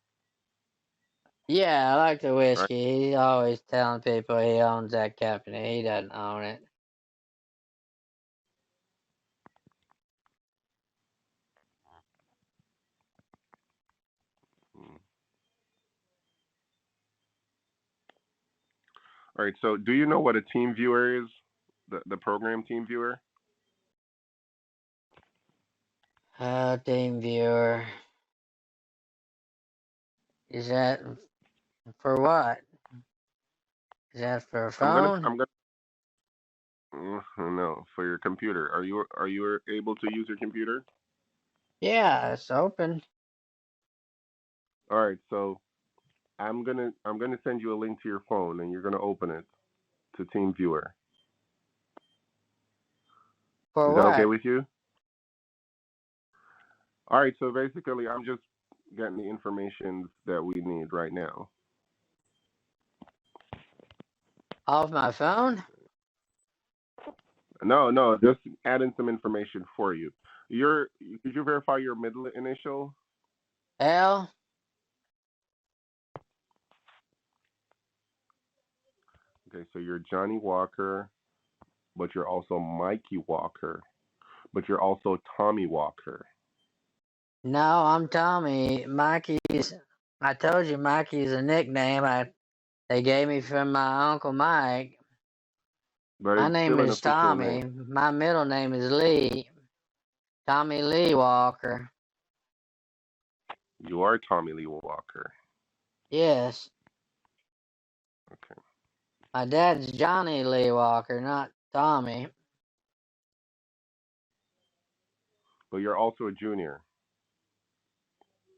Yeah, I like the right? whiskey. He's always telling people he owns that company. He doesn't own it. Mm. All right. So, do you know what a team viewer is? The program team viewer. Team viewer. Is that for what? Is that for a phone? I'm gonna no, for your computer. Are you able to use your computer? Yeah, it's open. All right. So I'm gonna send you a link to your phone, and you're gonna open it to Team Viewer. For Is that okay what? with you? All right. So basically, I'm just getting the information that we need right now. Off my phone? No, just adding some information for you. Could you verify your middle initial? L? Okay, so you're Johnny Walker, but you're also Mikey Walker, but you're also Tommy Walker. No, I'm Tommy. Mikey's. I told you Mikey's a nickname they gave me from my Uncle Mike. But My it's name still an is official Tommy. name. My middle name is Lee. Tommy Lee Walker. You are Tommy Lee Walker. Yes. Okay. My dad's Johnny Lee Walker, not Tommy. But you're also a junior.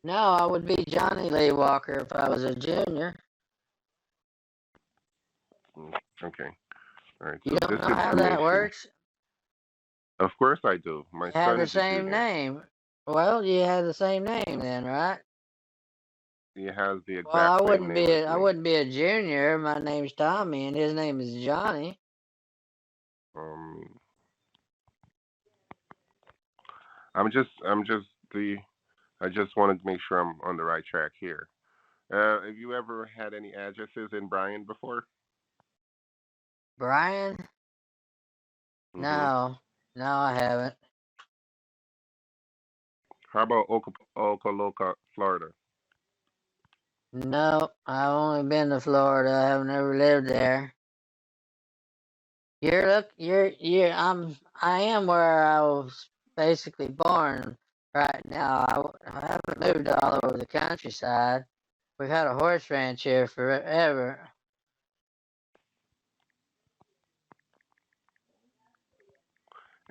No, I would be Johnny Lee Walker if I was a junior. Okay. All right. You So don't this know how that information. works? Of course I do. My You have son the is a same junior. name. Well, you have the same name then, right? He has the Well, exact same name as I me. wouldn't be a junior. My name's Tommy, and his name is Johnny. Um, I just wanted to make sure I'm on the right track here. Have you ever had any addresses in Bryan before? Brian? Mm-hmm. No, I haven't. How about Ocala, Florida? No, I've only been to Florida. I've never lived there. I am where I was basically born right now. I haven't moved all over the countryside. We've had a horse ranch here forever.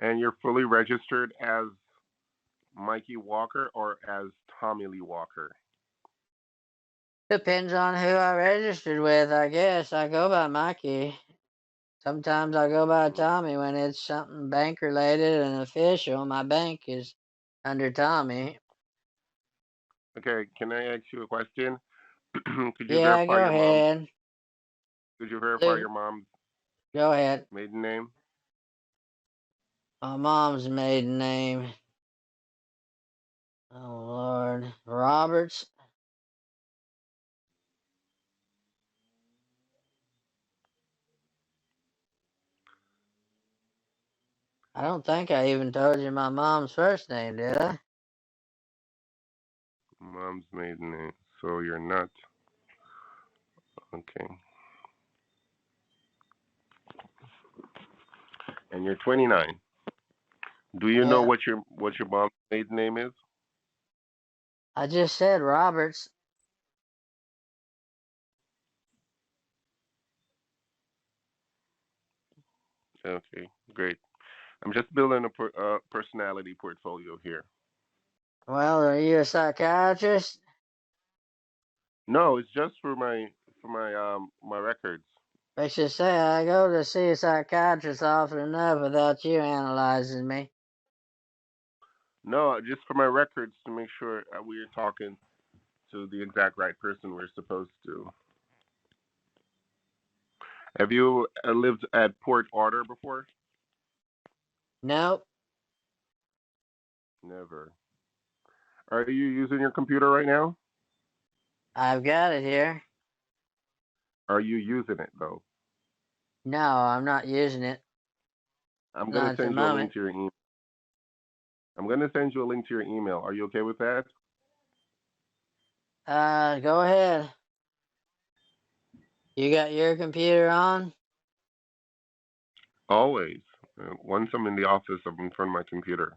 And you're fully registered as Mikey Walker or as Tommy Lee Walker? Depends on who I registered with, I guess. I go by Mikey. Sometimes I go by Tommy when it's something bank related and official. My bank is under Tommy. Okay, can I ask you a question? Could you Yeah, verify go your mom's? ahead. Could you verify Luke, your mom's go ahead. maiden name? My mom's maiden name. Oh Lord, Roberts. I don't think I even told you my mom's first name, did I? Mom's maiden name. So you're not. Okay. And you're 29. Do you know Yeah. what your mom's maiden name is? I just said Roberts. Okay, great. I'm just building a personality portfolio here. Well, are you a psychiatrist? No, it's just for my records. I should say I go to see a psychiatrist often enough without you analyzing me. No, just for my records to make sure we're talking to the exact right person we're supposed to. Have you lived at Port Order before? Nope. Never. Are you using your computer right now? I've got it here. Are you using it though? No, I'm not using it. I'm Not gonna at the send you a link moment. to your email. I'm gonna send you a link to your email. Are you okay with that? Go ahead. You got your computer on? Always. Once I'm in the office, I'm in front of my computer.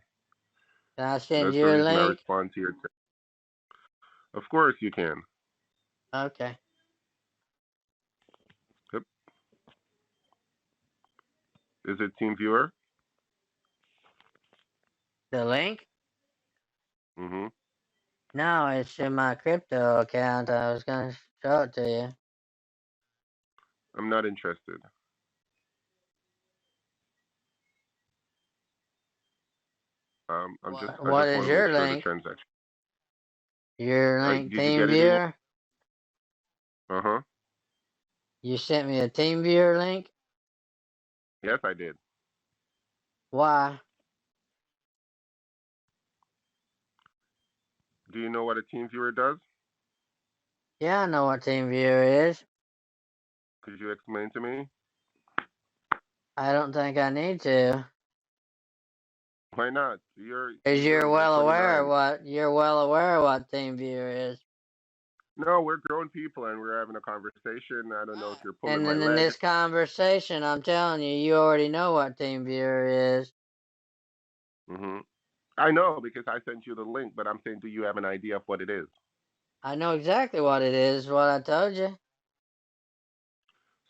Can I send That's the you a reason I link? respond to your text. Of course you can. Okay. Yep. Is it TeamViewer? The link? Mm-hmm. No, it's in my crypto account. I was gonna show it to you. I'm not interested. I What just is want to make your sure the link? transaction. Your link, Did you get it in? TeamViewer? Uh-huh. You sent me a TeamViewer link? Yes, I did. Why? Do you know what a TeamViewer does? Yeah, I know what TeamViewer is. Could you explain to me? I don't think I need to. Why not? You're Because eager. You're 29. you're well aware of what TeamViewer is. No, we're grown people and we're having a conversation. I don't know if you're pulling And my then in leg. this conversation, I'm telling you, you already know what TeamViewer is. Mm-hmm. I know because I sent you the link, but I'm saying, do you have an idea of what it is? I know exactly what it is, what I told you.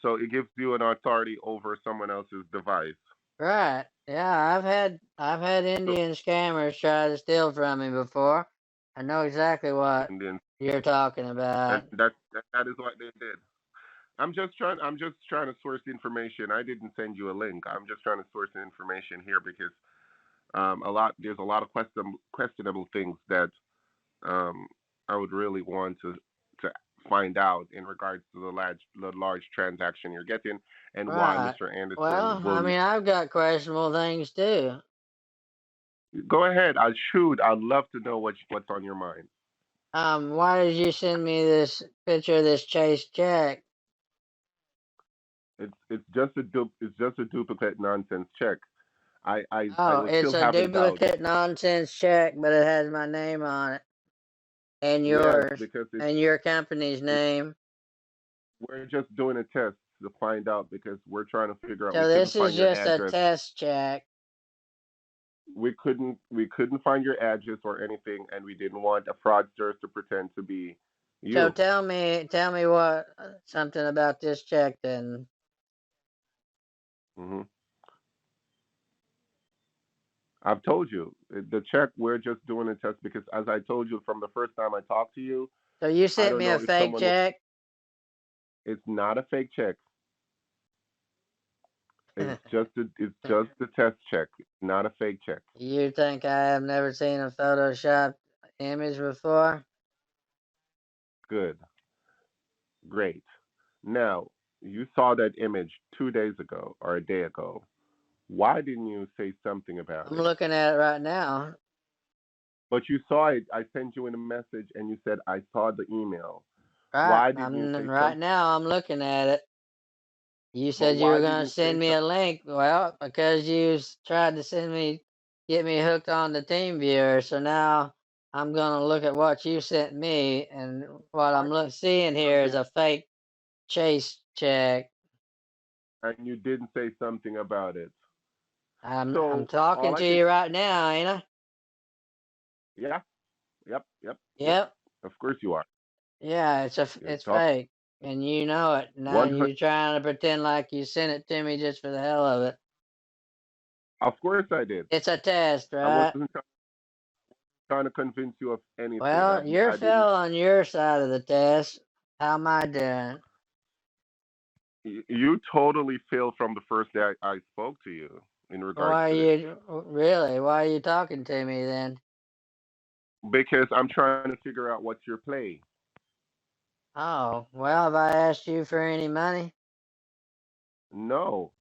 So it gives you an authority over someone else's device. Right. Yeah, I've had So, Indian scammers try to steal from me before. I know exactly what and then you're talking and about. that is what they did. I'm just trying to source information. I didn't send you a link. I'm just trying to source the information here because there's a lot of questionable things that um, I would really want to find out in regards to the large transaction you're getting and why Right. Mr. Anderson Well, I will. mean, I've got questionable things too. Go ahead. I'll shoot. I'd love to know what's on your mind. Why did you send me this picture of this Chase check? It's just a duplicate nonsense check. I Oh, was it's still a having doubts. duplicate nonsense check, but it has my name on it and Yes, yours because and your company's it, name. we're just doing a test to find out because we're trying to figure out. We So couldn't this is find your just a address. test check. We couldn't find your address or anything, and we didn't want a fraudster to pretend to be So you. tell me what something about this check then. Hmm. I've told you the check. We're just doing a test because, as I told you from the first time I talked to you, So you I sent don't me know a if fake someone. check? It's not a fake check. It's just a test check, not a fake check. You think I have never seen a Photoshop image before? Good, great. Now you saw that image 2 days ago or a day ago. Why didn't you say something about I'm it? looking at it right now. But you saw it. I sent you in a message, and you said I saw the email. Right. Why didn't you say Right something? now I'm looking at it. You But said you why were did going to you say send me a link. Well, because you tried to get me hooked on the team viewer. So now I'm going to look at what you sent me, and what I'm seeing here is something a fake chase check. and you didn't say something about it? I'm So talking all I to can, you right now, ain't I? yeah, yep. Yep. Of course you are. Yeah, You're it's talking fake, and you know it. Now 100. you're trying to pretend like you sent it to me just for the hell of it. Of course I did. It's a test, I right? wasn't trying to convince you of anything. Well, you're I didn't. fell on your side of the test. How am I doing? You totally failed from the first day I spoke to you in regards Why are to this. you really? Why are you talking to me then? Because I'm trying to figure out what's your play. Oh, well, have I asked you for any money? No,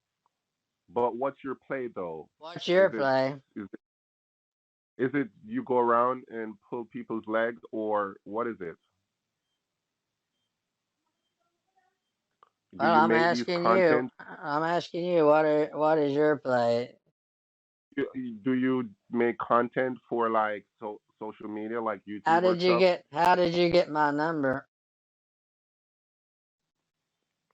but what's your play though? What's your Is it play? is it you go around and pull people's legs, or what is it? Do Well, you make these content? I'm asking you, what is your play? Do you make content for like social media, like YouTube or stuff? How did you get my number?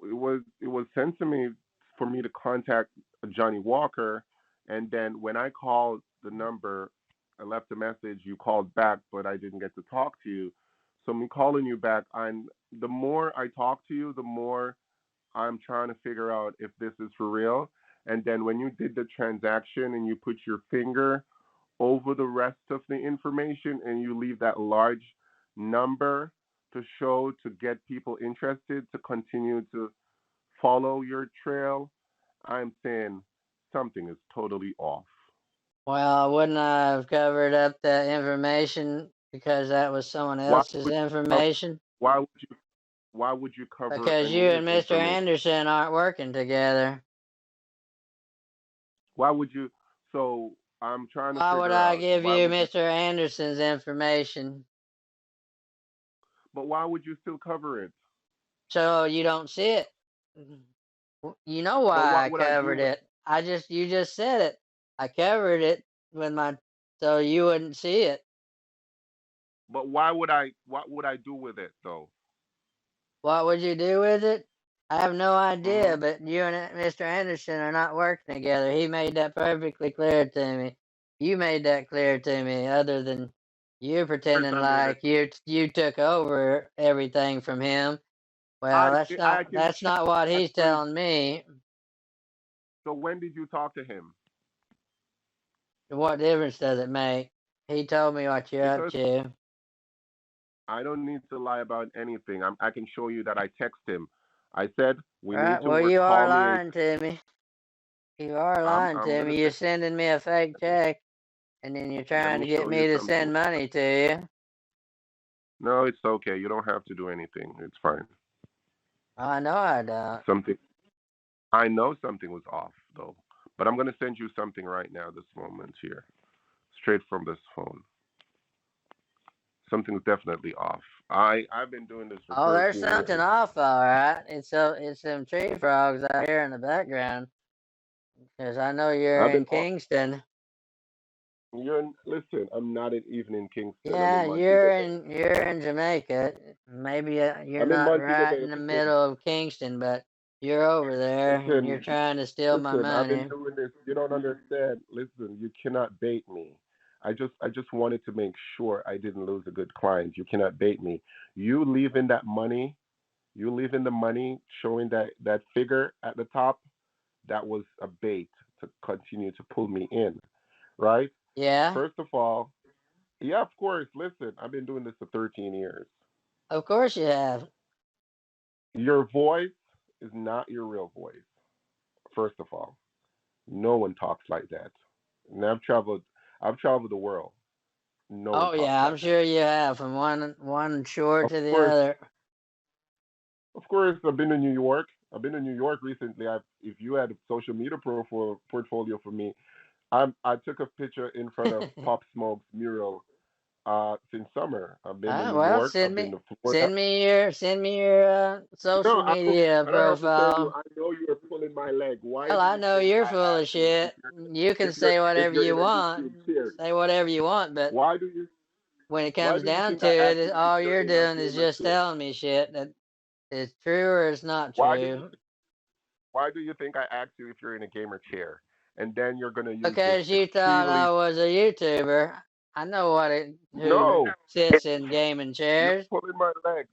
It was sent to me for me to contact Johnny Walker, and then when I called the number, I left a message. You called back, but I didn't get to talk to you. So me calling you back, the more I talk to you, the more I'm trying to figure out if this is for real. And then when you did the transaction and you put your finger over the rest of the information and you leave that large number to show to get people interested to continue to follow your trail, I'm saying something is totally off. Well, wouldn't I have covered up that information because that was someone Why else's would you, information? why would you why would you cover Because you any and Mr. information? Anderson aren't working together. Why would you? So I'm trying to Why would figure I out give why you would you, Mr. Anderson's information but why would you still cover it? so you don't see it? You know But why I what would I do covered with? it. You just said it. I covered it with so you wouldn't see it. But why would I? What would I do with it though? What would you do with it? I have no idea, Hmm. but you and Mr. Anderson are not working together. He made that perfectly clear to me. You made that clear to me, other than you First, pretending I made it. like you took over everything from him. Well, I can that's not what check he's for his. telling me. So when did you talk to him? What difference does it make? He told me what you're up Because to. I don't need to lie about anything. I can show you that I text him. I said we All need right, to well, work. you are Call me. lying to me. You are lying I'm to gonna me. You're send. sending me a fake check, and then you're Let trying me to get show you me to something. send money to you. No, it's okay. You don't have to do anything. It's fine. I know I don't. Something. I know something was off though, but I'm gonna send you something right now. This moment here, straight from this phone. Something's definitely off. I've been doing this for Oh, there's 13 something years. off, all right. It's some tree frogs out here in the background. Because I know you're I've in been. Kingston. Listen. I'm not even in Kingston. I'm Yeah, in Montego Bay. you're in Jamaica. Maybe you're I'm in not Montego right Bay. in the Listen. middle of Kingston, but you're over there and you're Listen. trying to steal my Listen. I've been money. doing this. You don't understand. Listen. You cannot bait me. I just wanted to make sure I didn't lose a good client. You cannot bait me. You leaving that money. You leaving the money, showing that figure at the top. That was a bait to continue to pull me in, right? Yeah, First of all, yeah, of course. Listen, I've been doing this for 13 years. of course you have. Your voice is not your real voice. First of all, no one talks like that. And I've traveled the world. No one Oh talks yeah, I'm like that. sure you have from one shore Of to the course, other. of course, I've been to New York. I've been to New York recently. If you had a social media portfolio for me, I took a picture in front of Pop Smoke's mural Since summer. I've been in Ah, New well, York. I've been to Florida. send me your social No, media I don't have to send you. profile. I know you're pulling my leg. Why Well, do I you know think you're I full of asked you shit. You can say if whatever you're you in a want. YouTube chair? Say whatever you want, but Why do you when it Why comes do you down think to I it, asked you if all you're you're in a doing is gamer just chair? telling me shit that is true or is not Why do you true. Why do you think I asked you if you're in a gamer chair? And then you're gonna use this Because you thought extremely I was a YouTuber. I know who no. sits in gaming You're chairs. pulling my leg.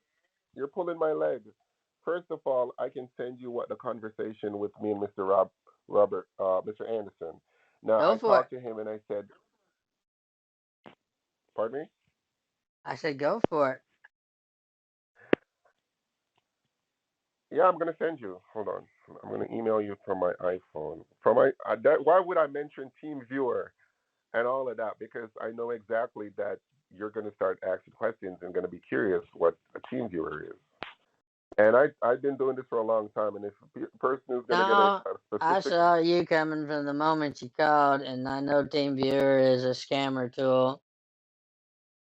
You're pulling my leg. First of all, I can send you what the conversation with me and Mr. Anderson. Now Go I for it. talked to him and I said, pardon me. I said, go for it. Yeah, I'm gonna send you. Hold on. I'm gonna email you from my iPhone. From my why would I mention Team Viewer and all of that? Because I know exactly that you're gonna start asking questions and gonna be curious what a Team Viewer is. And I've been doing this for a long time, and if a person is gonna get No, a I specific, saw you coming from the moment you called, and I know TeamViewer is a scammer tool,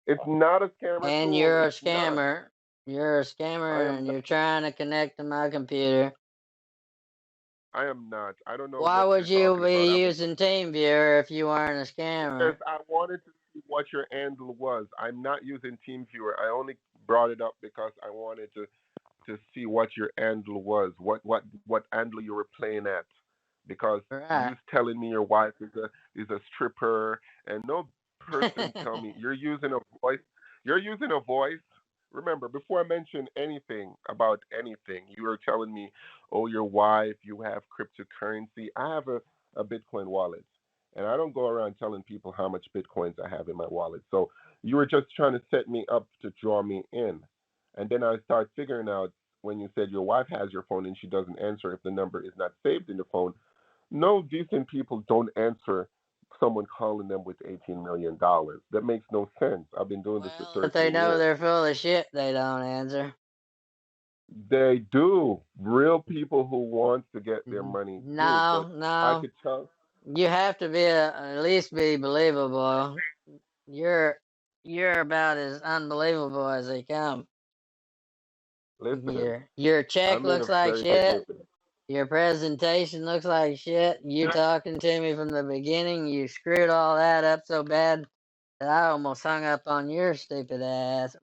it's not a scammer and tool. you're a It's not. scammer. You're a I scammer, am and not. you're trying to connect to my computer. I am not. I don't know Why what you're would you talking about. be using TeamViewer if you weren't a Because scammer? I wanted to see what your handle was. I'm not using TeamViewer. I only brought it up because I wanted to see what your handle was, what handle you were playing at, because you Right. was telling me your wife is a stripper, and no person tell me you're using a voice. You're using a voice. Remember, before I mention anything about anything, you were telling me, oh, your wife, you have cryptocurrency. I have a Bitcoin wallet, and I don't go around telling people how much Bitcoins I have in my wallet. So you were just trying to set me up to draw me in. And then I start figuring out when you said your wife has your phone and she doesn't answer if the number is not saved in the phone. No decent people don't answer someone calling them with $18 million. That makes no sense. I've been doing this for Well, if they 13 know years. they're full of shit, they don't answer. They do. Real people who want to get their money do. No, But I no. could tell. You have to at least be believable. You're you're about as unbelievable as they come. Listen, Your check I'm in looks a like very big shit. business. Your presentation looks like shit. You talking to me from the beginning, you screwed all that up so bad that I almost hung up on your stupid ass.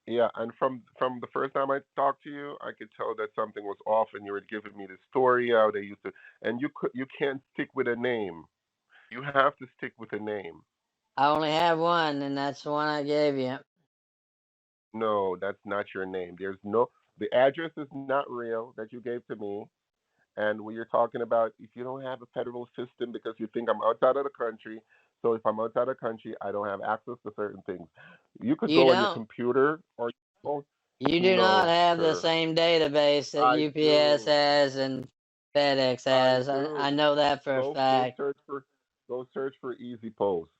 Yeah, and from the first time I talked to you, I could tell that something was off, and you were giving me the story how they used to, and you can't stick with a name. You have to stick with a name. I only have one, and that's the one I gave you. No, that's not your name. The address is not real that you gave to me, and when you're talking about if you don't have a federal system because you think I'm outside of the country, so if I'm outside of the country, I don't have access to certain things. You could You go on your don't. computer or your phone. You do not No, have the sir. same database that I UPS do. has and FedEx I has. I do. know that for a Go fact. search for Easy Post.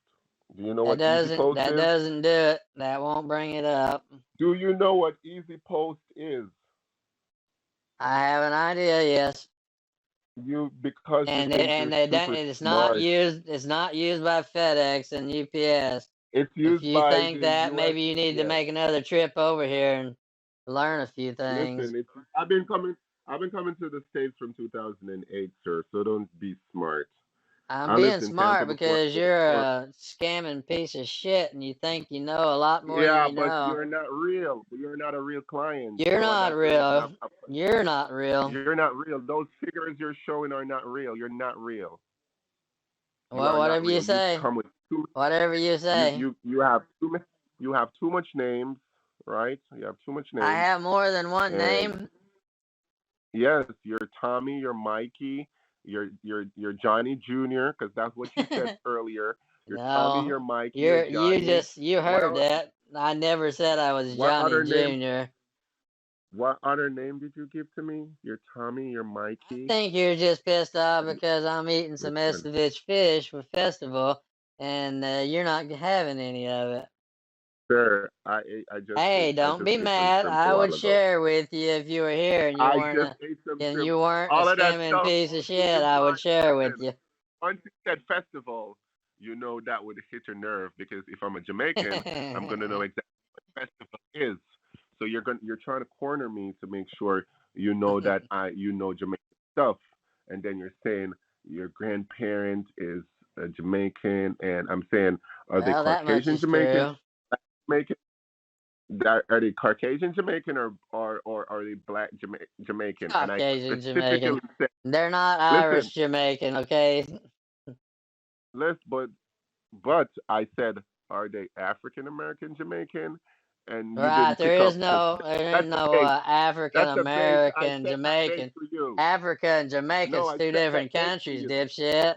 Do you know what Easy Post That is? doesn't do it. That won't bring it up. Do you know what Easy Post is? I have an idea, yes. You because you And think you're super it's not smart. used. It's not used by FedEx and UPS. It's If used you by think the that, maybe you need to USPS. make another trip over here and learn a few things. Listen, it's I've been coming to the States from 2008, sir, so don't be smart. I'm I lived being in Tampa smart before because I go to you're work. a scamming piece of shit and you think you know a lot more than Yeah, you but know. you're not real. You're not a real client, You're so I not got to real. You're not real. you're not real. Those figures you're showing are not real. You're not real. You Well, are not whatever you real. You say. come with too Whatever you say. you have you have too much names, right? You have too much I names, have more than one and name. yes, you're Tommy, you're Mikey, you're Johnny Junior, because that's what you said earlier. You're Tommy, No. you're Mikey, you're Johnny. You What heard else? that. I never said I was What Johnny other name? Jr. What other name did you give to me? You're Tommy, you're I Mikey. think you're just pissed off because I'm eating some Listen, Escovitch fish for festival and you're not having any of it. sir, Hey, I don't just be ate some mad. shrimp a I would while ago. share with you if you were here I just ate some and shrimp. you weren't a All of that scamming stuff piece of you shit. I would imply. share with Listen, you. once you said festival, you know that would hit your nerve because if I'm a Jamaican, I'm gonna know exactly what festival is. So you're trying to corner me to make sure you know that you know Jamaican stuff, and then you're saying your grandparent is a Jamaican, and I'm saying, are they Well, that much Caucasian is Jamaican? true. Jamaican? That, are they Caucasian Jamaican or are they black Jamaican? And I Caucasian specifically Jamaican. said, They're not listen, Irish Jamaican, okay? but I said, are they African American Jamaican? And you Right, didn't pick up because there is that's a no bait. African That's a bait. I American set that bait Jamaican. for you. Africa and No, Jamaica's I two set that different bait for countries, you. dipshit.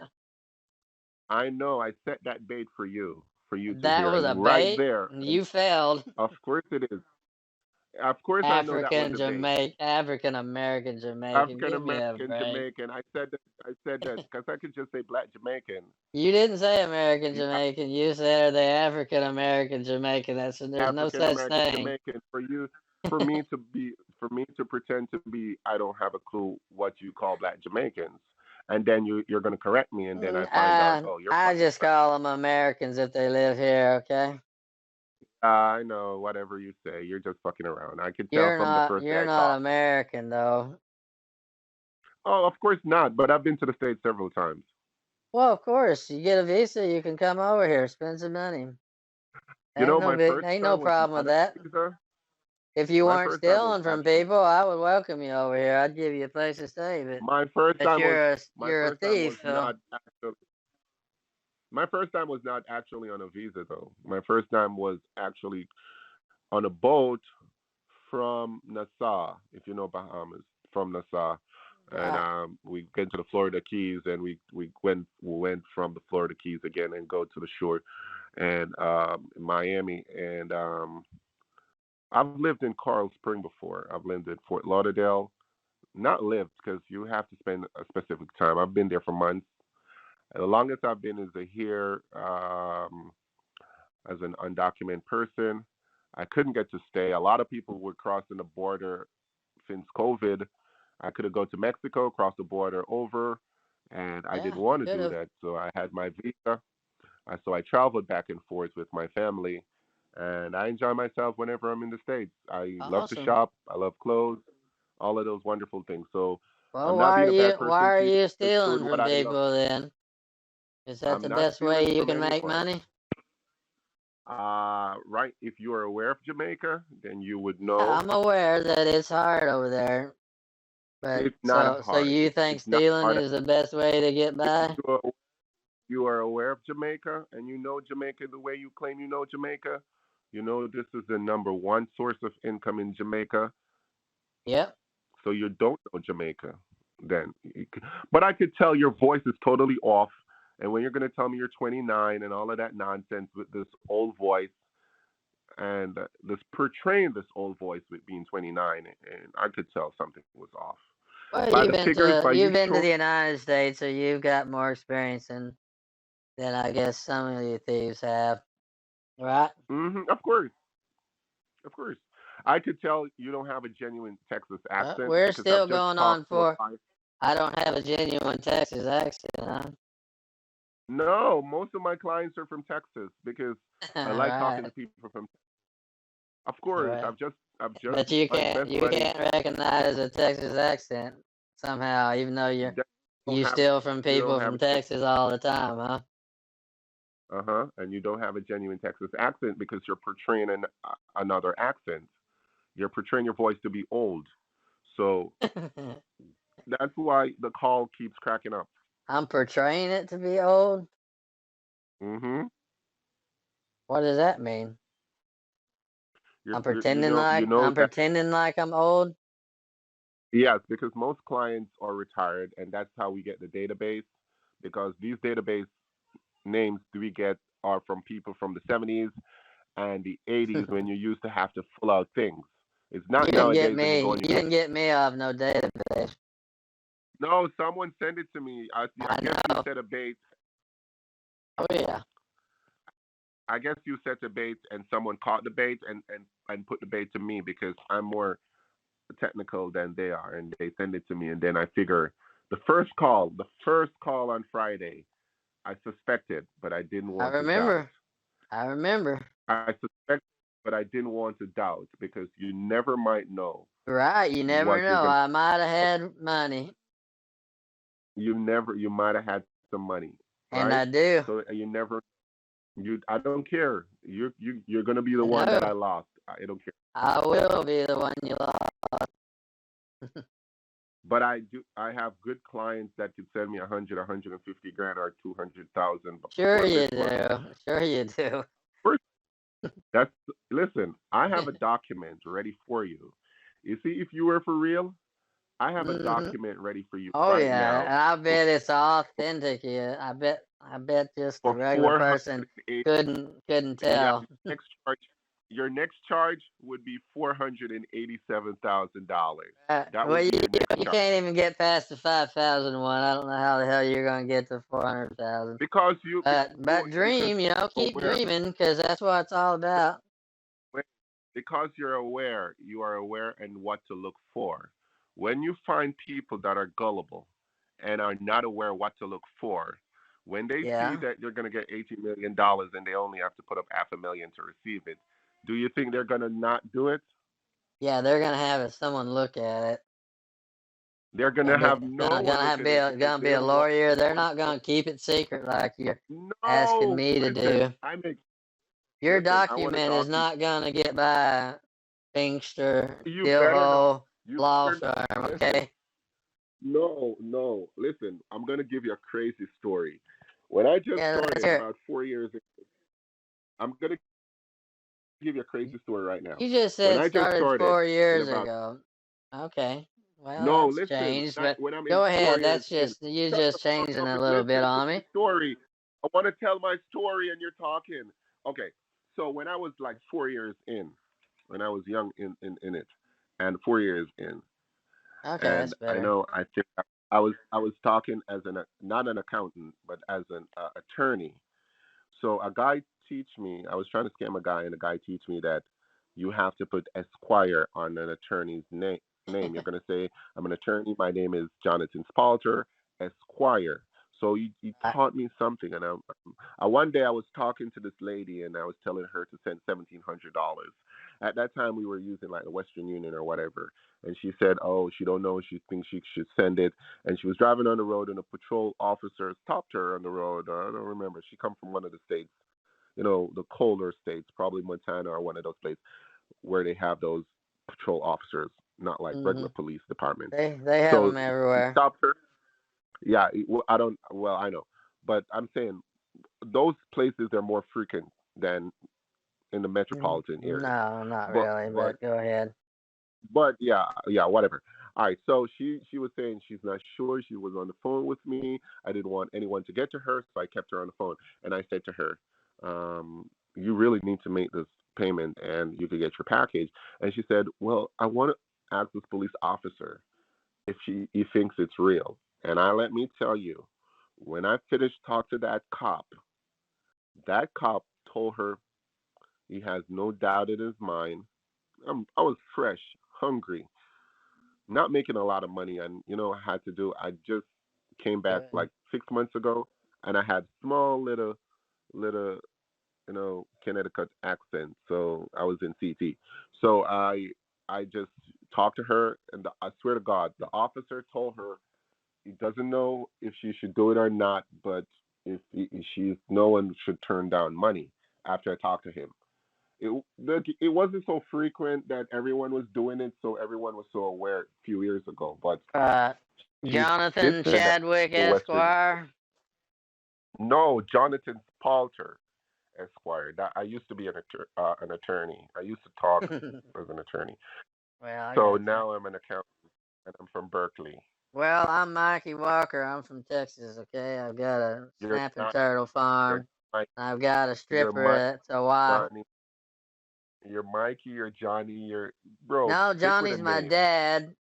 I know. I set that bait for you to That hear, was a and right bait. there, and You failed. of course it is. Of course I know that was a bait. African American Jamaican. African Give me a American break. Jamaican. I said that. I said that because I could just say black Jamaican. You didn't say American You have Jamaican. You said are they African American Jamaican. There's no African such American thing. Jamaican. For me to be, for me to pretend to be, I don't have a clue what you call black Jamaicans, and then you're gonna correct me, and then I find out, oh, you're I fucking just right. call them Americans if they live here. Okay. I know whatever you say. You're just fucking around. I could tell from the first day You're I not talked. American though. Oh, of course not. But I've been to the States several times. Well, of course, you get a visa, you can come over here, spend some money. You know, Ain't no problem with not a that. visa. If you My weren't first time was stealing from actually people, I would welcome you over here. I'd give you a place to stay, my first but time was my you're a first time was thief, so not actually my first time was not actually on a visa though. My first time was actually on a boat from Nassau, if you know Bahamas, from Nassau. And right. we get to the Florida Keys, and we went from the Florida Keys again and go to the shore, and Miami. And I've lived in Coral Spring before. I've lived in Fort Lauderdale. Not lived because you have to spend a specific time. I've been there for months. And the longest I've been is a year as an undocumented person. I couldn't get to stay. A lot of people were crossing the border since COVID. I could have go to Mexico, cross the border over, and I Yeah, didn't you want to could do have. that. So I had my visa. So I traveled back and forth with my family, and I enjoy myself whenever I'm in the States. I love to Awesome. shop. I love clothes, all of those wonderful things. So Well, I'm not being a bad why person are to you. you Just doing stealing what from I love. people then? Is that I'm the not best stealing way you from can make anyone. money? Right. If you are aware of Jamaica, then you would Yeah, know I'm aware that it's hard over there, but it's not so hard. you think It's not stealing hard. is the best way to get If by? you are aware of Jamaica and you know Jamaica the way you claim you know Jamaica, you know this is the number one source of income in Jamaica. Yep. So you don't know Jamaica, then. But I could tell your voice is totally off. And when you're going to tell me you're 29 and all of that nonsense with this old voice and this portraying this old voice with being 29, and I could tell something was off. Well, By the figures, by you've you been to showing, the United States, so you've got more experience than I guess some of you thieves have, right? of course, of course. I could tell you don't have a genuine Texas accent We're because I've still just going on talked to a for. client. I don't have a genuine Texas accent, huh? No, most of my clients are from Texas because I like talking Right, to people from. Of course, right. I've just But my best you buddy. can't recognize a Texas accent somehow, even though That don't you have steal from you don't people have from Texas all the time, huh? and you don't have a genuine Texas accent because you're portraying another accent. You're portraying your voice to be old, so that's why the call keeps cracking up. I'm portraying it to be old. hmm What does that mean? you know I'm that. pretending like I'm old. Yes, because most clients are retired, and that's how we get the database. Because these database names we get are from people from the 70s and the 80s when you used to have to fill out things. It's not nowadays when you go and You you. didn't get me off no database. No, someone sent it to me. I I guess you know. set a bait. Oh yeah. I guess you set the bait, and someone caught the bait and put the bait to me because I'm more technical than they are, and they send it to me, and then I figure the first call on Friday, I suspected, but I didn't I want to doubt. remember. I remember. I suspect, but I didn't want to doubt because you never might know Right. You never what you're know. gonna. I might have had money, You might have had some money, and I right? do. So you never. I don't care. You're gonna be the I one that know. I lost. I don't care. I will be the one you lost. But I do. I have good clients that could send me 150 grand, or 200,000 Sure before you Christmas. do. Sure you do. First, that's listen. I have a document ready for you. You see, if you were for real, I have a Hmm. document ready for you Oh right yeah, now and I for bet it's authentic. Yeah, I bet just a for regular person 480. couldn't Yeah, tell. your next charge would be $487,000. That Well, would be your next you charge can't even get past the 5,001. I don't know how the hell you're gonna get to 400,000. because But dream, you're keep aware. dreaming, because that's what it's all about. Wait, because you're aware, you are aware and what to look for. When you find people that are gullible and are not aware what to look for, when they see Yeah, that they're going to get $80 million and they only have to put up half a million to receive it, do you think they're going to not do it? yeah, they're gonna have someone look at it. They're going to have It's no one look at it because gonna they be a don't want lawyer. They're to. not gonna keep it secret like you're asking No, me to listen, do. I make Your listen. I want to document is talk to not gonna get by Pinkster, you. You better know. Stillhole, You law better firm. listen. Okay. No, no. Listen, I'm gonna give you a crazy story. When I just Yeah, let's started hear it. about 4 years ago, I'm gonna give you a crazy story right now. You just When said I just started started, four in years about ago. Okay. Well, no, that's listen, changed, not but when I'm in go 4 ahead. years That's in. just you Shut the just fuck changing up a and little bit listen to on the me. story. I want to tell my story, and you're talking. Okay, so when I was like 4 years in, when I was young in it, and 4 years in, Okay, and that's I better. know I think I was talking as an not an accountant but as an attorney. So a guy teach me. I was trying to scam a guy, and a guy teach me that you have to put Esquire on an attorney's name. You're gonna say, "I'm an attorney. My name is Jonathan Spalter, Esquire." So he I, taught me something, and one day I was talking to this lady, and I was telling her to send $1,700. At that time, we were using like the Western Union or whatever, and she said, "Oh, she don't know. She thinks she should send it." And she was driving on the road, and a patrol officer stopped her on the road. I don't remember. She come from one of the states, the colder states, probably Montana or one of those places where they have those patrol officers, not like hmm regular police departments. They have So them he everywhere. stopped her. Yeah, I don't. Well, I know, but I'm saying those places are more frequent than in the metropolitan area. No, not But really. but But go ahead. But yeah, whatever. All right. So she was saying she's not sure. She was on the phone with me. I didn't want anyone to get to her, so I kept her on the phone. And I said to her, "You really need to make this payment, and you could get your package." And she said, "Well, I want to ask this police officer if he thinks it's real." And let me tell you, when I finished talking to that cop told her he has no doubt in his mind. I was fresh, hungry, not making a lot of money, and I had to do. I just came back Good. like 6 months ago, and I had small little Connecticut accent, so I was in CT. So I just talked to her, and I swear to God, the officer told her he doesn't know if she should do it or not, but if she's no one should turn down money after I talked to him. It wasn't so frequent that everyone was doing it, so everyone was so aware a few years ago. But Uh, she did Jonathan say that Chadwick the Western. Esquire. No, Jonathan Spalter, Esquire. That I used to be an attorney. I used to talk as an attorney. Well, I So got you. now I'm an accountant, and I'm from Berkeley. Well, I'm Mikey Walker. I'm from Texas. Okay, I've got a You're snapping not. turtle You're farm. Mike. I've got a You're stripper Mike. that's a wife. Johnny. You're Mikey. You're Johnny. You're bro. No, Stick with a Johnny's my name, dad.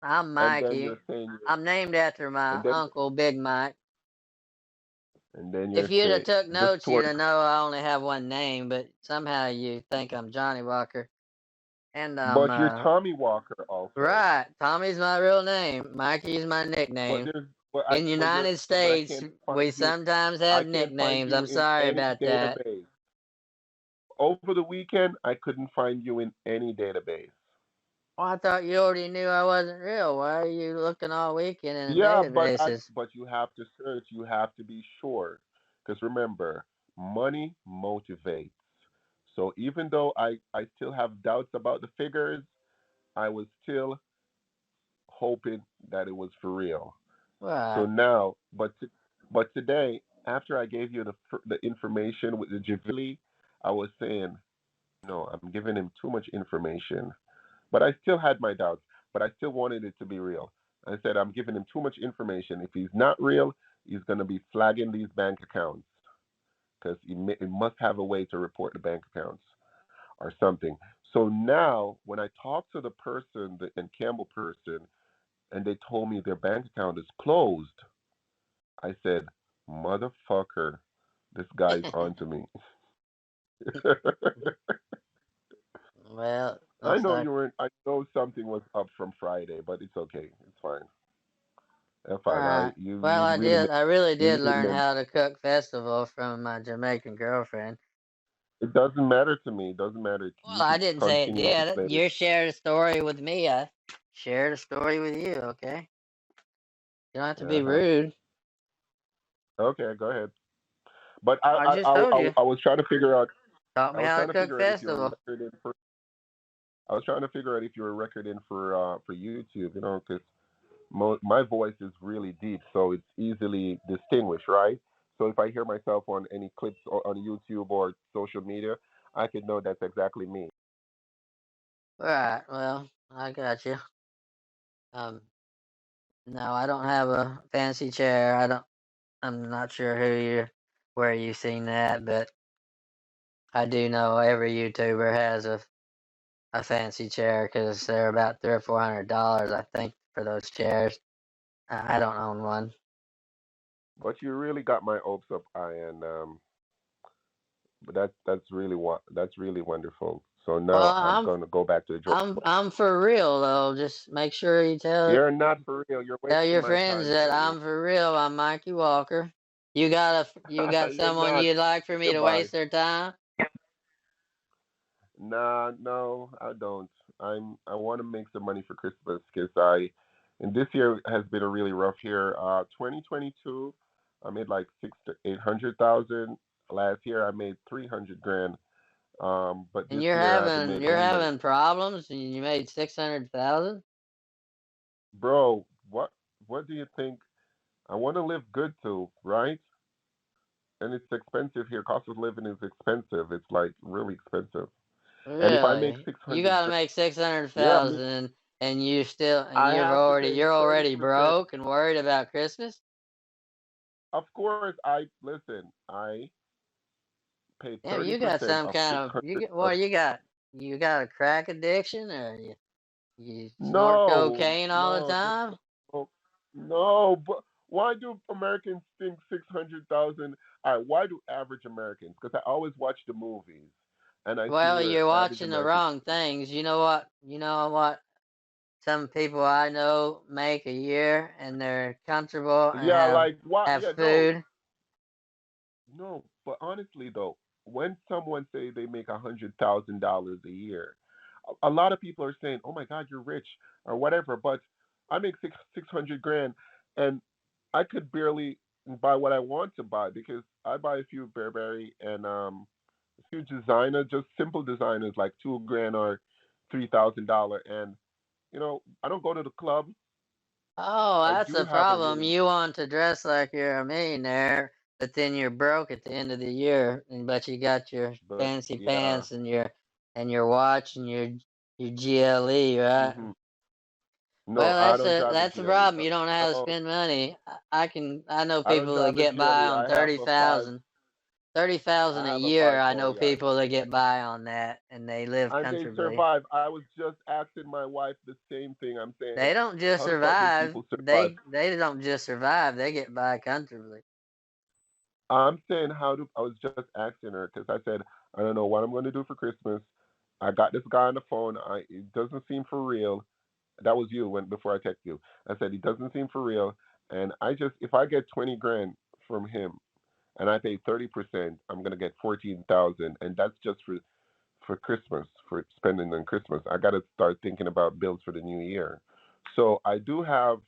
I'm and then Mikey. you're saying, I'm named after my and then uncle, Big Mike. and then If you're you'd have saying took this notes, you'd story. have know I only have one name, but somehow you think I'm Johnny Walker. And But you're Tommy Walker also. right. Tommy's my real name. Mikey's my But nickname. But In United States, can't we find you. sometimes I have can't find nicknames. you I'm in sorry any about that. database. Over the weekend, I couldn't find you in any database. Well, I thought you already knew I wasn't real. Why are you looking all weekend in the Yeah, databases? but you have to search. You have to be sure, because remember, money motivates. So even though I still have doubts about the figures, I was still hoping that it was for real. So Right. now, but today, after I gave you the information with the Javili, I was saying, no, I'm giving him too much information. But I still had my doubts, but I still wanted it to be real. I said, I'm giving him too much information. If he's not real, he's going to be flagging these bank accounts because he must have a way to report the bank accounts or something. So now, when I talked to the person, the Campbell person, and they told me their bank account is closed, I said, motherfucker, this guy's onto me. Well, I looks know like you weren't. I know something was up from Friday, but it's okay. It's fine. That's fine. right. Well, You really I really you did really learn meant. how to cook festival from my Jamaican girlfriend. It doesn't matter to me. It doesn't matter. Well, You I could didn't say it continue to did. say. You shared a story with me. I shared a story with you. Okay, you don't have to be Uh huh. rude. Okay, go ahead. But I just told you. I was trying to figure out. Taught I me was how to trying to cook figure out if you were festival. recorded for. I was trying to figure out if you were recording for YouTube. You know, because my voice is really deep, so it's easily distinguished, right? So if I hear myself on any clips on YouTube or social media, I could know that's exactly me. Right. Well, I got you. Um, no, I don't have a fancy chair. I don't. I'm not sure where you've seen that, but I do know every YouTuber has a fancy chair because they're about $300 or $400, I think, for those chairs. I don't own one. But you really got my hopes up, and but that's really wonderful. So Well, now I'm gonna go back to the drawing board. I'm for real though. Just make sure you You're not for real. You're tell wasting your my friends time, that Kenny. I'm for real. I'm Mikey Walker. You got You're someone not. you'd like for me to Goodbye. waste their time? Nah, no, I don't. I want to make some money for Christmas because and this year has been a really rough year. 2022, I made like 600 to 800,000. Last year I made 300 grand. But And this year I haven't made you're any money. having problems, and you made 600,000. Bro, what do you think? I want to live good too, right? And it's expensive here. Cost of living is expensive. It's like really expensive. And if I make Really? You 600, got to make six hundred yeah, me, thousand, and I have to pay you're already 30%. broke and worried about Christmas. Of course, I listen. I paid Damn, thirty you got percent some of kind six of hundred. you got a crack addiction, or you snort No, cocaine all the no, time? no, no. But why do Americans think 600,000? All right, why do average Americans? Because I always watch the movies, and I see Well, where you're average watching the Americans. wrong things. You know what some people I know make a year, and they're comfortable and Yeah, like what? have Yeah, no, food. no. But honestly, though, when someone say they make $100,000 a year, a lot of people are saying, "Oh my God, you're rich" or whatever. But I make 600 grand, and I could barely buy what I want to buy because I buy a few Burberry and a few designer, just simple designers like 2 grand or $3,000, and I don't go to the club. Oh, I that's do a have a problem. really, You want to dress like you're a millionaire, but then you're broke at the end of the year, but you got your but fancy yeah, pants and your watch and your GLE, right? hmm no, Well, I don't drive a that's the GLE. problem. You don't know how to No, spend money. I know I don't people that drive a get by GLE. on I have a five. 30,000 I a have a year. five I know Corolla. people that get by on that and they live And they comfortably. survive. I was just asking my wife the same thing. I'm saying, They don't just how the fuck do survive. people survive? They don't just survive. They get by comfortably. I'm saying, I was just asking her because I said, I don't know what I'm going to do for Christmas. I got this guy on the phone. It doesn't seem for real. That was you before I text you. I said, he doesn't seem for real. And if I get 20 grand from him and I pay 30%, I'm gonna get 14,000, and that's just for Christmas, for spending on Christmas. I got to start thinking about bills for the new year. So I do have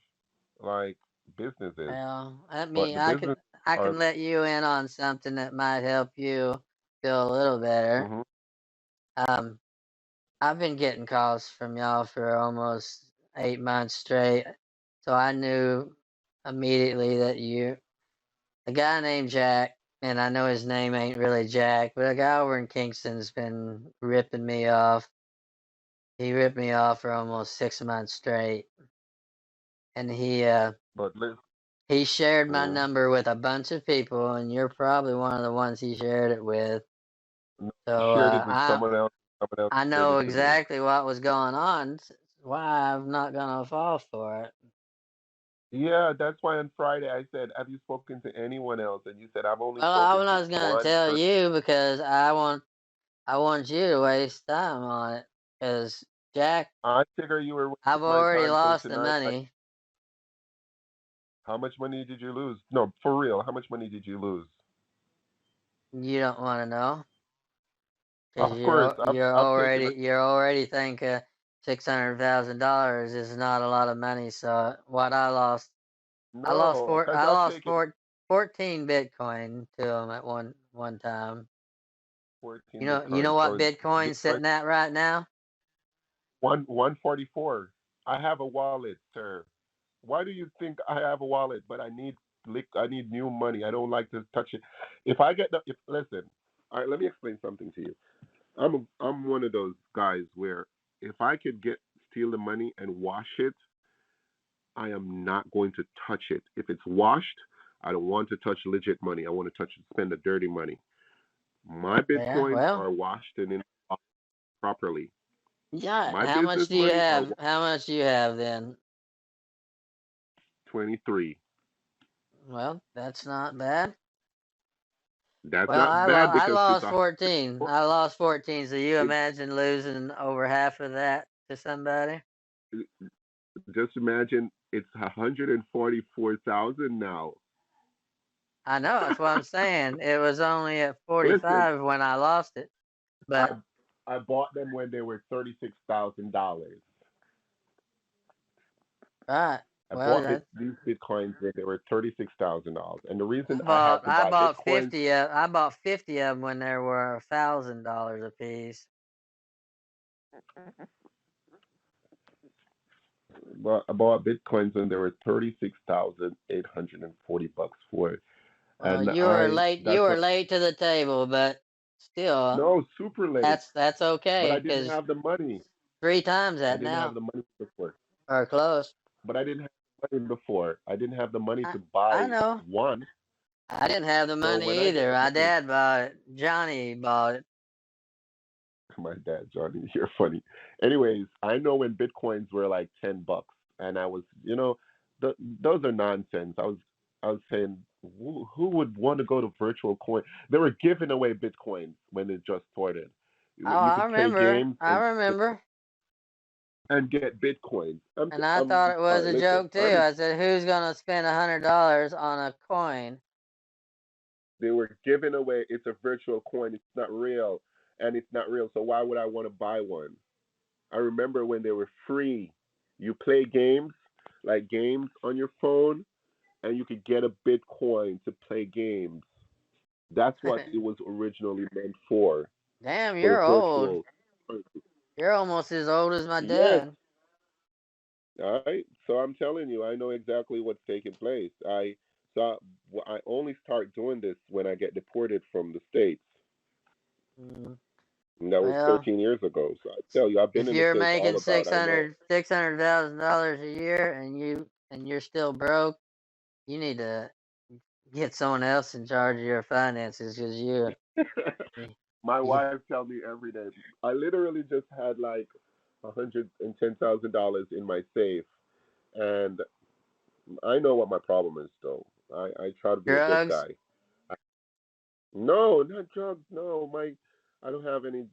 like businesses, Well, but the business I are can let you in on something that might help you feel a little better. mhm. Um, I've been getting calls from y'all for almost 8 months straight, so I knew immediately that a guy named Jack, and I know his name ain't really Jack, but a guy over in Kingston's been ripping me off. He ripped me off for almost 6 months straight, and But let's he shared my mhm. number with a bunch of people, and you're probably one of the ones he shared it with. I So shared it with someone else. Someone else I shared know it to me. exactly what was going on. Why I'm not gonna fall for it. Yeah, that's why on Friday I said, "Have you spoken to anyone else?" And you said, "I've only Well, I spoken to was gonna one tell person." you because I want you to waste time on it. Because Jack, I figure you were I've wasting my already time. So lost the tonight, money. how much money did you lose? No, for real, how much money did you lose? You don't want to know because Of course, I've taken it. you're already thinking $600,000 is not a lot of money. So what No, because I I've lost taken 14 Bitcoin to him at one time. 14 You know Bitcoin. what So Bitcoin's Bitcoin sitting at right now? 144. I have a wallet, sir. Why do you think I have a wallet? But I need new money. I don't like to touch it. If I get the if listen, all right, let me explain something to you. I'm one of those guys where if I could steal the money and wash it, I am not going to touch it. If it's washed, I don't want to touch legit money. I want to spend the dirty money. My Yeah, bitcoins well, are washed and in properly. yeah. My business money are How much do you have then? 23. Well, that's not bad. That's Well, not bad I because it's lost a 14. I lost 14. So you it, imagine losing over half of that to somebody? just imagine it's 144,000 now. I know. That's what I'm saying. It was only at Listen, 45 when I lost it. I But I bought them when they were $36,000. right. I Well, bought these bitcoins when they were $36,000, and the reason I had to I buy bought bitcoins 50 of I bought 50 of them when they were $1,000 a piece. I bought bitcoins when they were 36,840 bucks for it, Well, and I you that's were what late to the table, but still, no super late, that's but okay I didn't because have the money. 3 times I that didn't have now the money before, or close. but I didn't have the money before. I didn't have the money I to I buy know. one. I didn't have the So when money I get either. the My money, dad bought it. Johnny bought it. my dad, Johnny, you're funny. Anyways, I know when bitcoins were like $10, and I was, those are nonsense. I was saying, who would want to go to virtual coin? They were giving away bitcoins when it just started. Oh, You I could play remember. games I remember. and get bitcoins. And I thought it All was right, a listen. joke too. I said, "Who's gonna spend $100 on a coin?" They were giving away. It's a virtual coin. It's not real, and it's not real. So why would I want to buy one? I remember when they were free. You play games, like games on your phone, and you could get a Bitcoin to play games. That's what it was originally meant Damn, for the you're old. virtual. You're almost as old as my Yes, dad. all right. So I'm telling you, I know exactly what's taking place. I only start doing this when I get deported from the states. Mm. And that was Well, 13 years ago. So I tell you, I've been if in the you're states all making about. I know. $600,000 a year and you're still broke, you need to get someone else in charge of your finances because My you wife tells me every day. I literally just had like $110,000 in my safe, and I know what my problem is. Though I try to be a good drugs. guy. I, no, not drugs. No, I don't have any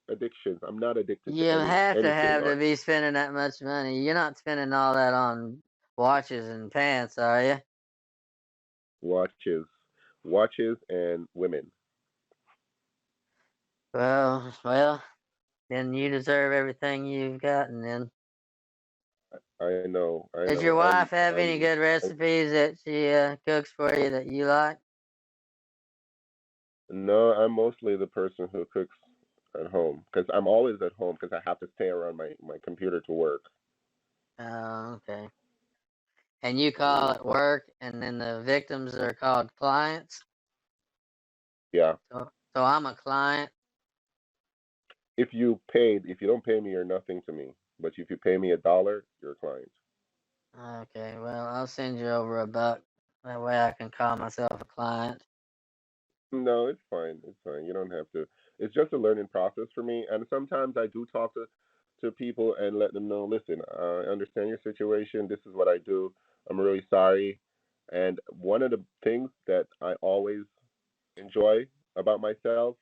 addictions. I'm not addicted You to have anything. to have to be spending that much money. You're not spending all that on watches and pants, are you? Watches and women. Well, then you deserve everything you've gotten. Then, I know. does your wife have any I'm good recipes that she cooks for you that you like? No, I'm mostly the person who cooks at home because I'm always at home because I have to stay around my computer to work. Oh, okay. And you call Mm. it work, and then the victims are called clients. Yeah. So I'm a client. If you don't pay me, you're nothing to me. But if you pay me $1, you're a client. Okay, well, I'll send you over $1. That way I can call myself a client. No, it's fine. It's fine. You don't have to. It's just a learning process for me. And sometimes I do talk to people and let them know, listen, I understand your situation. This is what I do. I'm really sorry. And one of the things that I always enjoy about myself,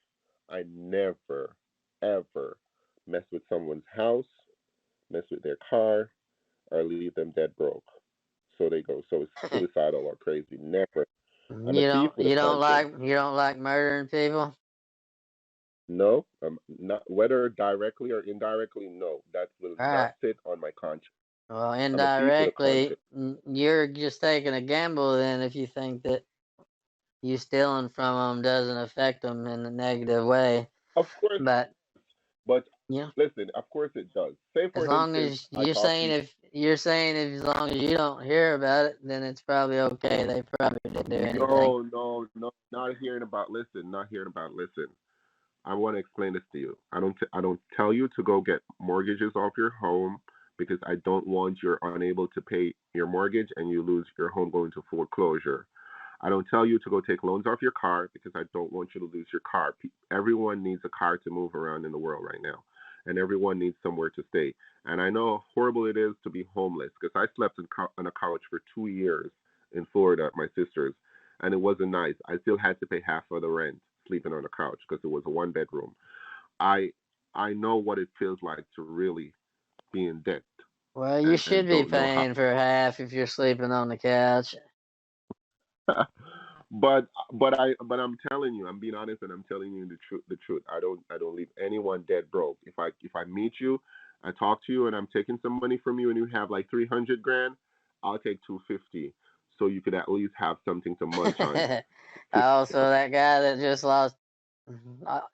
I never, ever mess with someone's house, mess with their car, or leave them dead broke. So they go so suicidal or crazy. Never. I'm a You thief don't with a you don't conscience. like murdering people? No, not whether directly or indirectly. No, that will All not right. sit on my conscience. Well, I'm a thief with a indirectly, conscience. you're just taking a gamble then if you think that you stealing from them doesn't affect them in a negative way. Of course, But but you know, listen, of course it does. Say as for long instance, as I talk to you. you're saying if as long as you don't hear about it, then it's probably okay. They probably didn't do anything. No, not hearing about. Listen, not hearing about. Listen, I want to explain this to you. I don't tell you to go get mortgages off your home because I don't want you're unable to pay your mortgage and you lose your home going to foreclosure. I don't tell you to go take loans off your car because I don't want you to lose your car. Everyone needs a car to move around in the world right now, and everyone needs somewhere to stay. And I know how horrible it is to be homeless because I slept on a couch for 2 years in Florida at my sister's, and it wasn't nice. I still had to pay half of the rent sleeping on a couch because it was a one bedroom. I I know what it feels like to really be in debt Well, you and should be don't know how. paying for half if you're sleeping on the couch. But I'm telling you, I'm being honest and I'm telling you the truth. I don't leave anyone dead broke. If I meet you, I talk to you and I'm taking some money from you and you have like 300 grand, I'll take 250 so you could at least have something to munch on. Also, that guy that just lost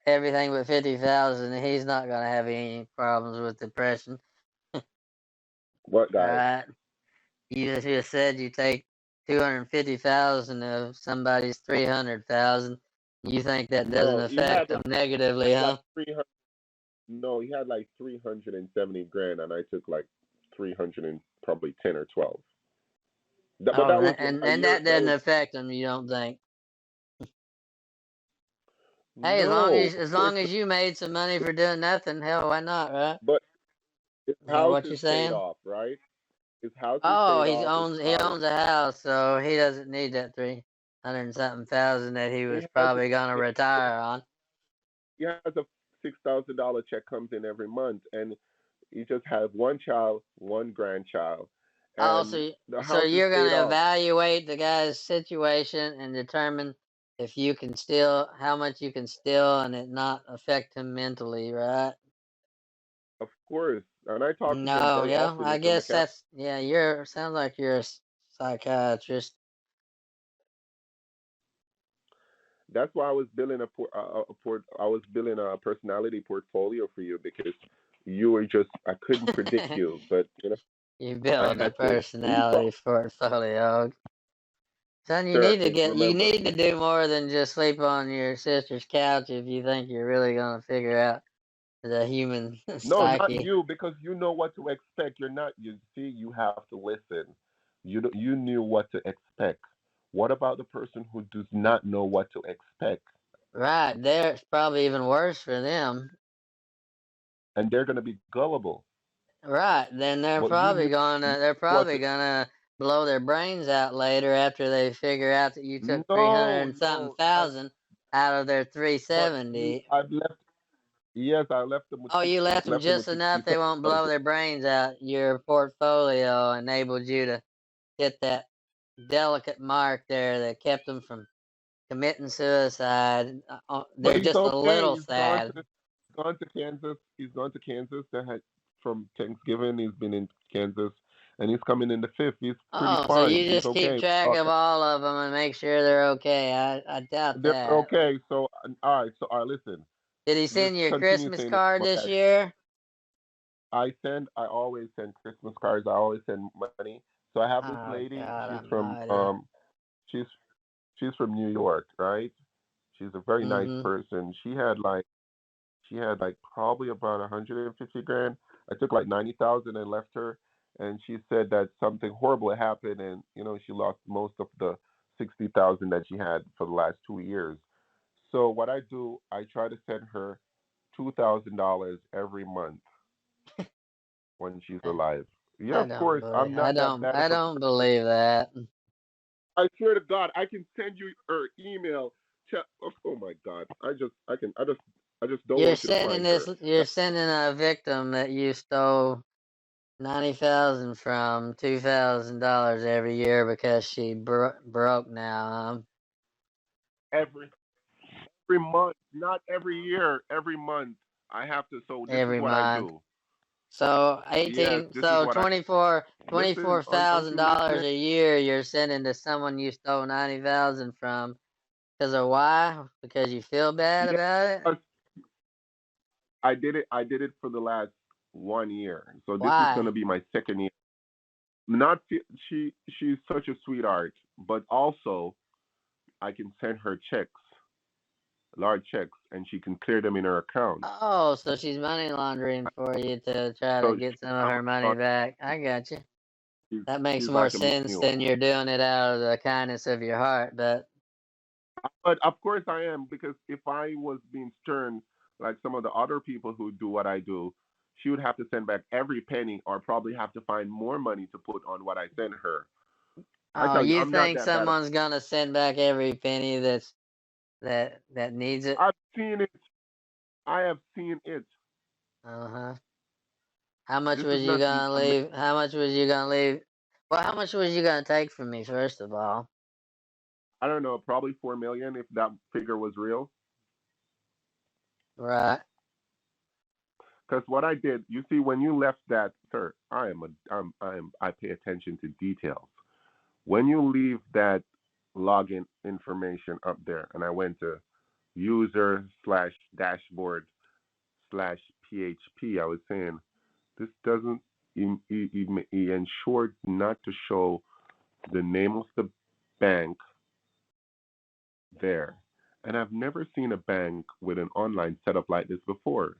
everything but 50,000, he's not gonna have any problems with depression. What All guy? right, you just said you take 250,000 of somebody's 300,000. You think that doesn't No, affect them negatively, like huh? 300. No, he had like 370 grand and I took like 300 and probably 10 or 12. But Oh, that was a and year. that That doesn't was affect them. You don't think? Hey, no, of as course long as not. you made some money for doing nothing, hell, why not, right? But his Is that house what is you're paid saying? off, right? His house is Oh, paid off. His he car. owns a house, so he doesn't need that 300 and something thousand that he was He has probably gonna a, retire on. he has a $6,000 check comes in every month, and he just has one child, one grandchild, Oh, and the so house is you're paid gonna off. evaluate the guy's situation and determine if you can steal, how much you can steal, and it not affect him mentally, right? Of course, and I talk to him No, very yeah, often. I It's a guess mechanic. that's yeah. You're sounds like you're a psychiatrist. That's why I was building I was building a personality portfolio for you because you were just I couldn't predict you, but You I build a had to. And you personality portfolio. Son, sir, you remember, need to do more than just sleep on your sister's couch if you think you're really gonna figure out the human no, not psyche. you because you know what to expect. You're not. You see, you have to listen. You knew what to expect. What about the person who does not know what to expect, Right, there it's probably even worse for them. and they're gonna be gullible? Right, then But you knew they're what probably to. gonna blow their brains out later after they figure out that you took 300 No, and something no. thousand out of their But you, 370. I've left. Yes, I left them with Oh, you left them left them with just enough they won't blow 60,000. their brains out. Your portfolio enabled you to hit that delicate mark there that kept them from committing suicide. But They're he's just a okay. little sad. He's gone to Kansas. He's gone to Kansas. That had from Thanksgiving. He's been in Kansas, and he's coming in the 5th. He's pretty Oh, so fine. you He's just keep okay. track of all of them and make sure they're okay. I doubt They're that. okay. So all right. So all right. Listen. Did he Just send you a continue Christmas saying it. card this year? I always send Christmas cards. I always send money. So I have this Oh lady. God She's from Almighty. she's from New York, right? She's a very nice Mm-hmm. person. She had like probably about 150 grand. I took like 90,000 and left her, and she said that something horrible had happened, and she lost most of the 60,000 that she had for the last 2 years. So what I do, I try to send her $2,000 every month when she's alive. Yeah, of course. I'm not that bad of I a don't person. believe that. I swear to God, I can send you her email. Oh my God, I just don't You're want you to sending find her. you're sending a victim that you stole 90,000 from $2,000 every year because she broke now. Every month, not every year, every month. I have to. So this is Every what I month. do. So Yes, this is so what I listen. $24,000 a year you're sending to someone you stole 90,000 from. Because of why? Because you feel bad about it? Yes, I did it. I did it for the last 1 year. So this is Why? gonna be my second year. Not she's such a sweetheart, but also I can send her checks, large checks, and she can clear them in her account. Oh, so she's money laundering for you to try to So get some of I'm her money back. I got you. That makes she's more like a sense mule. than you're doing it out of the kindness of your heart, but But of course I am, because if I was being stern like some of the other people who do what I do, she would have to send back every penny, or probably have to find more money to put on what I send her. I oh, tell you, you I'm not think that bad. someone's gonna send back every penny that needs it? I've seen it. I have seen it. Uh-huh. How much This was is you not. gonna leave? How much was you gonna leave? Well, how much was you gonna take from me, first of all? I don't know. Probably 4 million if that figure was real. Right. Because what I did, you see, when you left that, sir, I pay attention to details. When you leave that login information up there, and I went to user slash dashboard slash PHP, I was saying this doesn't. He ensured not to show the name of the bank there, and I've never seen a bank with an online setup like this before,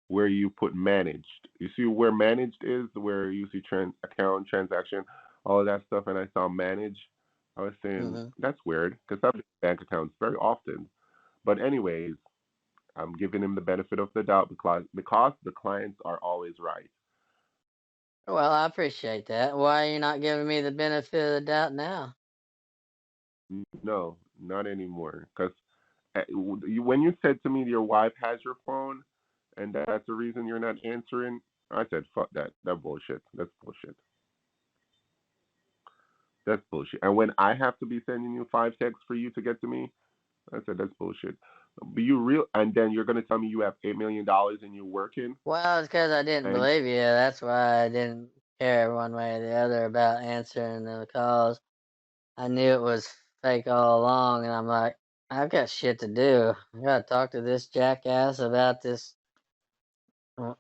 where you put managed. You see where managed is, where you see account, transaction, all of that stuff, and I saw manage. I was saying Mm-hmm. that's weird, because I've bank accounts very often. But anyways, I'm giving him the benefit of the doubt, because the clients are always right. Well, I appreciate that. Why are you not giving me the benefit of the doubt now? No, not anymore. Because when you said to me your wife has your phone, and that's the reason you're not answering, I said, fuck that. That bullshit. That's bullshit. That's bullshit. And when I have to be sending you 5 texts for you to get to me, I said that's bullshit. But you real, and then you're gonna tell me you have $8 million and you're working, Well, it's because I didn't and believe you. That's why I didn't care one way or the other about answering the calls. I knew it was fake all along, and I'm like, I've got shit to do. I gotta talk to this jackass about this.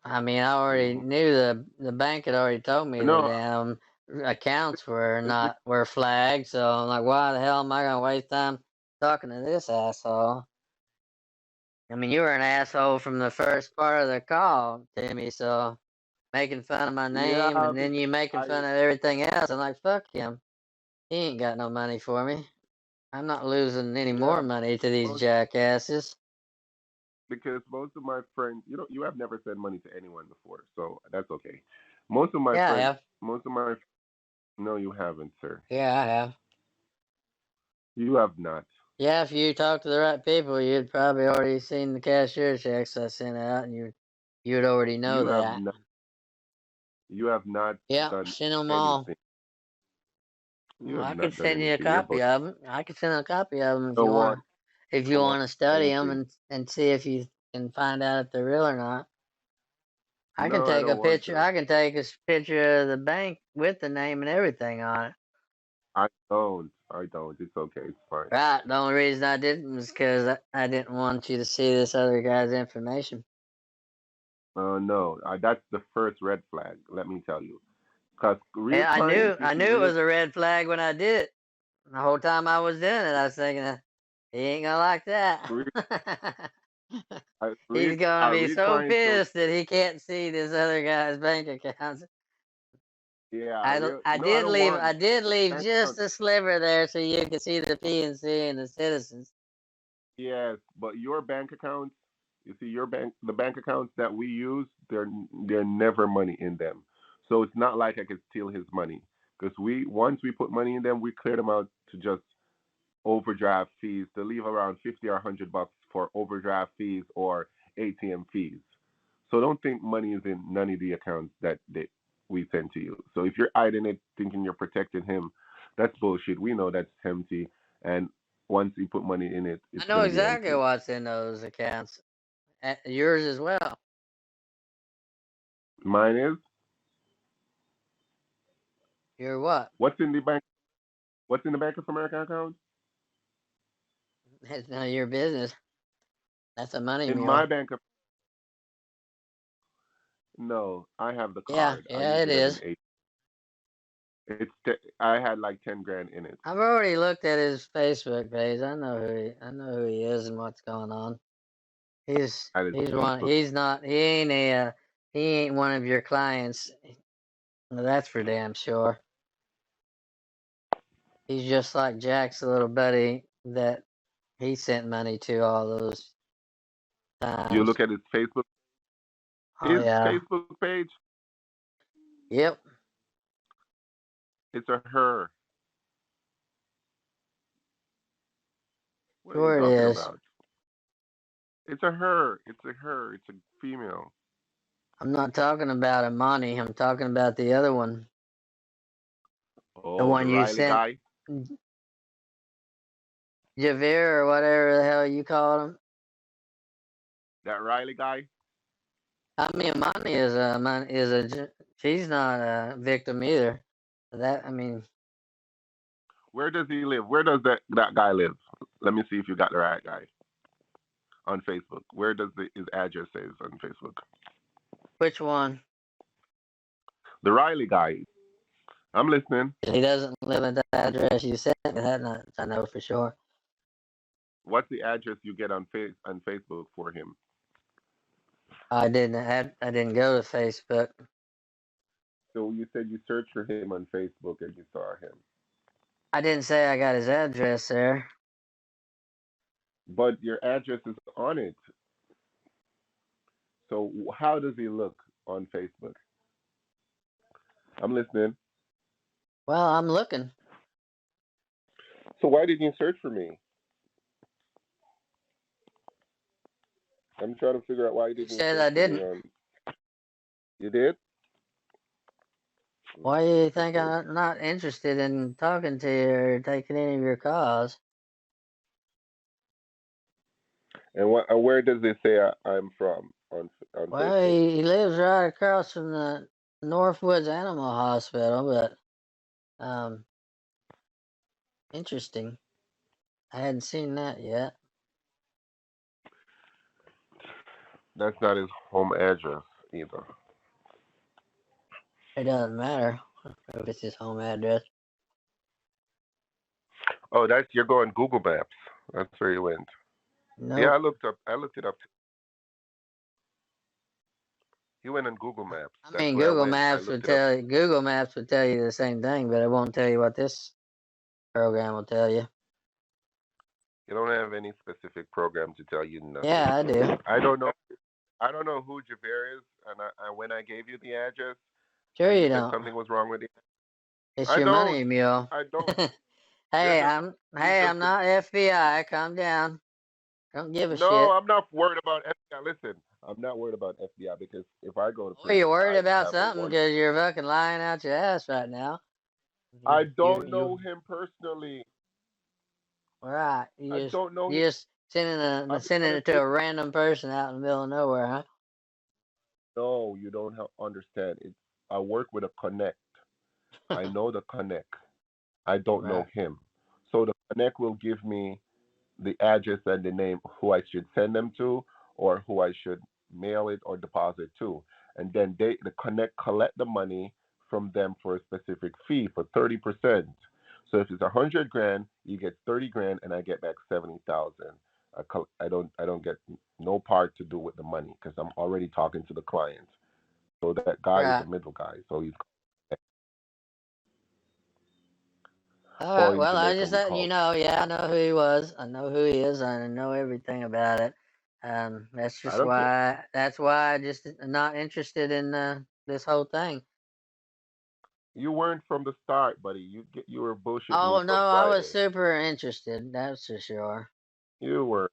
I mean, I already knew the bank had already told me the no, damn accounts were flagged. So I'm like, why the hell am I gonna waste time talking to this asshole? I mean, you were an asshole from the first part of the call, Timmy. So making fun of my name, yeah, and then because you making fun of everything else. I'm like, fuck him. He ain't got no money for me. I'm not losing any yeah, more money to these most, jackasses. because most of my friends, you have never sent money to anyone before, so that's okay. Most of my Yeah, I friends, have. no, you haven't, sir. Yeah, I have. You have not. Yeah, if you talk to the right people, you'd probably already seen the cashier checks I sent out, and you'd already know You have that. not. You have not Yeah, done sent them all. anything. You Well, have I could not done send you a anything. You're copy both of them. I could send a copy of them don't want if you don't want want to study them anything. and see if you can find out if they're real or not. I can No, I take a don't want picture. to. I can take a picture of the bank with the name and everything on it. I don't. I don't. It's okay. It's fine. Right. The only reason I didn't was because I didn't want you to see this other guy's information. No, that's the first red flag. Let me tell you, because real Yeah, time, you I see, knew it real, was a red flag when I did it. The whole time I was doing it, I was thinking, he ain't gonna like that. real, He's gonna be real so clients don't. pissed that he can't see this other guy's bank accounts. Yeah, real. I No, I did don't leave want bank just account. a sliver there so you could see the PNC and the citizens. Yes, but your bank accounts, you see, the bank accounts that we use, they're never money in them. So it's not like I could steal his money because once we put money in them, we clear them out to just overdraft fees to leave around 50 or $100 for overdraft fees or ATM fees. So don't think money is in none of the accounts that we send to you. So if you're hiding it, thinking you're protecting him, that's bullshit. We know that's empty, and once you put money in it, I it's know gonna be exactly empty. what's in those accounts. Yours as well. Mine is Your what? what's in the bank. What's in the Bank of America account? It's none of your business. That's a money In my mule. bank of no, I have the Yeah, card. I yeah, use it it as an is. A. I had like 10 grand in it. I've already looked at his Facebook page. I know who he is and what's going on. At his He's one. Facebook. He's not. He ain't one of your clients. Well, that's for damn sure. He's just like Jack's little buddy that he sent money to all those You times. look at his Facebook. Oh His yeah. Facebook page. Yep. It's a her. What are you Sure it talking is. about? It's a her. It's a her. It's a female. I'm not talking about Amani. I'm talking about the other one. The Oh, the one you Riley sent, guy. Javir or whatever the hell you called him. That Riley guy. I mean, Amani she's not a victim either. Where does he live? Where does that guy live? Let me see if you got the right guy on Facebook. Where does his address say on Facebook? Which one? The Riley guy. I'm listening. He doesn't live at the address you sent me. I know for sure. What's the address you get on Facebook for him? I didn't go to Facebook. So you said you searched for him on Facebook and you saw him. I didn't say I got his address there. But your address is on it. So how does he look on Facebook? I'm listening. Well, I'm looking. So why didn't you search for me? I'm trying to figure out why you You didn't said search I for me didn't. on. You did? Why do you think I'm not interested in talking to you or taking any of your calls? And where does it say I'm from on Well, Facebook? he lives right across from the Northwoods Animal Hospital, but interesting. I hadn't seen that yet. That's not his home address either. It doesn't matter if it's his home address. Oh, you're going Google Maps. That's where you went. Nope. Yeah, I looked it up. You went on Google Maps. I That's mean, where I went. Google Maps would tell you the same thing, but it won't tell you what this program will tell you. You don't have any specific program to tell you nothing. Yeah, I do. I don't know. I don't know who Javier is, and when I gave you the address, Sure you said don't. something was wrong with it. It's your money mule. I don't. I'm not FBI. Calm down. Don't give a shit. No, I'm not worried about FBI. Listen, I'm not worried about FBI because if I go to prison, Well, you're worried I about have something because you're fucking lying out your ass right now. I You don't know him personally. right. I don't know him. You just I'll be sending honest it to with a you. random person out in the middle of nowhere, huh? No, you don't understand. I work with a connect. I know the connect. I don't know Right. him. So the connect will give me the address and the name who I should send them to or who I should mail it or deposit to. And then the connect collect the money from them for a specific fee for 30%. So if it's 100 grand, you get 30 grand and I get back 70,000. I don't get no part to do with the money because I'm already talking to the client. So that guy is a Right. middle guy. So he's, All or right. in Well, I Jamaica just we let you call. know. Yeah, I know who he was. I know who he is. I know everything about it. That's I just don't care. why. That's why I just not interested in this whole thing. You weren't from the start, buddy. You were bullshit me Oh no, from I was Friday. super interested. That's for sure. You were.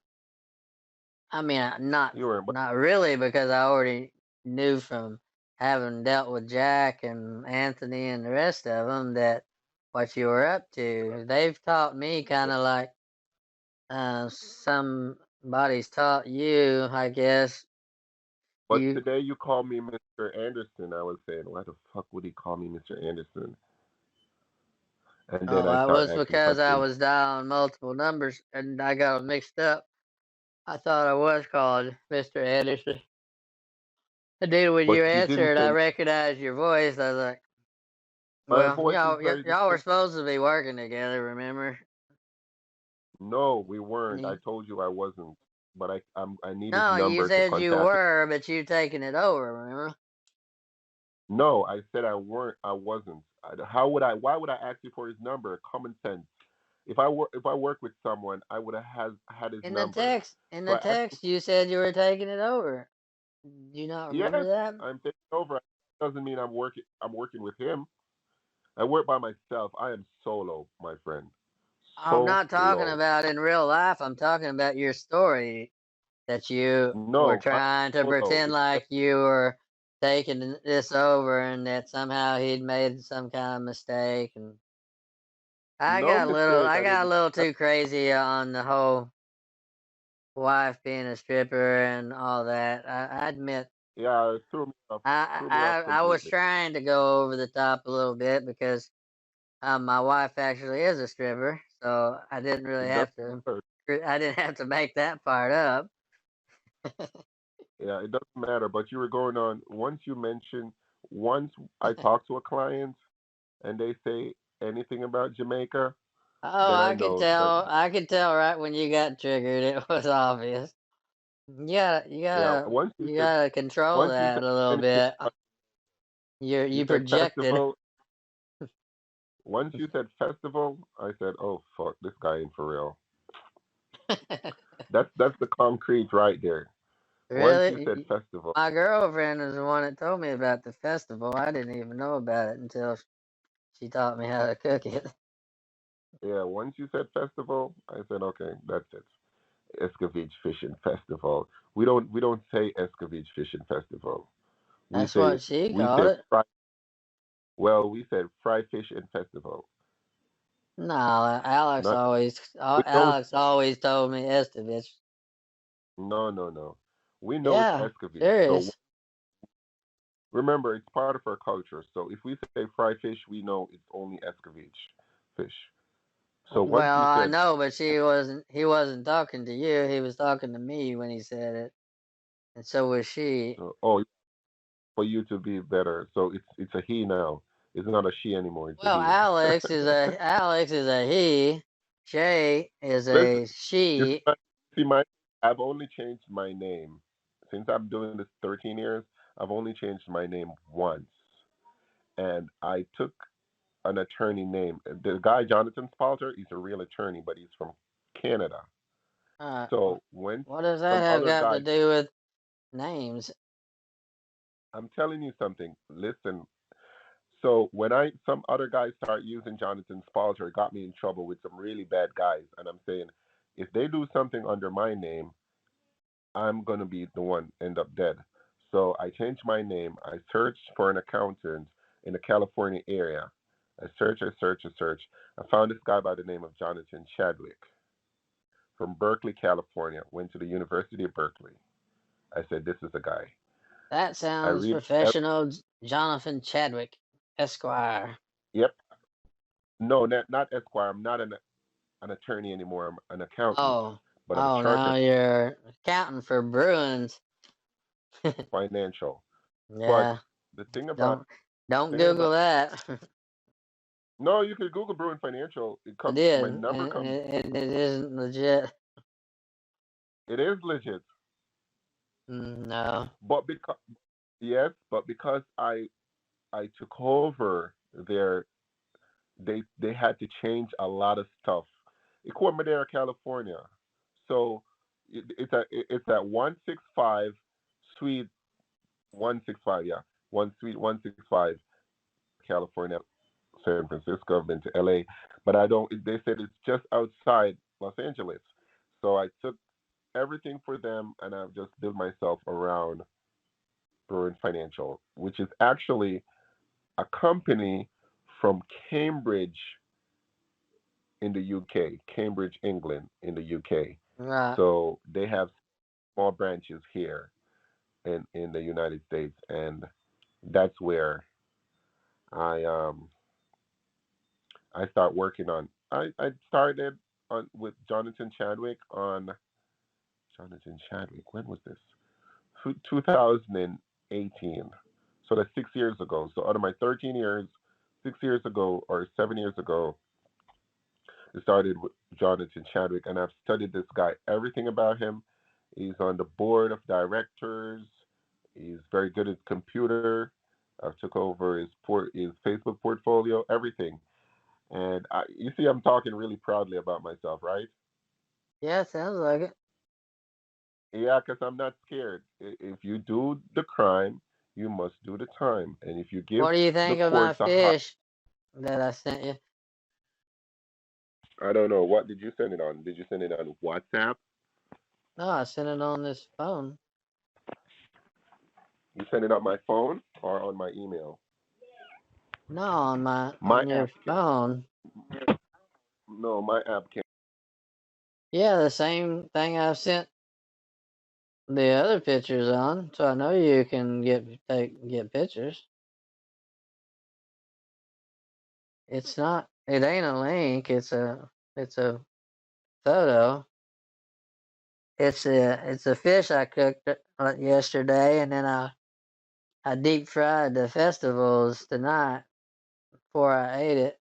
I mean, not You were. But not really because I already knew from having dealt with Jack and Anthony and the rest of them that what you were up to. They've taught me kind of like somebody's taught you, I guess. but You today you called me Mr. Anderson. I was saying, why the fuck would he call me Mr. Anderson? And then Oh, I that start was asking because I questions. was dialing multiple numbers and I got 'em mixed up. I thought I was called Mr. Anderson. And then when But you you didn't answered, I say recognized your voice. I was like, my well, voice is very y'all were distinct. supposed to be working together, remember? No, we weren't. I You- told you I wasn't. But I need his No, you number to said you contact him. were, but you taking it over, remember? No, I said I weren't. I wasn't. How would I? Why would I ask you for his number? Common sense. If I work with someone, I would have had his number. In So the I asked him. text, you said you were taking it over. Do you not remember Yes, that? I'm taking over. Doesn't mean I'm working. I'm working with him. I work by myself. I am solo, my friend. I'm not talking Solo. about in real life. I'm talking about your story that you were No, I'm trying to solo. pretend like you were taking this over and that somehow he'd made some kind of mistake. And No mistake. I I got a didn't. little too crazy on the whole wife being a stripper and all that. I admit Yeah, it threw me off. Threw me off I was completely. trying to go over the top a little bit because my wife actually is a stripper, so I didn't really It doesn't have to. matter. I didn't have to make that part up. Yeah, it doesn't matter. But you were going on. Once I talk to a client and they say anything about Jamaica, Oh, then I know that. I could tell right when you got triggered. It was obvious. Yeah, You gotta control once you said that a little anything, bit. you You said projected. festival. Once you said festival, I said, "Oh fuck, this guy ain't for real." That's the concrete right there. Once you Really? said festival, My girlfriend is the one that told me about the festival. I didn't even know about it until she taught me how to cook it. yeah. Once you said festival, I said, "Okay, that's it." Escovitch Fishing Festival. We don't say Escovitch Fishing Festival. We That's say what she we called said it. fry. Well, we said fry fish and festival. No, Not we don't. Alex always told me Estovich. No, no, no. We know it's Yeah, Escovitch. So serious. remember, it's part of our culture. So if we say fry fish, we know it's only Escovitch fish. So once Well, you I said, know, but he wasn't talking to you. He was talking to me when he said it, and so was she. oh, for you to be better. So it's a he now. It's not a she anymore. It's a Well, he. Alex is a he. Shay is Listen, a you she. see my. I've only changed my name since I'm doing this 13 years. I've only changed my name once, and I took an attorney name. The guy Jonathan Spalter, he's a real attorney, but he's from Canada. So when What does that some have other got to guy, do with names? I'm telling you something. Listen. So when some other guys start using Jonathan Spalter, it got me in trouble with some really bad guys, and I'm saying, if they do something under my name, I'm gonna be the one end up dead. So I changed my name. I searched for an accountant in the California area, I searched, I searched, I searched. I found this guy by the name of Jonathan Chadwick from Berkeley, California. Went to the University of Berkeley. I said, this is the guy. That I sounds read, professional. Jonathan Chadwick, Esquire. yep. No, not Esquire. I'm not an attorney anymore. I'm an accountant, Oh, but I'm a oh, now chartered you're accounting for Bruins. financial. But Yeah, the thing about don't thing about Google that. no, you can Google Bruin Financial. It I comes. My did, number and comes. it isn't legit. It is legit, No. but because yes, but because I took over their they had to change a lot of stuff. Ecuador, Madera, California. So it's at 165 Suite 165, yeah, 165 California, San Francisco. I've been to LA, but I don't. They said it's just outside Los Angeles. So I took everything for them, and I've just built myself around Bruin Financial, which is actually a company from Cambridge in the UK, Cambridge, England, in the UK. Right. So they have small branches here in the United States, and that's where I I start working on. I started on with Jonathan Chadwick on Jonathan Chadwick. When was this? 2018. So that's 6 years ago. So out of my 13 years, 6 years ago or 7 years ago, I started with Jonathan Chadwick, and I've studied this guy, everything about him. He's on the board of directors. He's very good at computer. I took over his Facebook portfolio, everything. And you see, I'm talking really proudly about myself, right? Yeah, sounds like it. Yeah, because I'm not scared. If you do the crime, you must do the time. And if you give What do you the think of my courts a hot, fish that I sent you? I don't know, what did you send it on? Did you send it on WhatsApp? No, I sent it on this phone. You send it on my phone or on my email? No, My on your app can. phone. No, my app can. Yeah, the same thing I sent the other pictures on, so I know you can get pictures. It ain't a link, it's a photo. It's a fish I cooked yesterday, and then I deep fried the festivals tonight before I ate it.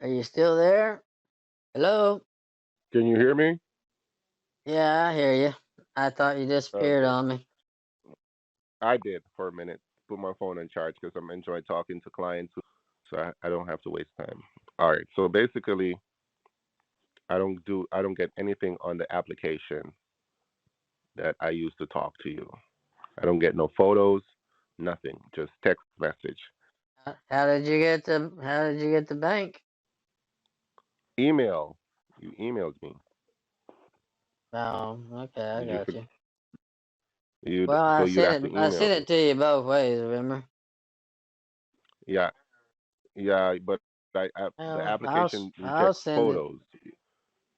Are you still there? Hello? Can you hear me? Yeah, I hear you. I thought you disappeared Okay. on me. I did for a minute. Put my phone on charge because I'm enjoying talking to clients, so I don't have to waste time. All right. So basically, I don't get anything on the application that I use to talk to you. I don't get no photos, nothing, just text message. How did you get the bank? Email. You emailed me. Oh, okay, I You got could you. you Well, so you'd have to I email sent me. it to you both ways, remember? Yeah, yeah, but the Well, application I'll rejects send it. photos.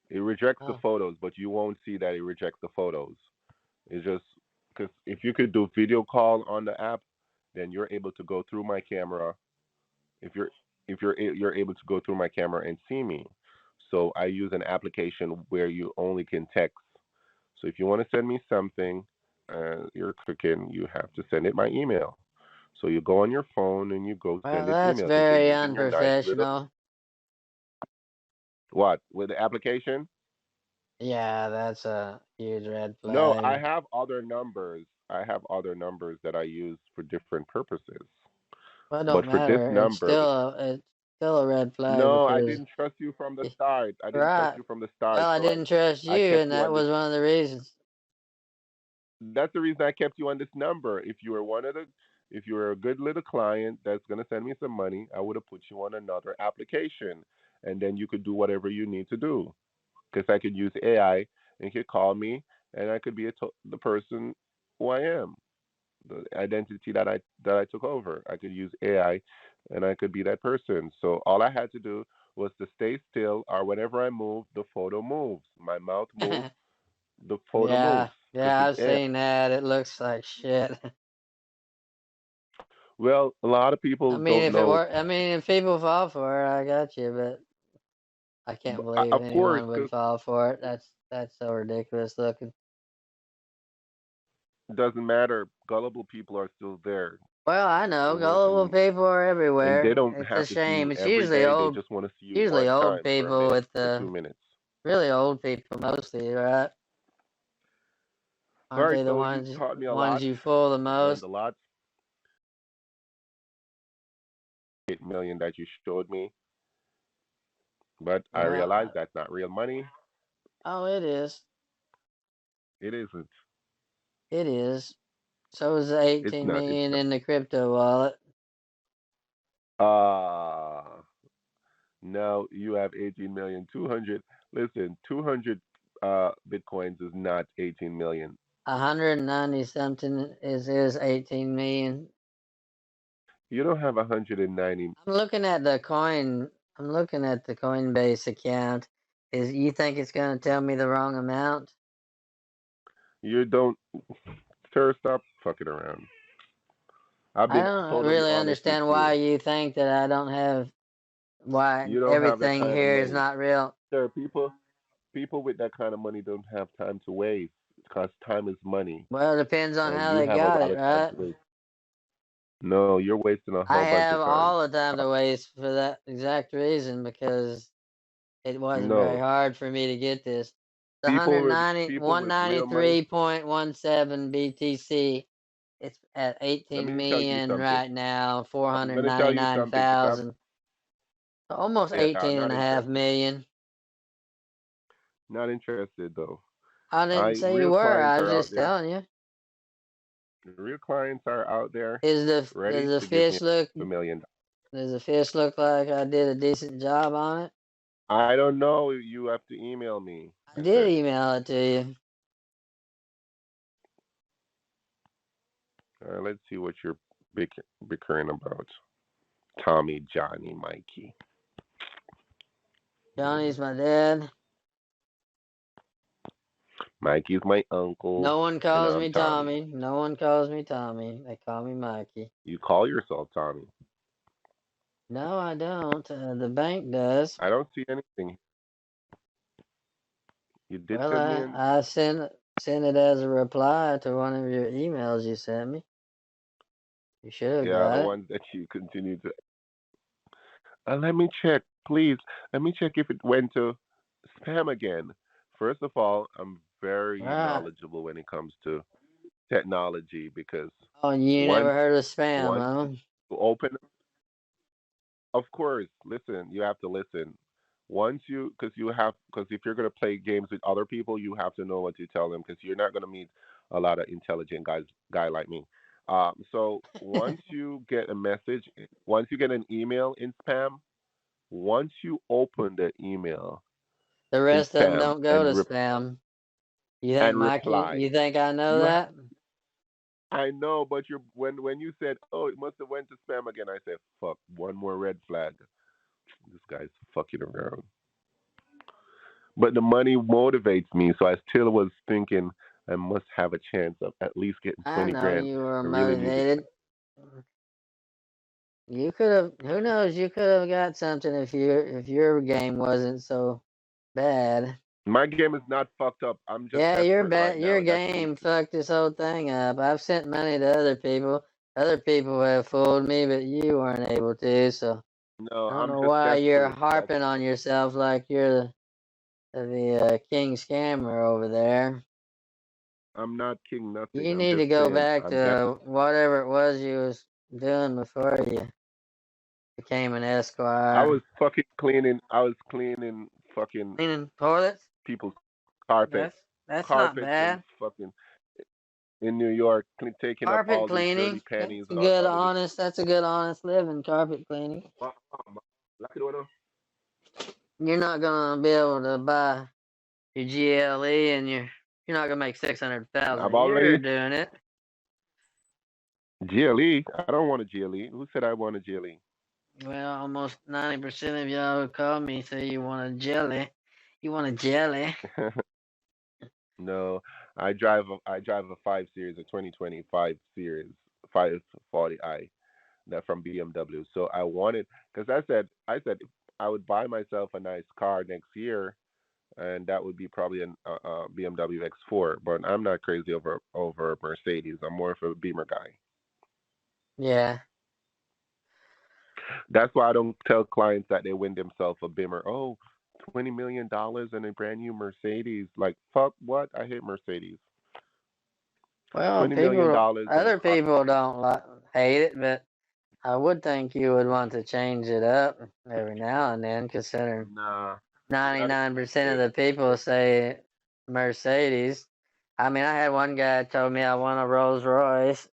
It rejects the Oh, photos, but you won't see that it rejects the photos. It's just because if you could do video call on the app, then you're able to go through my camera. If you're able to go through my camera and see me. So I use an application where you only can text. So if you want to send me something, you're cooking, you have to send it by email. So you go on your phone and you go well, send it that's email because you're very using your nice little unprofessional. what with the application. Yeah, that's a huge red No, I flag. have other numbers. I have other numbers that I use for different purposes. Well, it But don't for this matter. number, It's still a red flag no, I because didn't trust you from the start. I didn't trust right. you from the Well, start, I so didn't trust I you, kept and you that on this. was one of the reasons. That's the reason I kept you on this number. If you were a good little client that's gonna send me some money, I would have put you on another application, and then you could do whatever you need to do. Because I could use AI, and you could call me, and I could be the person who I am, the identity that I took over. I could use AI and I could be that person. So all I had to do was to stay still, or whenever I move, the photo moves. My mouth moves, the photo Yeah, moves. Cause yeah, it's I've seen that. It looks like shit. well, a lot of I people mean, don't if it know. were, I mean, if people fall for it, I got you, but I can't believe Of course, anyone would cause fall for it. That's so ridiculous looking. it doesn't matter. Gullible people are still there. Well, I know They want, gullible people are and they everywhere. don't It's a have to see shame. you It's every day. They just want to see you usually one old time for a people minute with or the 2 minutes. really old people mostly, right? All Aren't right, they the so you taught me a ones lot. you fool the I've learned most? a lot. 8 million that you showed me, but I Yeah. realized that's not real money. Oh, it is. It isn't. It is. So is the It's 18 not. It's million not. in the crypto wallet. Uh now you have 18,200,000. Listen, 200 bitcoins is not 18 million. 190 something is 18 million. You don't have 190. I'm looking at the coin. I'm looking at the Coinbase account. Is you think it's going to tell me the wrong amount? You don't, sir. Stop fucking around. I've I been don't totally really honest with understand why you. you think that I don't have why You don't have that everything kind of here is money, not real. sir. People with that kind of money don't have time to waste because time is money, Well, it depends on and how you they have a got lot it, of time right? to waste. No, you're wasting a I whole bunch have of time. all the time to waste for that exact reason because it wasn't very No, hard for me to get this. The people with real money. 193.17 BTC. It's at Let 18 me tell you million something. right now, I'm gonna tell you something because I'm 499,000. Almost yeah, 18 and not a half interested. million. Not interested though. I didn't I say you real were. clients I was are out just there. telling you. Real clients are out there Does ready the to give me fish look $1 million. does the fish look like I did a decent job on it? I don't know. You have to email me. I I did said. email it to you. Let's see what you're bickering about. Tommy, Johnny, Mikey. Johnny's my dad. Mikey's my uncle, No one and calls I'm me Tommy. Tommy. No one calls me Tommy. They call me Mikey. You call yourself Tommy. No, I don't. The bank does. I don't see anything. You did Well, send me in. I sent it as a reply to one of your emails you sent me. You should have Yeah, the got it. ones that you continue to. Let me check, please. Let me check if it went to spam again. First of all, I'm very Right. knowledgeable when it comes to technology because Oh, and you never once heard of spam, once huh? you open, of course, listen. You have to listen. Once you, because if you're gonna play games with other people, you have to know what to tell them because you're not gonna meet a lot of intelligent guy like me. So once you get a message, once you get an email in spam, once you open the email The in rest of them spam don't go to spam. You think, and Mikey? reply, You think I know you that? I know, but when you said, "Oh, it must have went to spam again," I said, "Fuck, one more red flag. This guy's fucking around." But the money motivates me, so I still was thinking I must have a chance of at least getting I 20 know grand. you were I really need it. motivated. You could have. Who knows? You could have got something if your game wasn't so bad. My game is not fucked up. I'm just Yeah, desperate right your now. That's the game issue. fucked this whole thing up. I've sent money to other people. Other people have fooled me, but you weren't able to. So No, I don't I'm know just why you're desperate. That's harping on yourself like you're the king scammer over there. I'm not king nothing. You I'm need just to go saying. back to whatever it was you was doing before you became an I esquire. was fucking cleaning. I was cleaning fucking Cleaning toilets? people's carpet, That's not carpets and bad. fucking in New York, taking up Carpet all these dirty cleaning. panties and all, all of this. That's a good honest living, carpet cleaning. You're not gonna be able to buy your GLE and you're not gonna make 600,000 I've a year already doing it. GLE. I don't want a GLE. Who said I want a GLE? Well, almost 90% of y'all who call me say you want a jelly. You want a jelly? No, I drive a 5 Series, a 2025 Series 540i that from BMW. So I wanted because I said I would buy myself a nice car next year, and that would be probably a BMW X4. But I'm not crazy over Mercedes. I'm more of a Beamer guy. Yeah. That's why I don't tell clients that they win themselves a Beamer. Oh, $20 million and a brand new Mercedes. Like fuck what? I hate Mercedes. Well, $20 million and a other car. people don't hate it, but I would think you would want to change it up every now and then, considering Nah, not 99% of it. the people say Mercedes. I mean, I had one guy told me I want a Rolls Royce.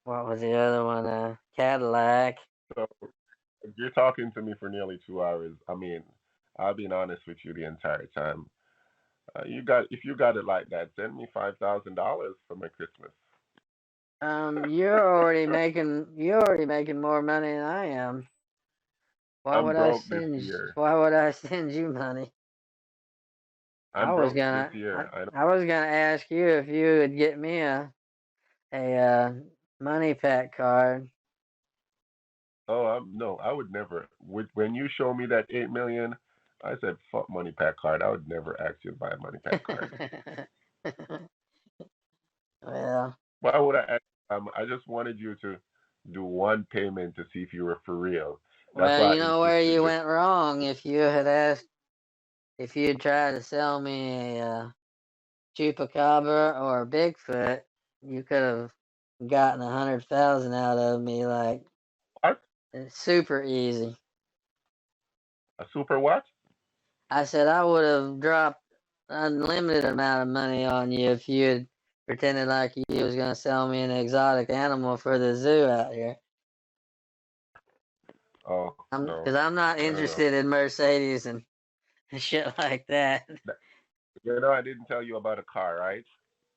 What was the other one? Cadillac. So if you're talking to me for nearly 2 hours, I mean, I've been honest with you the entire time. If you got it like that, send me $5,000 for my Christmas. You're already making more money than I am. I'm broke this year. Why would I send you money? I'm broke this year. I was gonna ask you if you would get me a money pack card. No, I would never. When you show me that 8 million, I said fuck money pack card. I would never ask you to buy a money pack card. Well, Why would I ask? I just wanted you to do one payment to see if you were for real. That's why I you know where insisted. you went wrong. If you had tried to sell me a chupacabra or a Bigfoot, you could have gotten 100,000 out of me like What? super easy. A super what? I said I would have dropped unlimited amount of money on you if you had pretended like you was gonna sell me an exotic animal for the zoo out here. Oh no, Because I'm not I don't know. interested in Mercedes and shit like that. I didn't tell you about a car, right?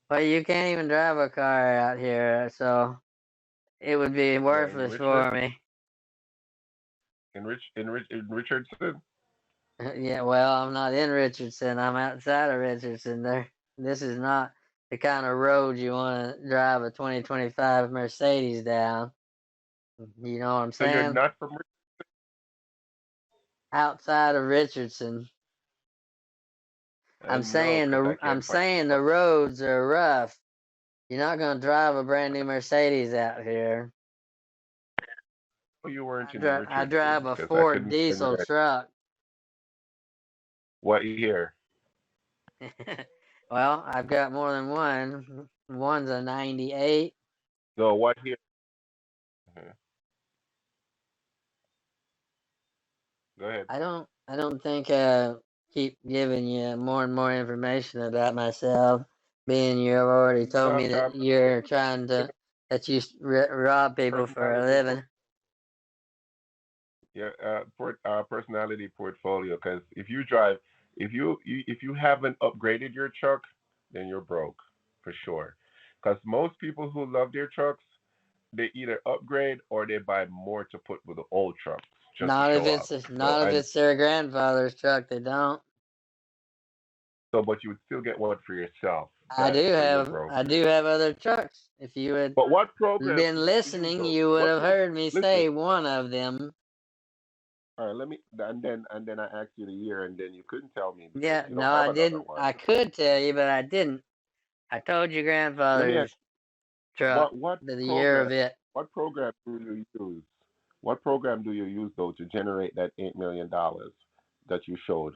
Well, you can't even drive a car out here, so it would be Yeah, in worthless for Richmond, me. in Richardson. Yeah, well, I'm not in Richardson. I'm outside of Richardson. This is not the kind of road you want to drive a 2025 Mercedes down. You know what I'm So you're saying? not from. Outside of Richardson. No, because I I'm can't find. saying the roads are rough. You're not gonna drive a brand new Mercedes out here. Oh, you weren't in I Richardson drive a because I Ford couldn't find diesel that. truck. What year? Well, I've got more than one. One's a 98. So what year? Uh-huh. Go ahead. I don't think keep giving you more and more information about myself, being you've already told me that you're trying to that you rob people for a Personality. living. Yeah, personality portfolio. Because if you haven't upgraded your truck, then you're broke for sure. Because most people who love their trucks, they either upgrade or they buy more to put with the old trucks just to show off. So Not if it's their grandfather's truck. They don't. but you would still get one for yourself. So you're broke. I do have other trucks. If you had But what program been do you use listening, though? you would What have program? heard me Listen. say one of them. All right, let me and then I asked you the year, and then you couldn't tell me because Yeah, you no, don't have I another didn't. one. I could tell you, but I didn't. I told your Let me ask, grandfather's truck, what the year program of it. what program do you use? What program do you use though to generate that $8 million that you showed?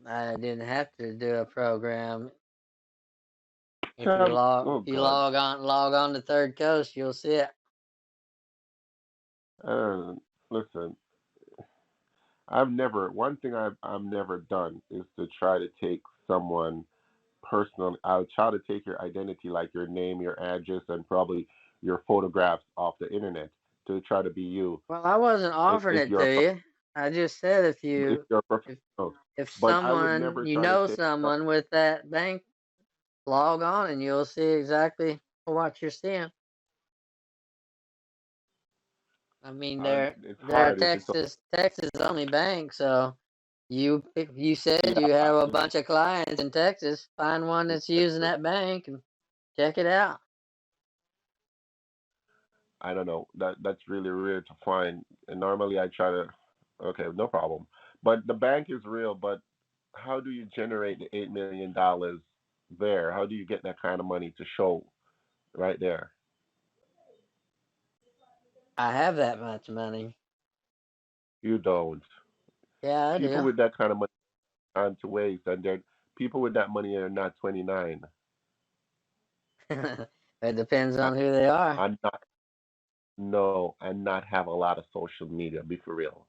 I didn't have to do a program. Oh If you God. log on to Third Coast, you'll see it. Uh, Listen, one thing I've never done is to try to take someone personal. I'll try to take your identity, like your name, your address, and probably your photographs off the internet to try to be you. Well, I wasn't offering If it you're to you. I just said if you're a if professional, if but I would someone never you try to know take. someone with that bank, log on and you'll see exactly what you're seeing. I mean, It's they're hard if it's Texas only bank. So if you said you yeah. have a bunch of clients in Texas, find one that's using that bank and check it out. I don't know. That's really rare to find. And normally I try to. Okay, no problem. But the bank is real. But how do you generate the $8 million there? How do you get that kind of money to show right there? I have that much money. You don't. Yeah, I People do. with that kind of money aren't to waste, and they're people with that money are not 29. It depends I, on who they are. I'm not no, and not have a lot of social media. Be for real.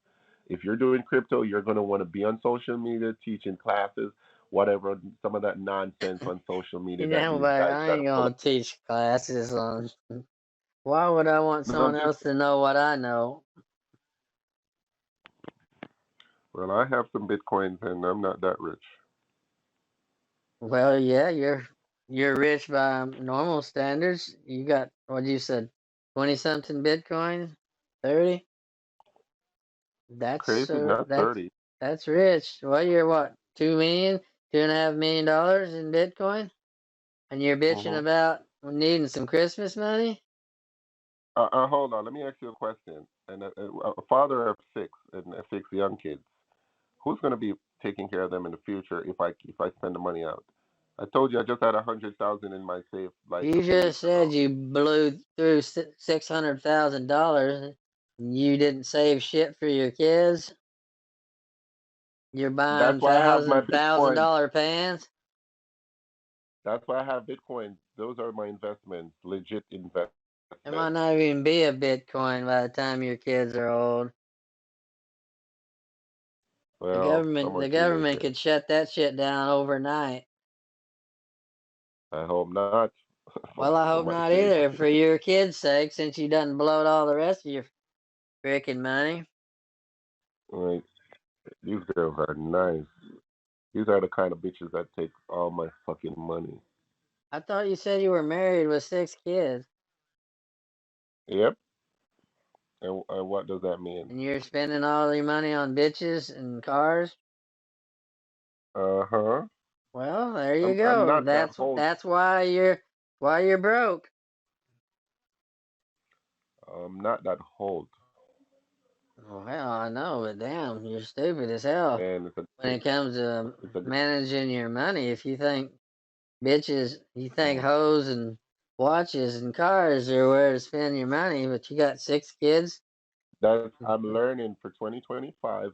If you're doing crypto, you're gonna want to be on social media, teaching classes, whatever. Some of that nonsense on social media You that know, these but guys I try to ain't pull. gonna teach classes on. Why would I want No, I'm someone just else to know what I know? well, I have some bitcoins, and I'm not that rich. Well, yeah, you're rich by normal standards. You got what you said, 20 something Bitcoin, 30. That's Crazy, uh, not that's 30. that's rich. Well, you're what, 2 million, $2.5 million in Bitcoin, and you're bitching Mm-hmm. about needing some Christmas money. Hold on. Let me ask you a question. And a father of six and six young kids, who's going to be taking care of them in the future if I spend the money out? I told you I just had 100,000 in my safe like a You few just weeks ago. said you blew through $600,000. You didn't save shit for your kids. You're That's buying why I have my thousand Bitcoin. dollar pants. That's why I have Bitcoin. Those are my investments, legit There investments. might not even be a Bitcoin by the time your kids are old. The Well, some government, are the government teenagers. could shut that shit down overnight. I hope not Well, I for hope my not kids. either, for your kids' sake, since you done blowed all the rest of your freaking money. Like, these girls are nice. These are the kind of bitches that take all my fucking money. I thought you said you were married with 6 kids, Yep. And what does that mean? and you're spending all your money on bitches and cars. Uh-huh. Well, there you I'm go. not that That's old. that's why you're broke. I'm not that old. Well, I know, but damn, you're stupid as hell And when it comes to it's a managing your money. If you think you think mm, hoes and watches and cars are where to spend your money, but you got 6 kids. that's I'm learning for 2025.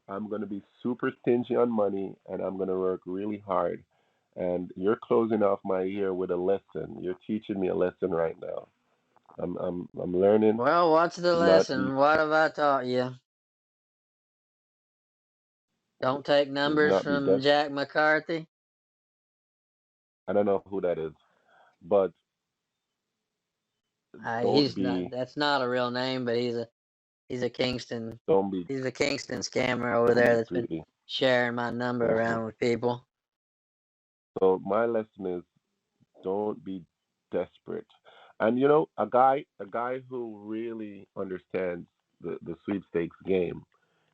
I'm gonna be super stingy on money, and I'm gonna work really hard. And you're closing off my year with a lesson. You're teaching me a lesson right now. I'm learning Well, what's the to not be lesson? What have I taught you? Don't take to numbers not be from des- Jack McCarthy. I don't know who that is, but don't He's not. be That's not a real name, but he's a Kingston. don't be He's a Kingston scammer over don't there be that's been greedy. sharing my number Uh-huh. around with people. So my lesson is don't be desperate. And you know, a guy who really understands the sweepstakes game,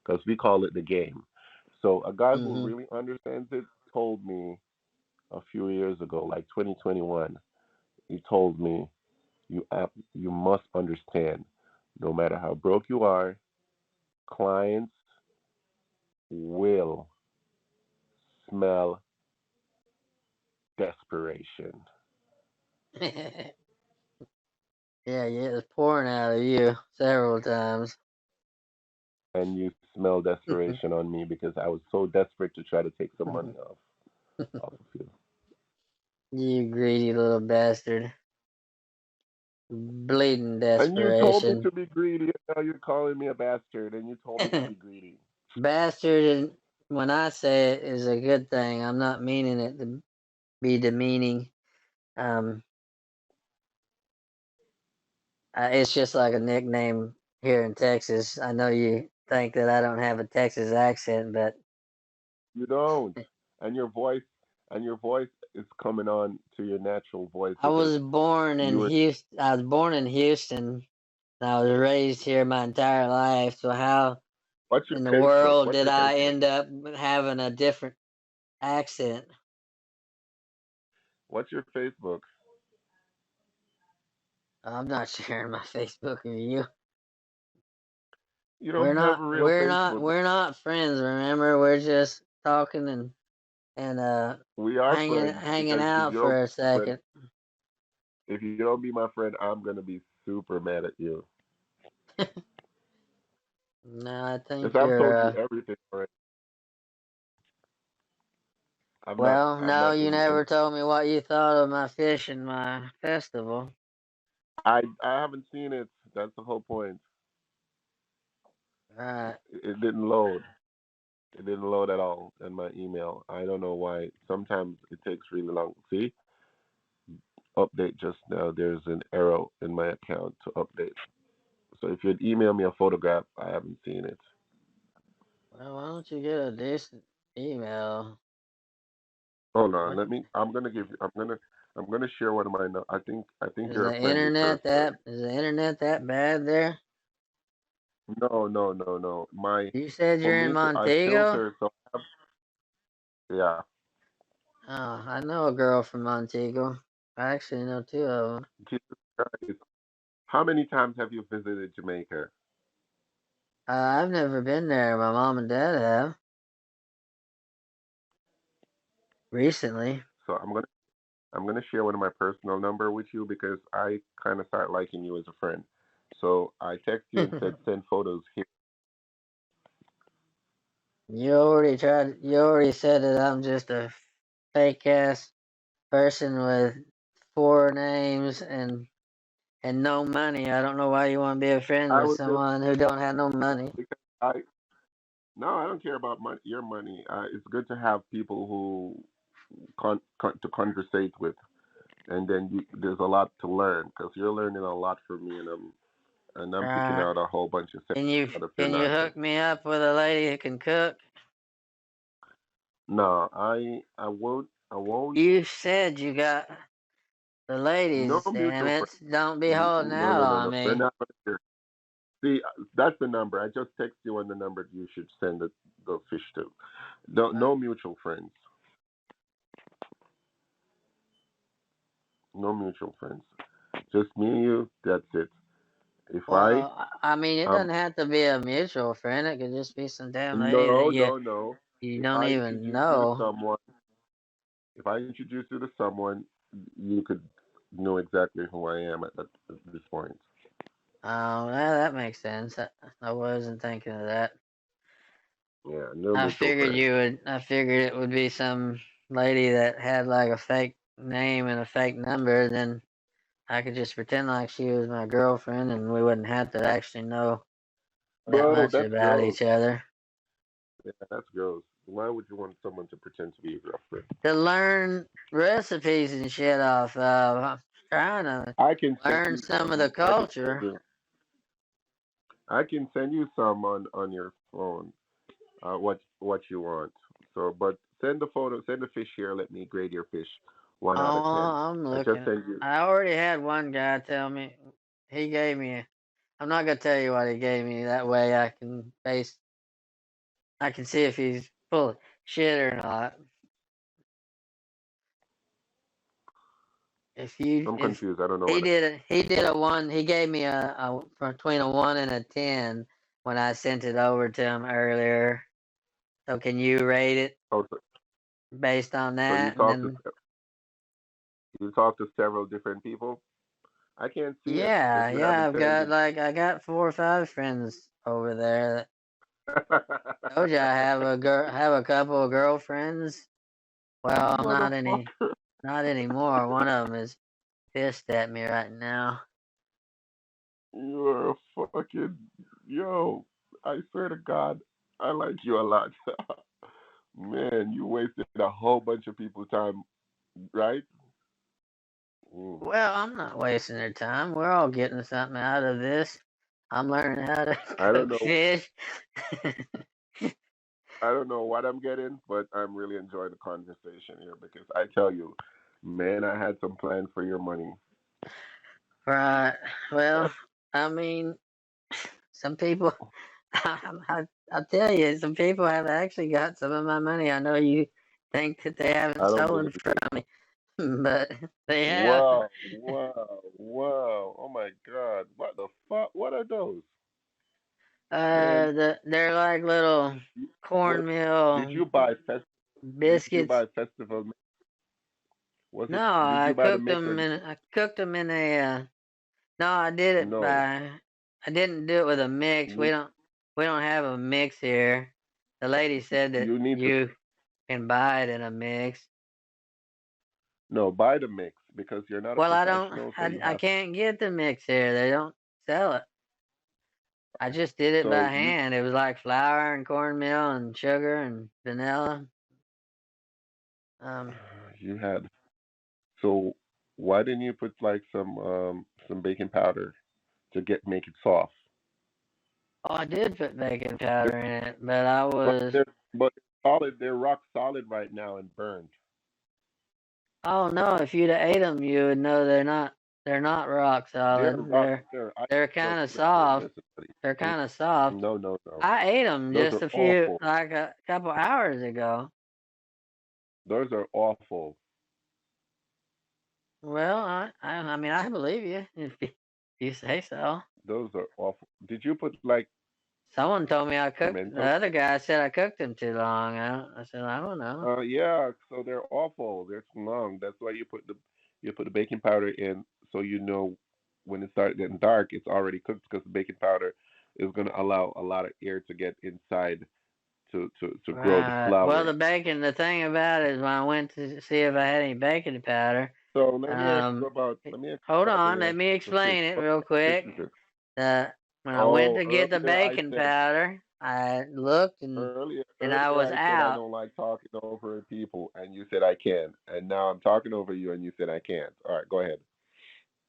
because we call it the game. So a guy who Hmm. really understands it told me a few years ago, like 2021. He told me you must understand, no matter how broke you are, clients will smell desperation, Yeah, yeah, it's pouring out of you several times. and you smell desperation on me because I was so desperate to try to take some money off of you. You greedy little bastard. Bleeding And you told me desperation. to be greedy, and now you're calling me a bastard, and you told me to be greedy. Bastard, and when I say it, is a good thing. I'm not meaning it to be demeaning. Um, it's just like a nickname here in Texas. I know you think that I don't have a Texas accent, but You don't, and your voice is coming on to your natural voice I because was born in you were Houston. I was born in Houston, I was raised here my entire life, so how What's your in the Facebook? world What's did your I Facebook? end up having a different accent? What's your Facebook? I'm not sharing my Facebook with you. You We're don't have not a real we're not Facebook. we're not friends, remember? We're just talking and We are friends hanging because out for a second. if you don't be my friend, I'm gonna be super mad at you. No, I think Because I've you're told you everything already. I'm not. well, I'm no, not you in. never told me what you thought of my fish and my festival. I haven't seen it. That's the whole point. Right. It didn't load. It didn't load at all in my email. I don't know why. Sometimes it takes really long. See, update just now. There's an error in my account to update. So if you'd email me a photograph, I haven't seen it. Well, why don't you get a decent email? Hold on. What Let me. I'm gonna give you. I'm gonna share one of my. I think is you're the a friend internet request already. that bad there? No. My You said for you're in me to I Montego? filter. So yeah. Oh, I know a girl from Montego. I actually know two of them. Jesus Christ. How many times have you visited Jamaica? I've never been there. My mom and dad have recently. So I'm gonna share one of my personal number with you because I kind of start liking you as a friend. So I text you and said send photos here. You already tried. You already said that I'm just a fake ass person with four names and no money. I don't know why you want to be a friend I with was just someone who don't have no money. because I no, I don't care about your money. It's good to have people who to conversate with, and then there's a lot to learn because you're learning a lot from me, and I'm picking Right? out a whole bunch of things out of your Can you nonsense. hook me up with a lady who can cook? No, I won't. You said you got the No ladies. Damn mutual it! friends. Don't be holding No, out no, no, on no. They're me. not gonna hear. See, that's the number. I just text you on the number you should send the fish to. No mutual friends. No mutual friends. Just me and you. That's it. If I Well, I mean, it doesn't have to be a mutual friend. It could just be some damn lady that no. you If don't I even introduce you to know. someone, if I introduce you to someone, you could know exactly who I am at this point. Oh, that makes sense. I wasn't thinking of that. Yeah, no mutual friends. I figured it would be some lady that had like a fake name and a fake number. Then I could just pretend like she was my girlfriend, and we wouldn't have to actually know that Bro, much that's about gross. each other. Yeah, that's gross. Why would you want someone to pretend to be your girlfriend? To learn recipes and shit off of. I'm trying to I can send learn you some of some. the culture. I can send you some on your phone. What you want. So, but send the photo, send the fish here. Let me grade your fish, 1 out of 10. Oh, I'm I just looking. sent you. I already had one guy tell me he gave me. I'm not gonna tell you what he gave me. That way I can see if he's full of shit or not. I'm If confused. I don't know what. he did a one. He gave me a between a 1 and a 10 when I sent it over to him earlier. So can you rate it Oh, based on so that? And then you talk to several different people. I can't see it if you yeah, haven't sent it. I got 4 or 5 friends over there. Told you I have a couple of girlfriends. Well, Motherfucker, not anymore. One of them is pissed at me right now. you're a fucking yo. I swear to God, I like you a lot. Man, you wasted a whole bunch of people's time, right? Mm. Well, I'm not wasting their time. We're all getting something out of this. I'm learning how to I don't cook know. fish. I don't know what I'm getting, but I'm really enjoying the conversation here because I tell you, man, I had some plans for your money. Right. Well, I mean, some people, I'll tell you, some people have actually got some of my money. I know you think that they haven't I don't stolen believe from you. me, but they have. Wow, wow, wow. Oh my God. What the fuck? What are those? Man, They're like little what did cornmeal you buy did you biscuits. buy festival was No, it did you buy the mix or I cooked them in a. No, I did it no? by. I didn't do it with a mix. You We don't have a mix here. The lady said that you need to you can buy it in a mix. no buy the mix because you're not a Well, I don't. professional, so you I have can't get the mix here. They don't sell it. I just did it so by hand. It was like flour and cornmeal and sugar and vanilla. Um. you had so why didn't you put like some baking powder to make it soft? Oh, I did put baking powder in it, but I But was. they're solid. They're rock solid right now and burned. Oh no! If you'd have ate them, you would know they're not. They're not rock They're solid. rock. They're I They're look. kind of Listen. soft. Listen, buddy. They're kind of soft. No, no, no. I ate them Those just are a few, awful. like a couple hours ago. Those are awful. Well, I mean, I believe you if you say so. Those are awful. Did you put like Someone told me I cooked. The pimento? other guy said I cooked them too long. I said I don't know. Yeah. So they're awful. They're too long. That's why you put the baking powder in, so you know when it starts getting dark, it's already cooked because the baking powder is going to allow a lot of air to get inside to grow the Right. Well, flour. the thing about it is when I went to see if I had any baking powder. So let me ask you Hold about on, let me the fish. explain it real quick. Listen. Uh, when I went Oh, to get the earlier I baking said powder, I looked and I earlier was I said I out. don't like talking over people, and you said I can, and now I'm talking over you, and you said I can't. All right, go ahead.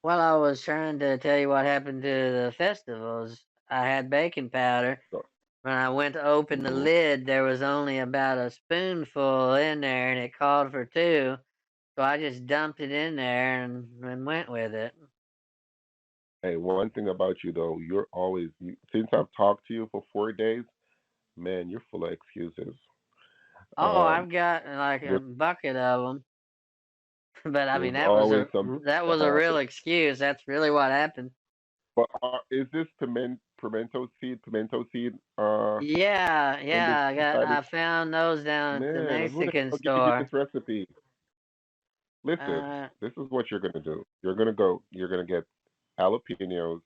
Well, I was trying to tell you what happened to the festivals. I had baking powder. So, When I went to open the hmm lid, there was only about a spoonful in there, and it called for two. So I just dumped it in there and went with it. Hey, one thing about you though, you're always since I've talked to you for 4 days, man, you're full of excuses. Oh, Um, I've got like a there's bucket of them. But I mean, there's always something that that was a real happens. excuse. That's really what happened. But is this pimento seed, Yeah, in this yeah. inside this I found those down at the man? Who the Mexican hell gave you store. this recipe? Listen, Uh, this is what you're gonna do. You're gonna get jalapenos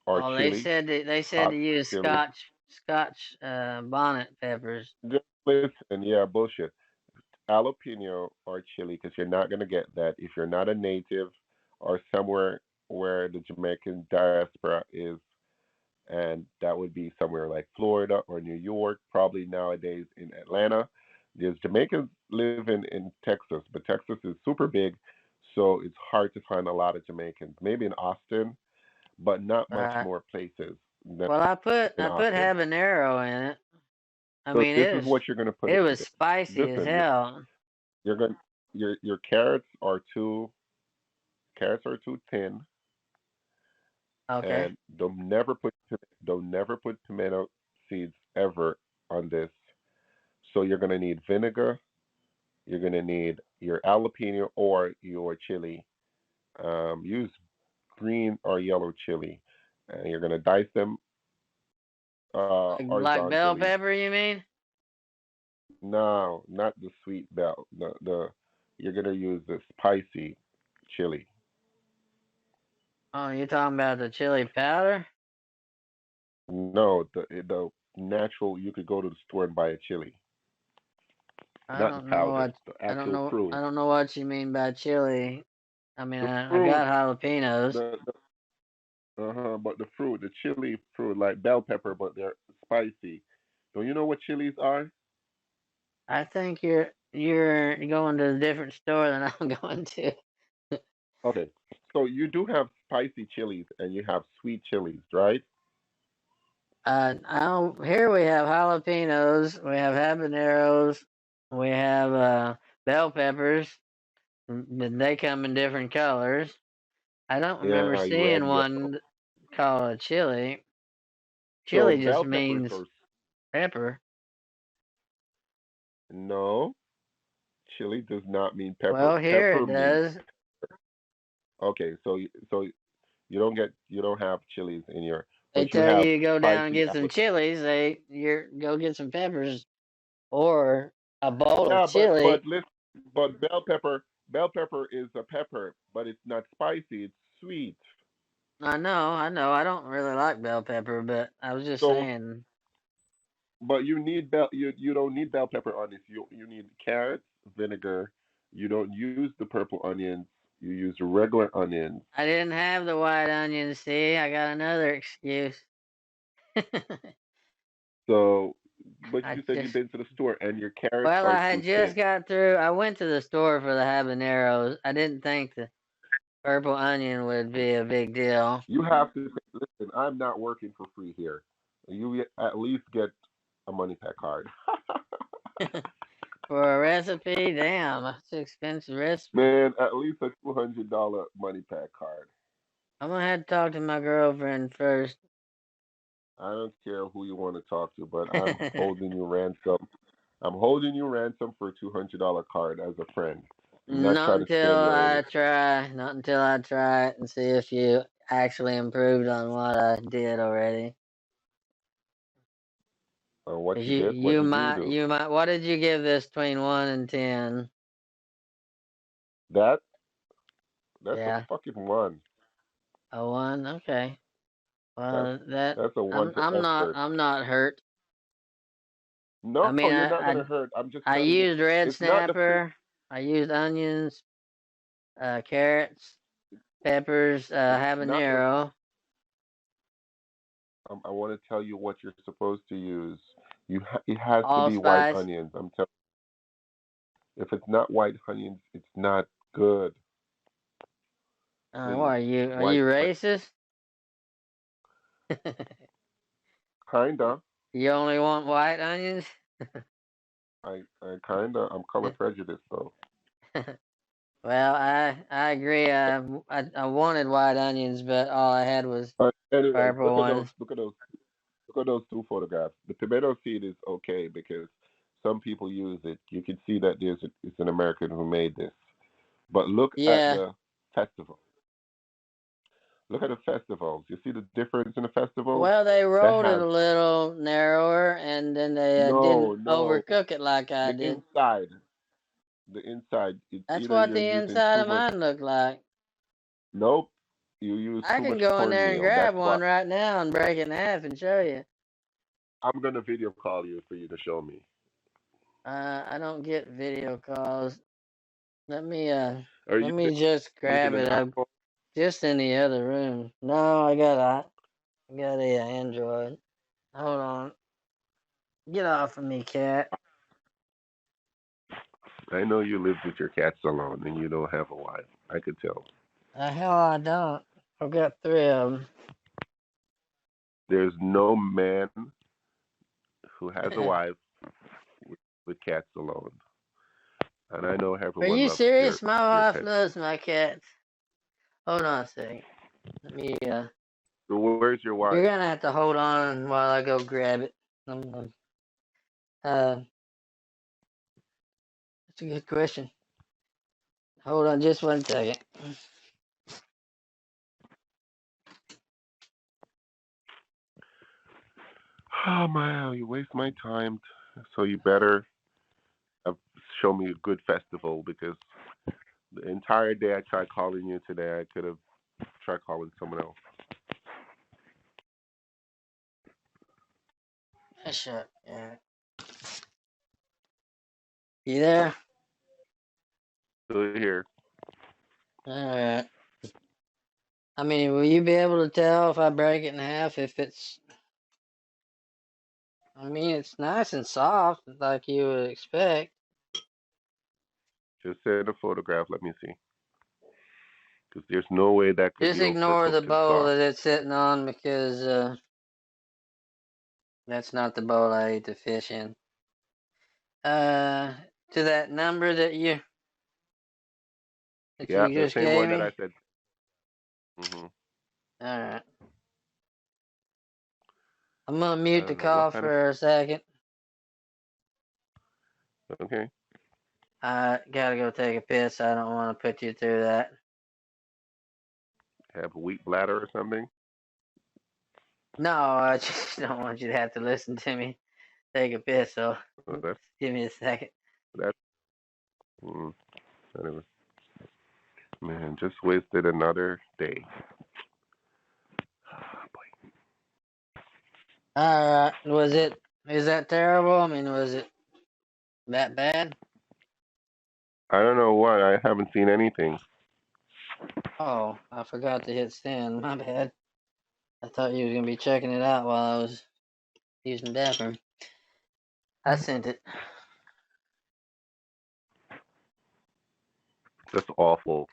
or oh, chili, they said to hot use chili. Scotch bonnet peppers. Just listen, yeah, bullshit. Jalapeno or chili, because you're not gonna get that if you're not a native or somewhere where the Jamaican diaspora is, and that would be somewhere like Florida or New York, probably nowadays in Atlanta. There's Jamaicans living in Texas, but Texas is super big, so it's hard to find a lot of Jamaicans. Maybe in Austin, but not much Right. more places than Well, in I put Austin. habanero in it. I So mean, this is what you're gonna put it in was there. spicy as Listen, hell. you're gonna your carrots are too thin, Okay. and don't never put tomato seeds ever on this. So you're gonna need vinegar. You're gonna need your jalapeno or your chili. Use green or yellow chili, and you're gonna dice them Like bell horizontally. pepper, you mean? No, not the sweet bell. The you're gonna use the spicy chili. Oh, you're talking about the chili powder? No, the natural. You could go to the store and buy a chili, not the powder, the actual I fruit. don't know what you mean by chili. I mean, The I fruit, got jalapenos. but the fruit, the chili fruit, like bell pepper, but they're spicy. Do you know what chilies are? I think you're going to a different store than I'm going to. Okay, so you do have spicy chilies and you have sweet chilies, right? Here we have jalapenos, we have habaneros, we have bell peppers. They come in different colors. I don't remember Yeah, seeing red, one called a chili. so Chili just bell peppers means are pepper. no. Chili does not mean pepper. Well, here Pepper it means does. okay. So you don't have chilies in your, They but you tell have you to go down and spicy get some apple. chilies. You go get some peppers or a bowl of Yeah, but chili. listen, but bell pepper is a pepper, but it's not spicy. It's sweet. I know, I know. I don't really like bell pepper, but I was just So, saying. but you don't need bell pepper onions. You need carrots, vinegar. You don't use the purple onions. You use the regular onions. I didn't have the white onions. See, I got another excuse. So, but I you said you've just been to the store and your carrots Well, are I had too just thin. got through. I went to the store for the habaneros. I didn't think the purple onion would be a big deal. You have to listen. I'm not working for free here. You at least get a money pack card. For a recipe, damn, that's an expensive recipe. Man, at least a $200 money pack card. I'm gonna have to talk to my girlfriend first. I don't care who you want to talk to, but I'm holding you ransom. I'm holding you ransom for a $200 card as a friend. I'm not Not trying to until scam you or I anything. try. Not until I try it and see if you actually improved on what I did already. What 'Cause you did? What did you do? you might. What did you give this between 1 and 10? That that's a Yeah, fucking one. a 1. Okay. That's Well, that that's a one to effort. I'm not hurt. I No, mean, you're not gonna hurt. I'm just I telling you, used red it's not the food. snapper. I used onions, carrots, peppers, It's not the. habanero, I want to tell you what you're supposed to use. It has to be white allspice. onions. I'm telling. If it's not white onions, it's not good. What Please, are you? Are white. you racist? Kinda. You only want white onions? I kinda. I'm color prejudiced though. Well, I agree. I wanted white onions, but all I had was Anyway, purple ones. look at those two photographs. The tomato seed is okay because some people use it. You can see that it's an American who made this. But look at Yeah. the festival. Look at the festivals. You see the difference in the festivals? Well, they That rolled it has a little narrower, and then they didn't no. overcook it like I The did. inside, the inside. It's That's either what you're the using inside too of much. mine looked like. Nope. You use I too can much go in there and cornmeal. grab That's why. one right now and break it in half and show you. I'm gonna video call you for you to show me. I don't get video calls. Let me Are let you me just grab using an it. I'm iPhone? just in the other room. No, I got a Android. Hold on. Get off of me, cat. I know you live with your cats alone and you don't have a wife. I could tell. The hell I don't. I've got 3 of them. There's no man who has a wife with cats alone. And I know Are everyone you loves serious? My their wife pets. loves my cats. Hold on a second. Let me So where's your You're wife? gonna have to hold on while I go grab it. That's a good question. Hold on just 1 second. Oh my, you waste my time. So you better show me a good festival because the entire day I tried calling you today. I could have tried calling someone else. Shut. Yeah. You there? Still here. Alright. I mean, will you be able to tell if I break it in half if it's... I mean, it's nice and soft, like you would expect. Just send a photograph. Let me see. Because there's no way that could Just be ignore the overcooked and bowl soft. that it's sitting on because that's not the bowl I ate the fish in. To that number that Yeah, you the just same gave one that I me? said. Mm-hmm. All right. I'm gonna mute the What call kind of? for a second. Okay. I gotta go take a piss. I don't want to put you through that. Have a weak bladder or something? No, I just don't want you to have to listen to me take a piss. So Oh, that's give me a second. that. Mm, anyway, man, just wasted another day. All right. Is that terrible? I mean, was it that bad? I don't know why. I haven't seen anything. Oh, I forgot to hit send. My bad. I thought you was gonna be checking it out while I was using the bathroom. I sent it. That's awful.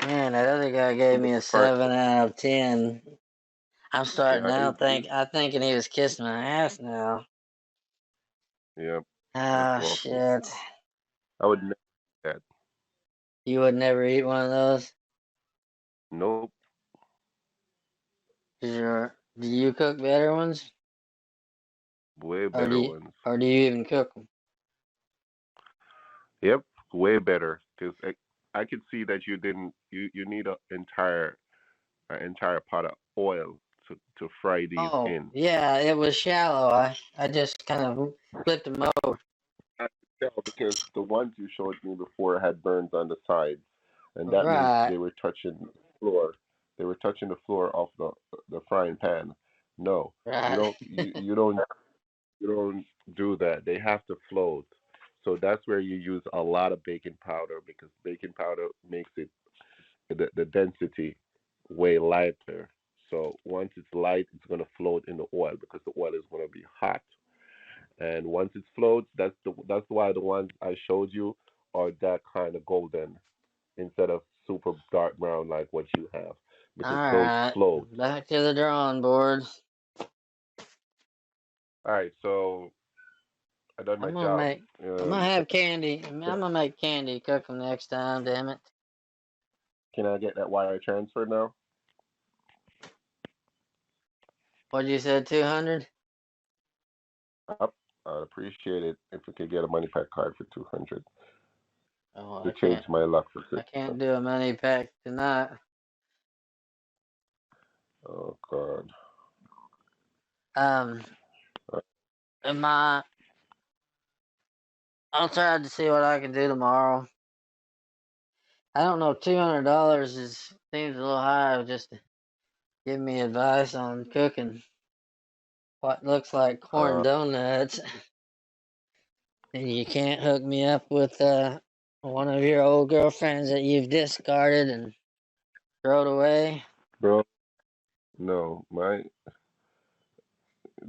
Man, that other guy gave me a Part. 7 out of 10. I'm starting Yeah. now I'm thinking he was kissing my ass now. Yeah. That's Oh awful. shit. I would never do that. You would never eat one of those? Nope. Do you cook better ones? Way Or better ones. do you even cook them? Yep. Way better. Because I could see that you didn't. You need an entire pot of oil to fry these Oh, in. yeah, it was shallow. I just kind of flipped them over. I could tell because the ones you showed me before had burns on the sides, and that means Right, they were touching the floor. They were touching the floor of the frying pan. No, you right. don't. You don't do that. They have to float. So that's where you use a lot of baking powder because baking powder makes it the density way lighter. So once it's light, it's gonna float in the oil because the oil is gonna be hot. And once it floats, that's why the ones I showed you are that kind of golden instead of super dark brown like what you have All because those right, float. back to the drawing board. All right, so I done my job. I'm gonna have candy. I'm Can, gonna make candy. Cook them next time. Damn it. can I get that wire transfer now? What you said? 200? Up. I'd appreciate it if we could get a money pack card for 200 Oh, to change my luck for I Christmas. can't do a money pack tonight. Oh God. Um, Uh, am I? I'll try to see what I can do tomorrow. I don't know. $200 seems a little high. Just to give me advice on cooking what looks like corn uh, donuts. And you can't hook me up with one of your old girlfriends that you've discarded and thrown away. bro, no, my.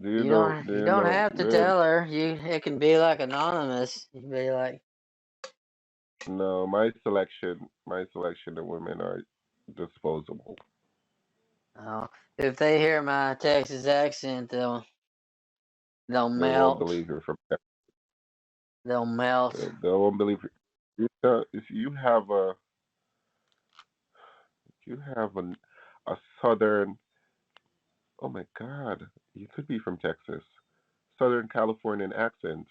Do you You know? don't Do you you don't know? have to tell her. It can be like anonymous. You can be like, No, my selection of women are disposable. oh, if they hear my Texas accent, they'll They won't melt. believe you from. They'll melt. They won't believe you. If you have a southern. Oh my God, you could be from Texas. Southern Californian accent,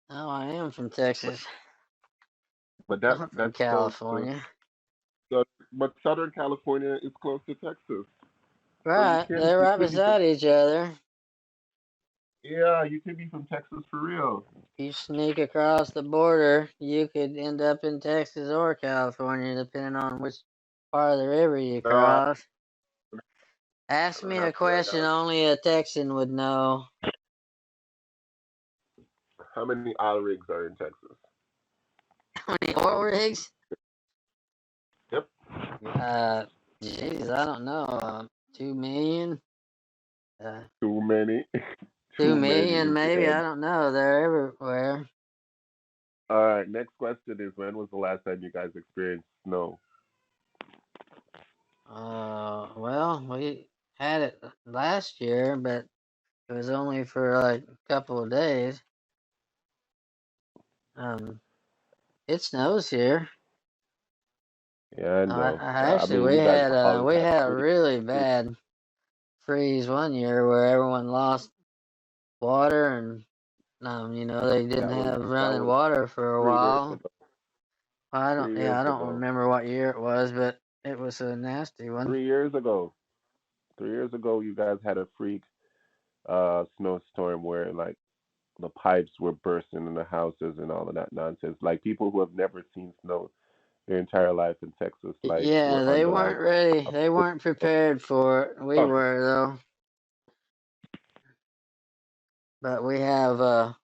Oh, I am from Texas. but I'm from that's close to. California. But Southern California is close to Texas, so Right, they're you right could be from. beside each other. Yeah, you could be from Texas for real. You sneak across the border, you could end up in Texas or California, depending on which part of the river you No, I cross. Ask don't me a have to ride question down. only a Texan would know. How many oil rigs are in Texas? How many oil rigs? Yep. Jeez, I don't know. 2 million? Uh, Too many. two Too many million is the maybe. I end. don't know. They're everywhere. All right. Next question is: when was the last time you guys experienced snow? Well, we had it last year, but it was only for like a couple of days. Um, it snows here. Yeah, I know. I Actually, mean, you guys always we had had a free. really bad freeze one year where everyone lost water and you know, they didn't have That running was water for a 3 years while. ago. I don't remember what year it was, but it was a nasty one. 3 years ago. 3 years ago, you guys had a freak snowstorm where like the pipes were bursting in the houses and all of that nonsense. Like people who have never seen snow their entire life in Texas, like Yeah, were they under like weren't ready. a They foot weren't of prepared for it. We snow. were though. But we have a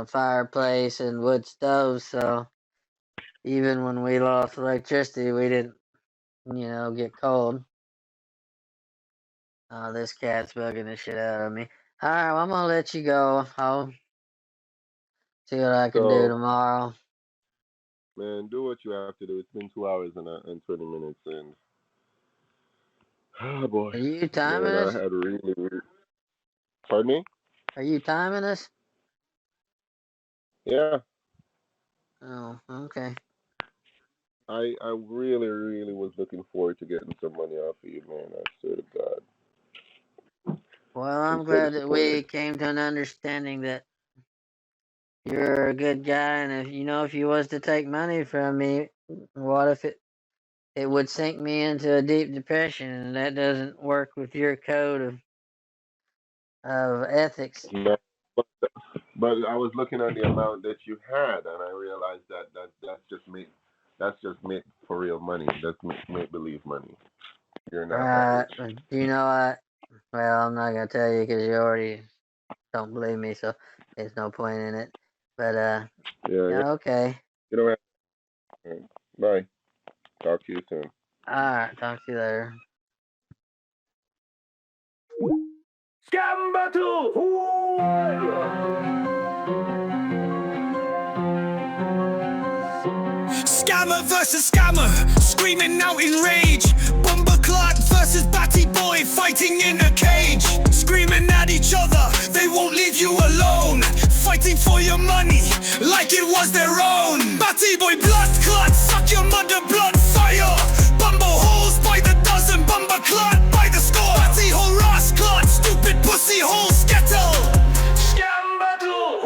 fireplace and wood stoves, so even when we lost electricity, we didn't, you know, get cold. This cat's bugging the shit out of me. All right, well, I'm gonna let you go. I'll see what I can do So, tomorrow. man, do what you have to do. It's been 2 hours and 20 minutes, and oh boy, Are you timing man, I us? had really. Pardon me? Are you timing us? Yeah, Oh, okay. I really was looking forward to getting some money off of you, man. I swear to God. Well, I'm I'm so glad that we disappointed. came to an understanding that you're a good guy, and if you was to take money from me, what if it would sink me into a deep depression, and that doesn't work with your code of ethics. No, but I was looking at the amount that you had, and I realized that's just make for real money. That's make believe money. You're not that rich. Do you know what? Well, I'm not gonna tell you because you already don't believe me, so there's no point in it. But Yeah, okay. you don't have. Bye. Talk to you soon. All right, talk to you later. Scam battle! Scammer versus scammer, screaming out in rage. Bomber clot versus batty boy, fighting in a cage. Screaming at each other, they won't leave you alone. Fighting for your money, like it was their own. Batty boy blood clot, suck your mother blood fire. Bumbo holes by the dozen, bomber clot by the score. Batty hole ras clot, stupid pussy hole skettle. Scam battle!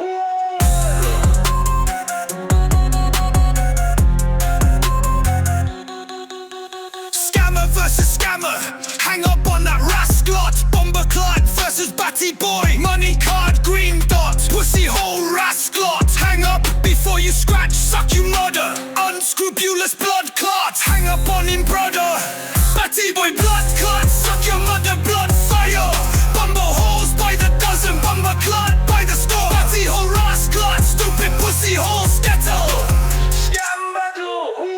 Scammer versus scammer, hang up on that rascalot. Bomber clot versus batty boy, money card green dot. Pussy hole rascalot, hang up before you scratch, suck you mother. Unscrupulous blood clot, hang up on him brother. Batty boy blood clot, suck your mother blood fire. Bumbo holes by the dozen, bomber clot by the score. Batty hole rascalot, stupid pussy hole skettle. Scam battle!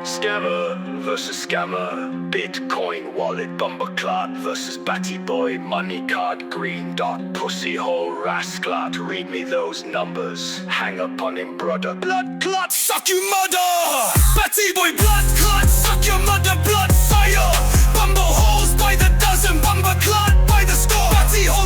Scammer versus scammer, Bitcoin wallet bomber clot versus batty boy, money card green dot, pussy hole rascalot. Read me those numbers, hang up on him brother. Blood clot, suck you mother. Batty boy blood clot, suck your mother blood fire. Bumbo holes by the dozen, bomber clot by the score. Batty hole